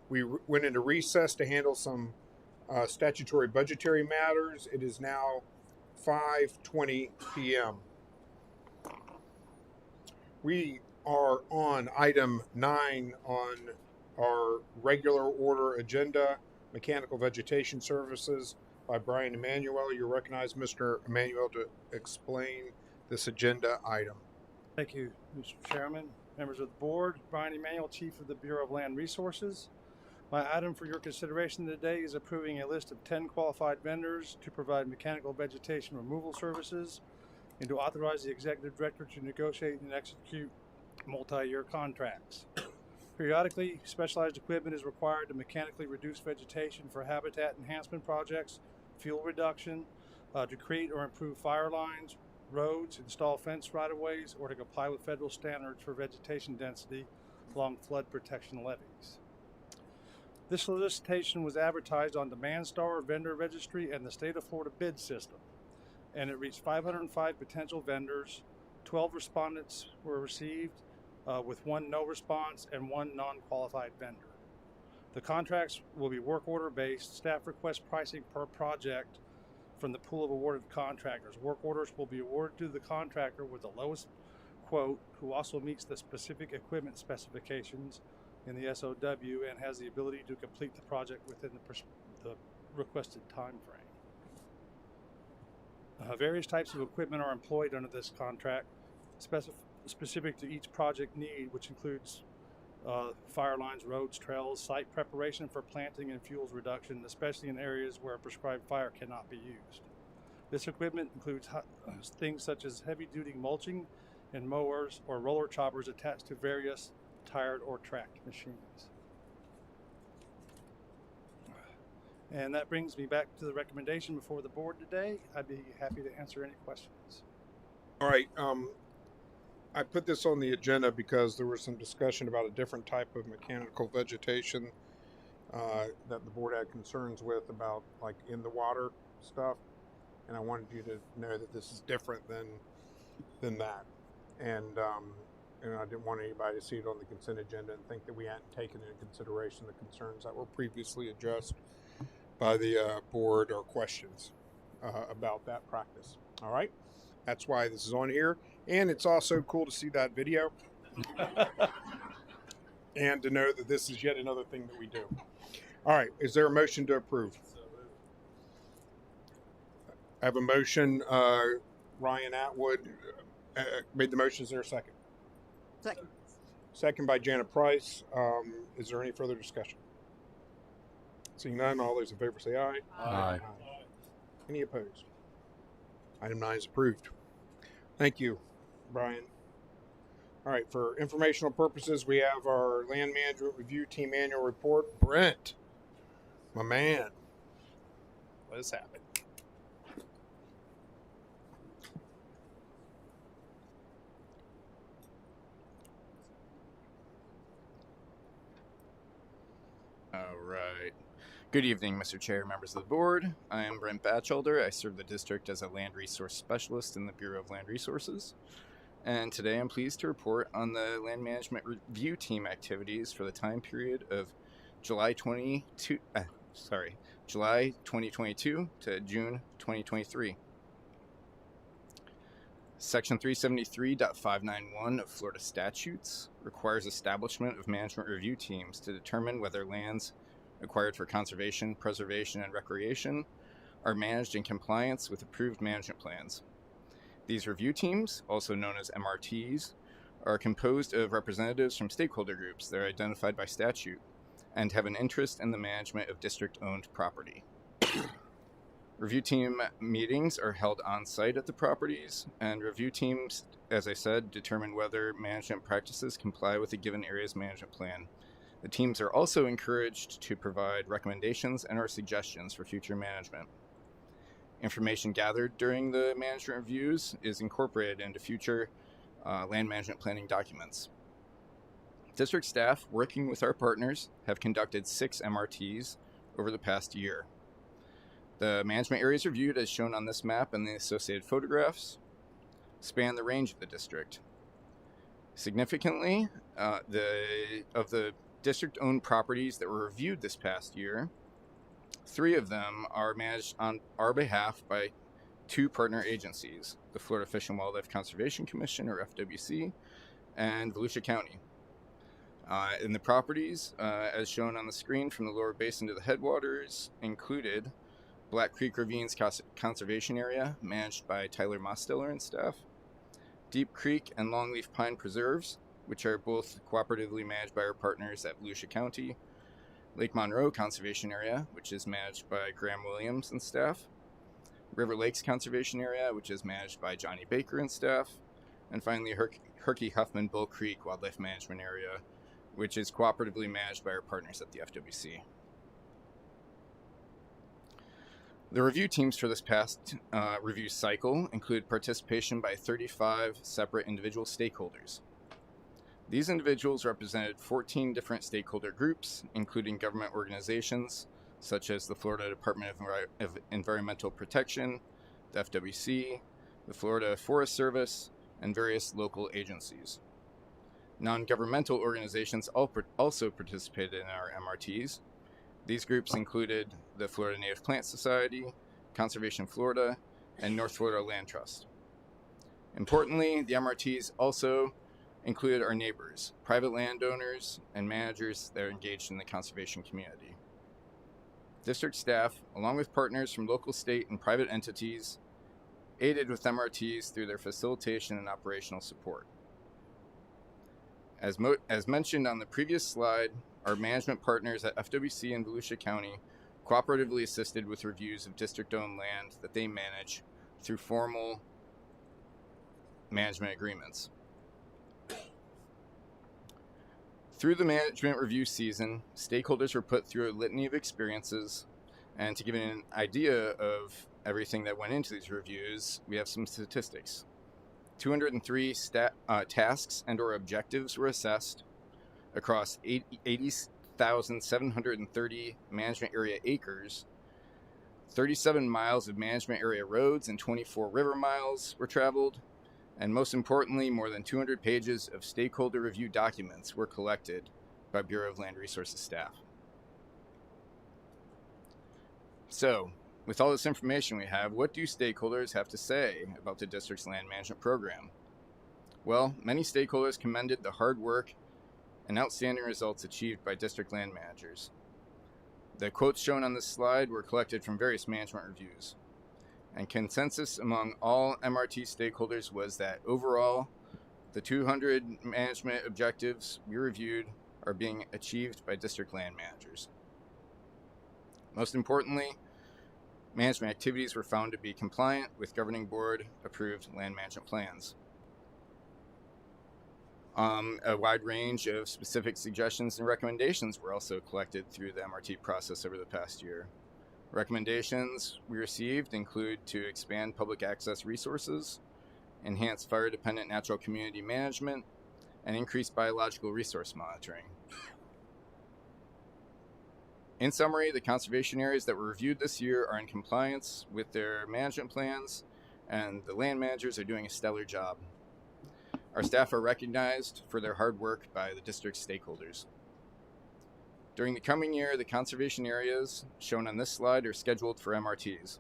We went into recess to handle some statutory budgetary matters. It is now 5:20 p.m. We are on item 9 on our regular order agenda, Mechanical Vegetation Services by Brian Emanuel. You recognize Mr. Emanuel to explain this agenda item. Thank you, Mr. Chairman, members of the board. Brian Emanuel, Chief of the Bureau of Land Resources. My item for your consideration today is approving a list of 10 qualified vendors to provide mechanical vegetation removal services and to authorize the executive director to negotiate and execute multi-year contracts. Periodically, specialized equipment is required to mechanically reduce vegetation for habitat enhancement projects, fuel reduction, to create or improve fire lines, roads, install fence right-of-ways, or to comply with federal standards for vegetation density along flood protection levees. This solicitation was advertised on DemandStar, Vendor Registry, and the State of Florida bid system, and it reached 505 potential vendors. 12 respondents were received, with 1 no response and 1 non-qualified vendor. The contracts will be work order based, staff request pricing per project from the pool of awarded contractors. Work orders will be awarded to the contractor with the lowest quote, who also meets the specific equipment specifications in the SOW and has the ability to complete the project within the requested time frame. Various types of equipment are employed under this contract, specific to each project need, which includes fire lines, roads, trails, site preparation for planting and fuels reduction, especially in areas where a prescribed fire cannot be used. This equipment includes things such as heavy-duty mulching and mowers or roller choppers attached to various tired or tracked machines. And that brings me back to the recommendation before the board today. I'd be happy to answer any questions. All right. I put this on the agenda because there was some discussion about a different type of mechanical vegetation that the board had concerns with about like in the water stuff. And I wanted you to know that this is different than that. And I didn't want anybody to see it on the consent agenda and think that we hadn't taken into consideration the concerns that were previously addressed by the board or questions about that practice. All right. That's why this is on here. And it's also cool to see that video and to know that this is yet another thing that we do. All right. Is there a motion to approve? I have a motion. Ryan Atwood made the motion. Is there a second? Second. Second by Janet Price. Is there any further discussion? Seeing none, all those in favor say aye. Aye. Any opposed? Item 9 is approved. Thank you, Brian. All right, for informational purposes, we have our Land Management Review Team Annual Report. Brent, my man, let us have it. All right. Good evening, Mr. Chair, members of the board. I am Brent Batchelder. I serve the district as a land resource specialist in the Bureau of Land Resources. And today I'm pleased to report on the Land Management Review Team activities for the time period of July 2022 to June 2023. Section 373.591 of Florida statutes requires establishment of management review teams to determine whether lands acquired for conservation, preservation, and recreation are managed in compliance with approved management plans. These review teams, also known as MRTs, are composed of representatives from stakeholder groups that are identified by statute and have an interest in the management of district-owned property. Review team meetings are held on site at the properties, and review teams, as I said, determine whether management practices comply with a given area's management plan. The teams are also encouraged to provide recommendations and/or suggestions for future management. Information gathered during the management reviews is incorporated into future land management planning documents. District staff, working with our partners, have conducted 6 MRTs over the past year. The management areas reviewed, as shown on this map and the associated photographs, span the range of the district. Significantly, of the district-owned properties that were reviewed this past year, 3 of them are managed on our behalf by 2 partner agencies, the Florida Fish and Wildlife Conservation Commission, or FWC, and Volusia County. In the properties, as shown on the screen from the lower basin to the headwaters, included Black Creek Ravines Conservation Area, managed by Tyler Mosteller and staff, Deep Creek and Longleaf Pine Preserves, which are both cooperatively managed by our partners at Volusia County, Lake Monroe Conservation Area, which is managed by Graham Williams and staff, River Lakes Conservation Area, which is managed by Johnny Baker and staff, and finally Herky Huffman Bull Creek Wildlife Management Area, which is cooperatively managed by our partners at the FWC. The review teams for this past review cycle include participation by 35 separate individual stakeholders. These individuals represented 14 different stakeholder groups, including government organizations such as the Florida Department of Environmental Protection, the FWC, the Florida Forest Service, and various local agencies. Non-governmental organizations also participated in our MRTs. These groups included the Florida Native Plant Society, Conservation Florida, and North Florida Land Trust. Importantly, the MRTs also included our neighbors, private landowners, and managers that are engaged in the conservation community. District staff, along with partners from local, state, and private entities, aided with MRTs through their facilitation and operational support. As mentioned on the previous slide, our management partners at FWC and Volusia County cooperatively assisted with reviews of district-owned land that they manage through formal management agreements. Through the management review season, stakeholders were put through a litany of experiences, and to give you an idea of everything that went into these reviews, we have some statistics. 203 tasks and or objectives were assessed across 80,730 management area acres. 37 miles of management area roads and 24 river miles were traveled. And most importantly, more than 200 pages of stakeholder review documents were collected by Bureau of Land Resources staff. So, with all this information we have, what do stakeholders have to say about the district's land management program? Well, many stakeholders commended the hard work and outstanding results achieved by district land managers. The quotes shown on this slide were collected from various management reviews. And consensus among all MRT stakeholders was that overall, the 200 management objectives we reviewed are being achieved by district land managers. Most importantly, management activities were found to be compliant with governing board approved land management plans. A wide range of specific suggestions and recommendations were also collected through the MRT process over the past year. Recommendations we received include to expand public access resources, enhance fire-dependent natural community management, and increase biological resource monitoring. In summary, the conservation areas that were reviewed this year are in compliance with their management plans, and the land managers are doing a stellar job. Our staff are recognized for their hard work by the district stakeholders. During the coming year, the conservation areas shown on this slide are scheduled for MRTs.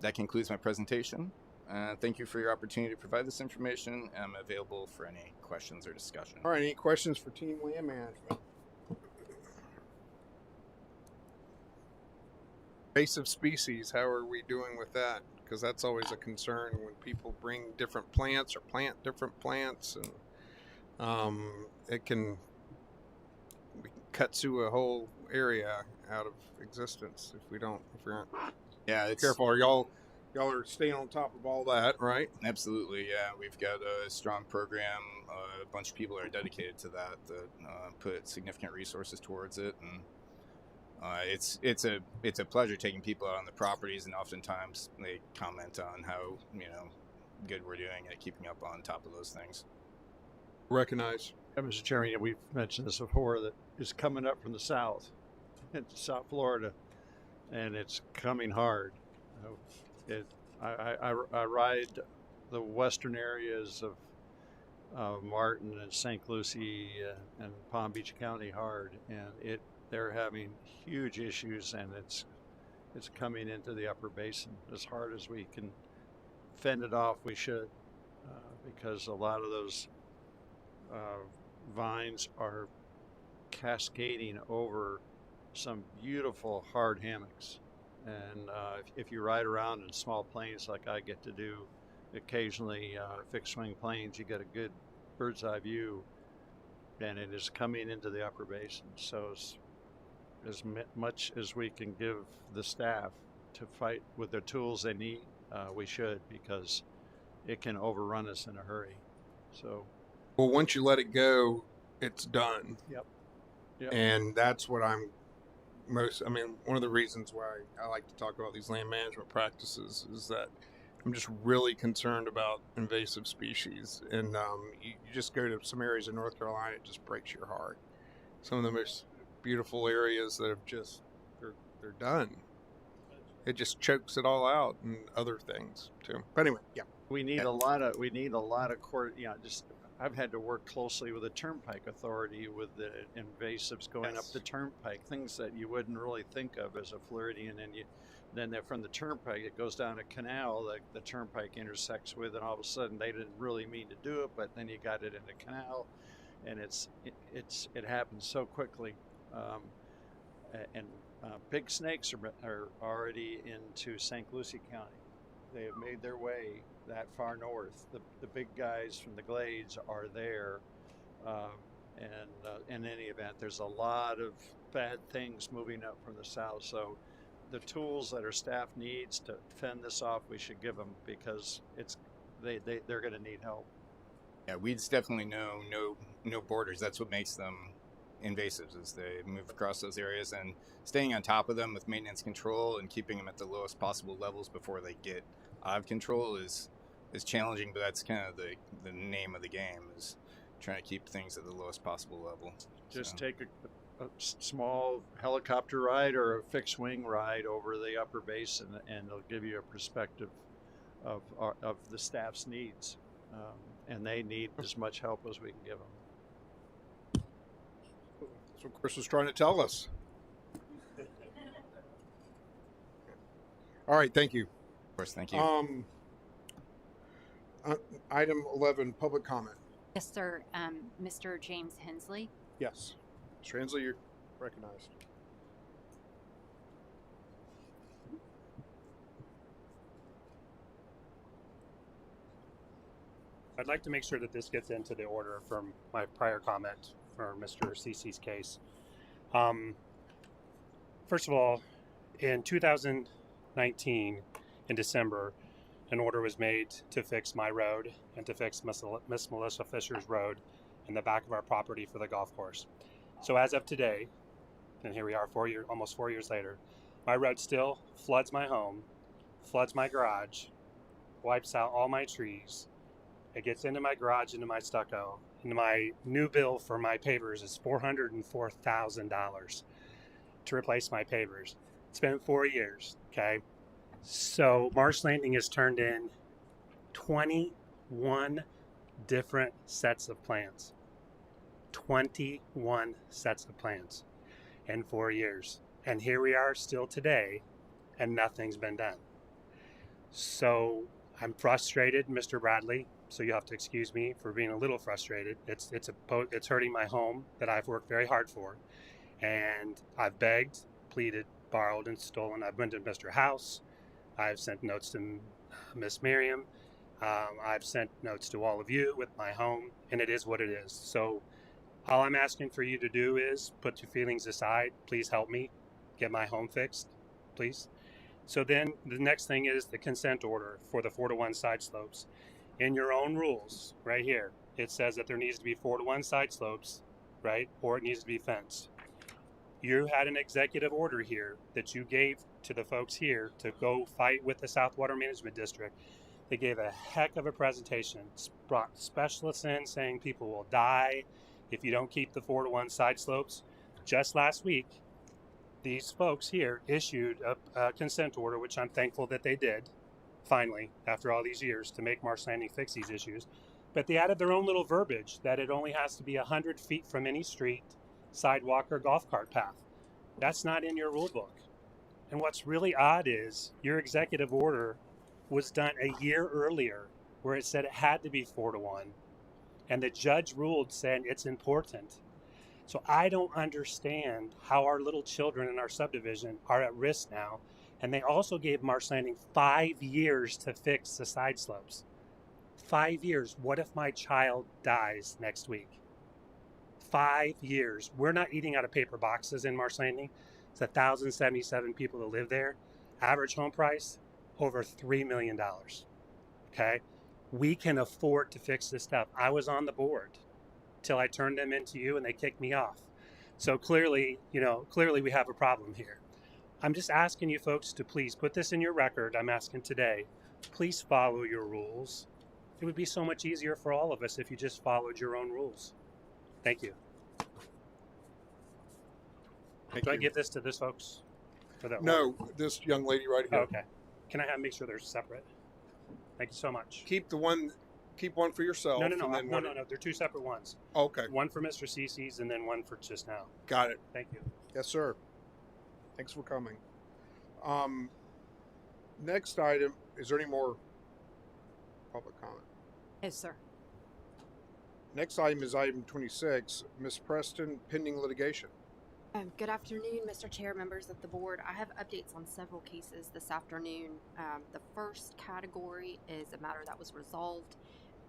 That concludes my presentation. Thank you for your opportunity to provide this information. I'm available for any questions or discussion. All right, any questions for Team Land Management? Invasive species, how are we doing with that? Because that's always a concern when people bring different plants or plant different plants, and it can kudzu a whole area out of existence if we aren't careful. Are y'all are staying on top of all that, right? Absolutely, yeah. We've got a strong program. A bunch of people are dedicated to that put significant resources towards it, and it's a pleasure taking people out on the properties, and oftentimes they comment on how good we're doing at keeping up on top of those things. Recognize. Yeah, Mr. Chairman, we've mentioned this before, that is coming up from the south into South Florida, and it's coming hard. I ride the western areas of Martin and St. Lucie and Palm Beach County hard, and they're having huge issues, and it's coming into the upper basin. As hard as we can fend it off, we should, because a lot of those vines are cascading over some beautiful hard hammocks. And if you ride around in small planes like I get to do occasionally, fixed wing planes, you get a good bird's eye view, and it is coming into the upper basin. So as much as we can give the staff to fight with the tools they need, we should, because it can overrun us in a hurry. So, well, once you let it go, it's done. Yep. And that's what I'm one of the reasons why I like to talk about these land management practices is that I'm just really concerned about invasive species. And you just go to some areas in North Carolina, it just breaks your heart. Some of the most beautiful areas that have just, they're done. It just chokes it all out, and other things too. But anyway, yeah. We need a lot of court, I've had to work closely with the Turnpike Authority with the invasives going up the Turnpike, things that you wouldn't really think of as a Floridian, and then from the Turnpike it goes down a canal that the Turnpike intersects with, and all of a sudden they didn't really mean to do it, but then you got it in the canal, and it happens so quickly. Big snakes are already into St. Lucie County. They have made their way that far north. The big guys from the glades are there, and in any event, there's a lot of bad things moving up from the south. So the tools that our staff needs to fend this off, we should give them, because they're going to need help. Yeah, weeds definitely know no borders. That's what makes them invasives, is they move across those areas, and staying on top of them with maintenance control and keeping them at the lowest possible levels before they get out of control is challenging, but that's kind of the name of the game, is trying to keep things at the lowest possible level. Just take a small helicopter ride or a fixed wing ride over the upper basin, and it'll give you a perspective of the staff's needs, and they need as much help as we can give them. That's what Chris was trying to tell us. All right, thank you. Of course, thank you. Item 11, public comment. Yes, sir. Mr. James Hensley. Yes. Mr. Hensley, you're recognized. I'd like to make sure that this gets into the order from my prior comment for Mr. Cece's case. First of all, in 2019, in December, an order was made to fix my road and to fix Miss Melissa Fisher's road in the back of our property for the golf course. So as of today, and here we are almost 4 years later, my road still floods my home, floods my garage, wipes out all my trees. It gets into my garage, into my stucco, and my new bill for my pavers is $404,000 to replace my pavers. It's been 4 years, okay? So Marsh Landing has turned in 21 different sets of plans. 21 sets of plans in 4 years. And here we are still today, and nothing's been done. So I'm frustrated, Mr. Bradley, so you have to excuse me for being a little frustrated. It's hurting my home that I've worked very hard for. And I've begged, pleaded, borrowed and stolen. I've been to Mr. House. I've sent notes to Miss Miriam. I've sent notes to all of you with my home, and it is what it is. So all I'm asking for you to do is put your feelings aside. Please help me get my home fixed, please. So then the next thing is the consent order for the 4-to-1 side slopes. In your own rules, right here, it says that there needs to be 4-to-1 side slopes, right? Or it needs to be fenced. You had an executive order here that you gave to the folks here to go fight with the South Water Management District. They gave a heck of a presentation, brought specialists in saying people will die if you don't keep the 4-to-1 side slopes. Just last week, these folks here issued a consent order, which I'm thankful that they did, finally, after all these years, to make Marsh Landing fix these issues. But they added their own little verbiage that it only has to be 100 feet from any street, sidewalk, or golf cart path. That's not in your rule book. And what's really odd is your executive order was done a year earlier, where it said it had to be 4-to-1. And the judge ruled saying it's important. So I don't understand how our little children in our subdivision are at risk now. And they also gave Marsh Landing 5 years to fix the side slopes. 5 years. What if my child dies next week? 5 years. We're not eating out of paper boxes in Marsh Landing. It's 1,077 people that live there. Average home price, over $3 million. Okay? We can afford to fix this stuff. I was on the board till I turned them into you and they kicked me off. So clearly, clearly we have a problem here. I'm just asking you folks to please put this in your record. I'm asking today, please follow your rules. It would be so much easier for all of us if you just followed your own rules. Thank you. Thank Do I you. give this to this folks? For that No, this young lady right here. Oh, okay. Can I make sure they're separate? Thank you so much. Keep one for yourself. No. and then No. one- They're two separate ones. Okay. One for Mr. Cece's and then one for just now. Got it. Thank you. Yes, sir. Thanks for coming. Next item, is there any more public comment? Yes, sir. Next item is item 26. Ms. Preston, pending litigation. Good afternoon, Mr. Chair, members of the board. I have updates on several cases this afternoon. The first category is a matter that was resolved.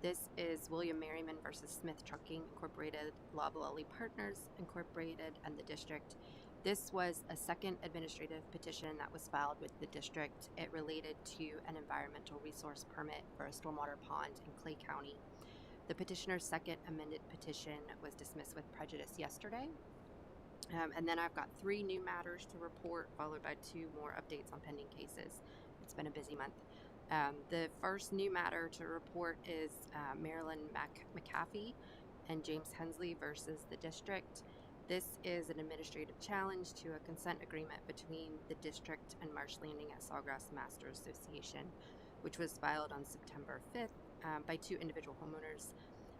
This is William Merriman versus Smith Trucking Incorporated, Loblolly Partners Incorporated, and the district. This was a second administrative petition that was filed with the district. It related to an environmental resource permit for a stormwater pond in Clay County. The petitioner's second amended petition was dismissed with prejudice yesterday. And then I've got 3 new matters to report, followed by 2 more updates on pending cases. It's been a busy month. The first new matter to report is Marilyn McAfee and James Hensley versus the district. This is an administrative challenge to a consent agreement between the district and Marsh Landing at Sawgrass Master Association, which was filed on September 5th by 2 individual homeowners.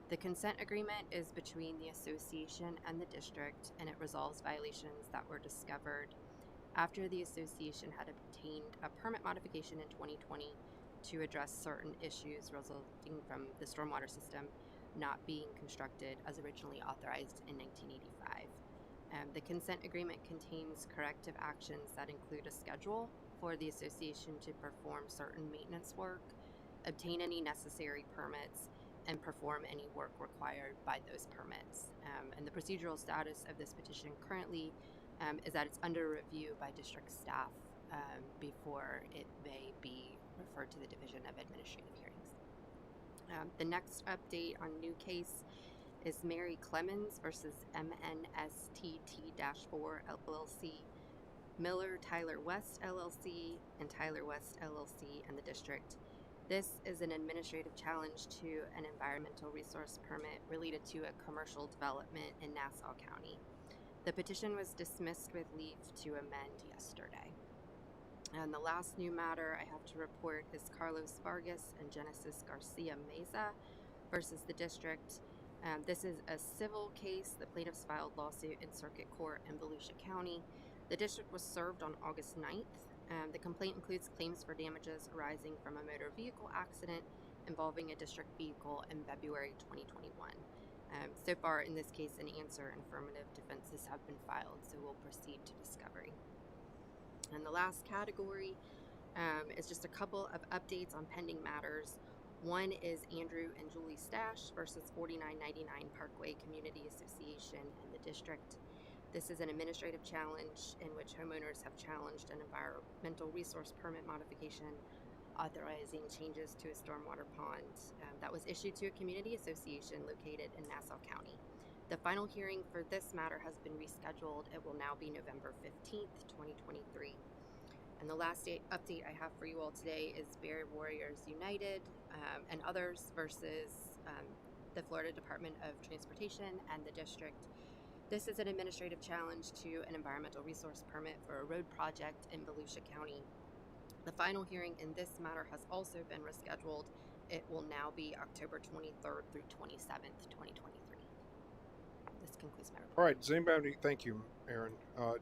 The consent agreement is between the association and the district, and it resolves violations that were discovered after the association had obtained a permit modification in 2020 to address certain issues resulting from the stormwater system not being constructed as originally authorized in 1985. The consent agreement contains corrective actions that include a schedule for the association to perform certain maintenance work, obtain any necessary permits, and perform any work required by those permits. And the procedural status of this petition currently is that it's under review by district staff before it may be referred to the Division of Administrative Hearings. The next update on new case is Mary Clemens versus MNSTT-4 LLC, Miller Tyler West LLC, and Tyler West LLC and the district. This is an administrative challenge to an environmental resource permit related to a commercial development in Nassau County. The petition was dismissed with leave to amend yesterday. And the last new matter I have to report is Carlos Vargas and Genesis Garcia Meza versus the district. This is a civil case. The plaintiffs filed lawsuit in circuit court in Volusia County. The district was served on August 9th. The complaint includes claims for damages arising from a motor vehicle accident involving a district vehicle in February 2021. So far in this case, an answer and affirmative defenses have been filed, so we'll proceed to discovery. And the last category is just a couple of updates on pending matters. One is Andrew and Julie Stash versus 4999 Parkway Community Association in the district. This is an administrative challenge in which homeowners have challenged an environmental resource permit modification authorizing changes to a stormwater pond that was issued to a community association located in Nassau County. The final hearing for this matter has been rescheduled. It will now be November 15th, 2023. And the last update I have for you all today is Bear Warriors United and others versus the Florida Department of Transportation and the district. This is an administrative challenge to an environmental resource permit for a road project in Volusia County. The final hearing in this matter has also been rescheduled. It will now be October 23rd through 27th, 2023. This concludes my report. All right. Does anybody have any, thank you, Aaron.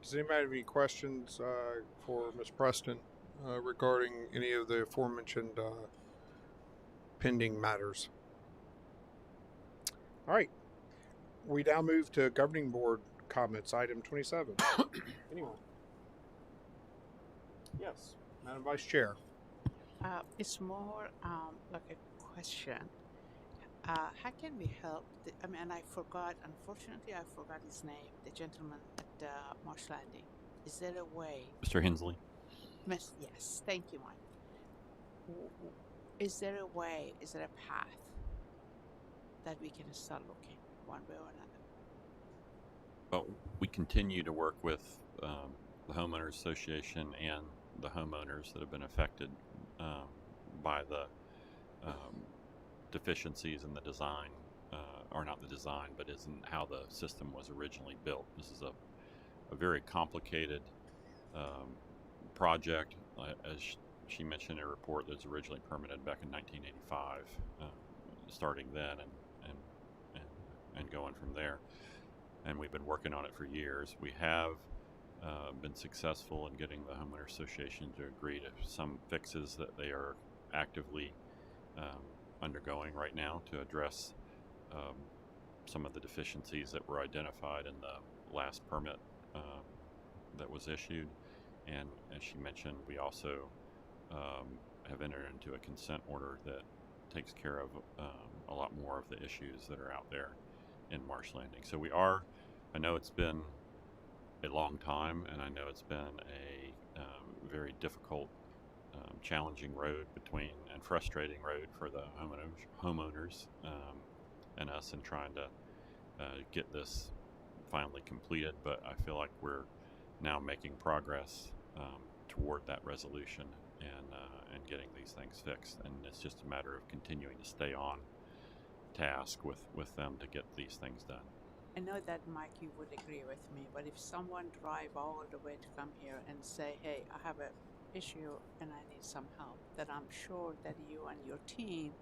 Does anybody have any questions for Ms. Preston regarding any of the aforementioned pending matters? All right. We now move to governing board comments, item 27. Anyone? Yes, Madam Vice Chair. It's more like a question. How can we help? Unfortunately, I forgot his name, the gentleman at Marsh Landing. Is there a way? Mr. Hensley. Yes, thank you, Mike. Is there a way, is there a path that we can start looking one way or another? Well, we continue to work with the homeowners association and the homeowners that have been affected by the deficiencies in the design, or not the design, but isn't how the system was originally built. This is a very complicated project. As she mentioned in her report, that was originally permitted back in 1985, starting then and going from there. And we've been working on it for years. We have been successful in getting the homeowner association to agree to some fixes that they are actively undergoing right now to address some of the deficiencies that were identified in the last permit that was issued. And as she mentioned, we also have entered into a consent order that takes care of a lot more of the issues that are out there in Marsh Landing. So we are, I know it's been a long time, and I know it's been a very difficult, challenging road and frustrating road for the homeowners and us in trying to get this finally completed. But I feel like we're now making progress toward that resolution and getting these things fixed. And it's just a matter of continuing to stay on task with them to get these things done. I know that, Mike, you would agree with me, but if someone drive all the way to come here and say, hey, I have an issue and I need some help, then I'm sure that you and your team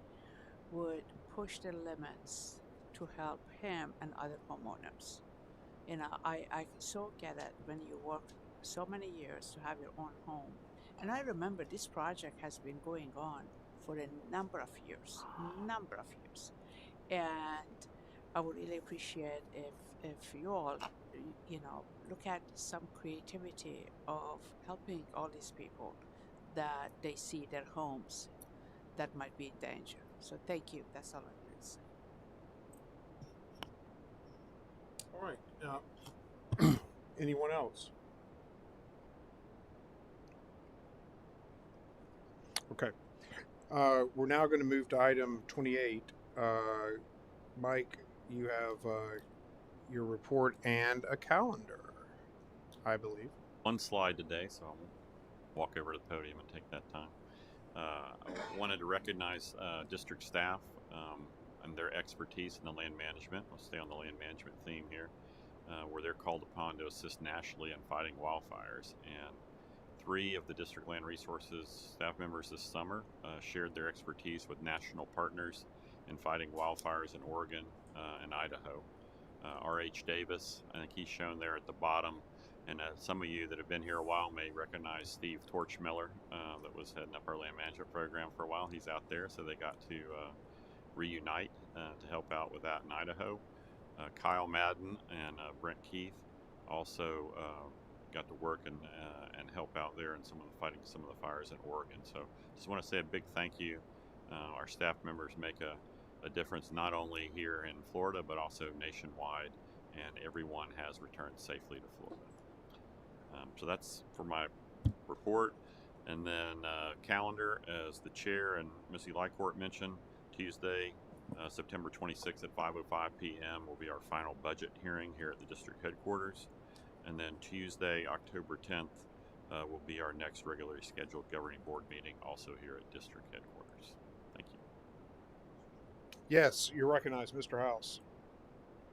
would push the limits to help him and other homeowners. You know, I so get it when you work so many years to have your own home. And I remember this project has been going on for a number of years. And I would really appreciate if you all, look at some creativity of helping all these people that they see their homes that might be in danger. So thank you. That's all I need to say. All right. Anyone else? Okay. We're now going to move to item 28. Mike, you have your report and a calendar, I believe. One slide today, so I'll walk over to the podium and take that time. I wanted to recognize district staff and their expertise in the land management. I'll stay on the land management theme here, where they're called upon to assist nationally in fighting wildfires. And 3 of the district land resources staff members this summer shared their expertise with national partners in fighting wildfires in Oregon and Idaho. R.H. Davis, I think he's shown there at the bottom, and some of you that have been here a while may recognize Steve Torchmiller that was heading up our land management program for a while. He's out there, so they got to reunite to help out with that in Idaho. Kyle Madden and Brent Keith also got to work and help out there and fighting some of the fires in Oregon. So just want to say a big thank you. Our staff members make a difference not only here in Florida but also nationwide, and everyone has returned safely to Florida. So that's for my report. And then calendar, as the chair and Missy Lycourt mentioned, Tuesday, September 26th at 5:05 p.m. will be our final budget hearing here at the district headquarters. And then Tuesday, October 10th, will be our next regularly scheduled governing board meeting, also here at district headquarters. Thank you. Yes, you're recognized, Mr. House.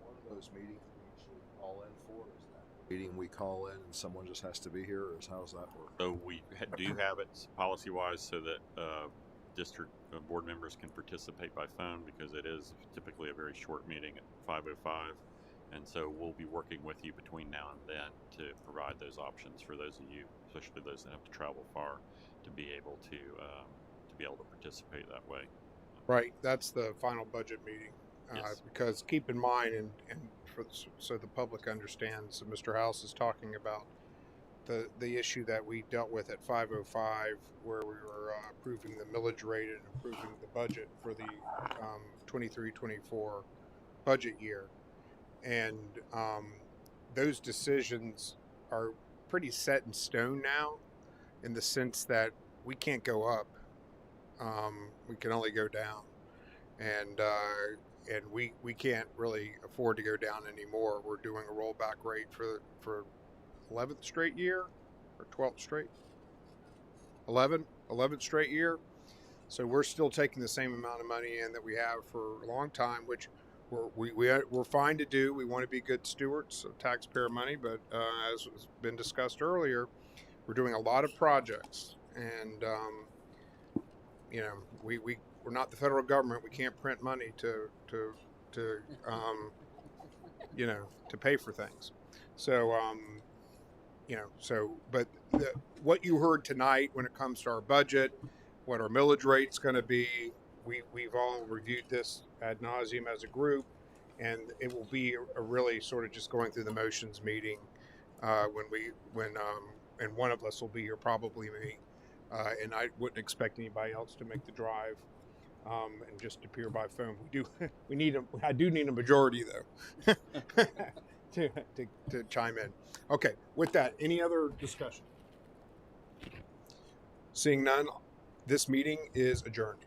One of those meetings we usually call in for, is that meeting we call in and someone just has to be here, or how does that work? So we do have it policy-wise so that district board members can participate by phone, because it is typically a very short meeting at 5:05. And so we'll be working with you between now and then to provide those options for those of you, especially those that have to travel far, to be able to participate that way. Right, that's the final budget meeting. Yes. Because keep in mind, and so the public understands, that Mr. House is talking about the issue that we dealt with at 5:05, where we were approving the millage rate and approving the budget for the 23-24 budget year. And those decisions are pretty set in stone now, in the sense that we can't go up. We can only go down. And we can't really afford to go down anymore. We're doing a rollback rate for 11th straight year, or 12th straight? 11th straight year. So we're still taking the same amount of money in that we have for a long time, which we're fine to do. We want to be good stewards of taxpayer money, but as has been discussed earlier, we're doing a lot of projects, and we're not the federal government. We can't print money to pay for things. So but what you heard tonight when it comes to our budget, what our millage rate's going to be, we've all reviewed this ad nauseum as a group, and it will be a really sort of just going through the motions meeting and one of us will be here, probably me, and I wouldn't expect anybody else to make the drive and just appear by phone. I do need a majority though to chime in. Okay, with that, any other discussion? Seeing none, this meeting is adjourned.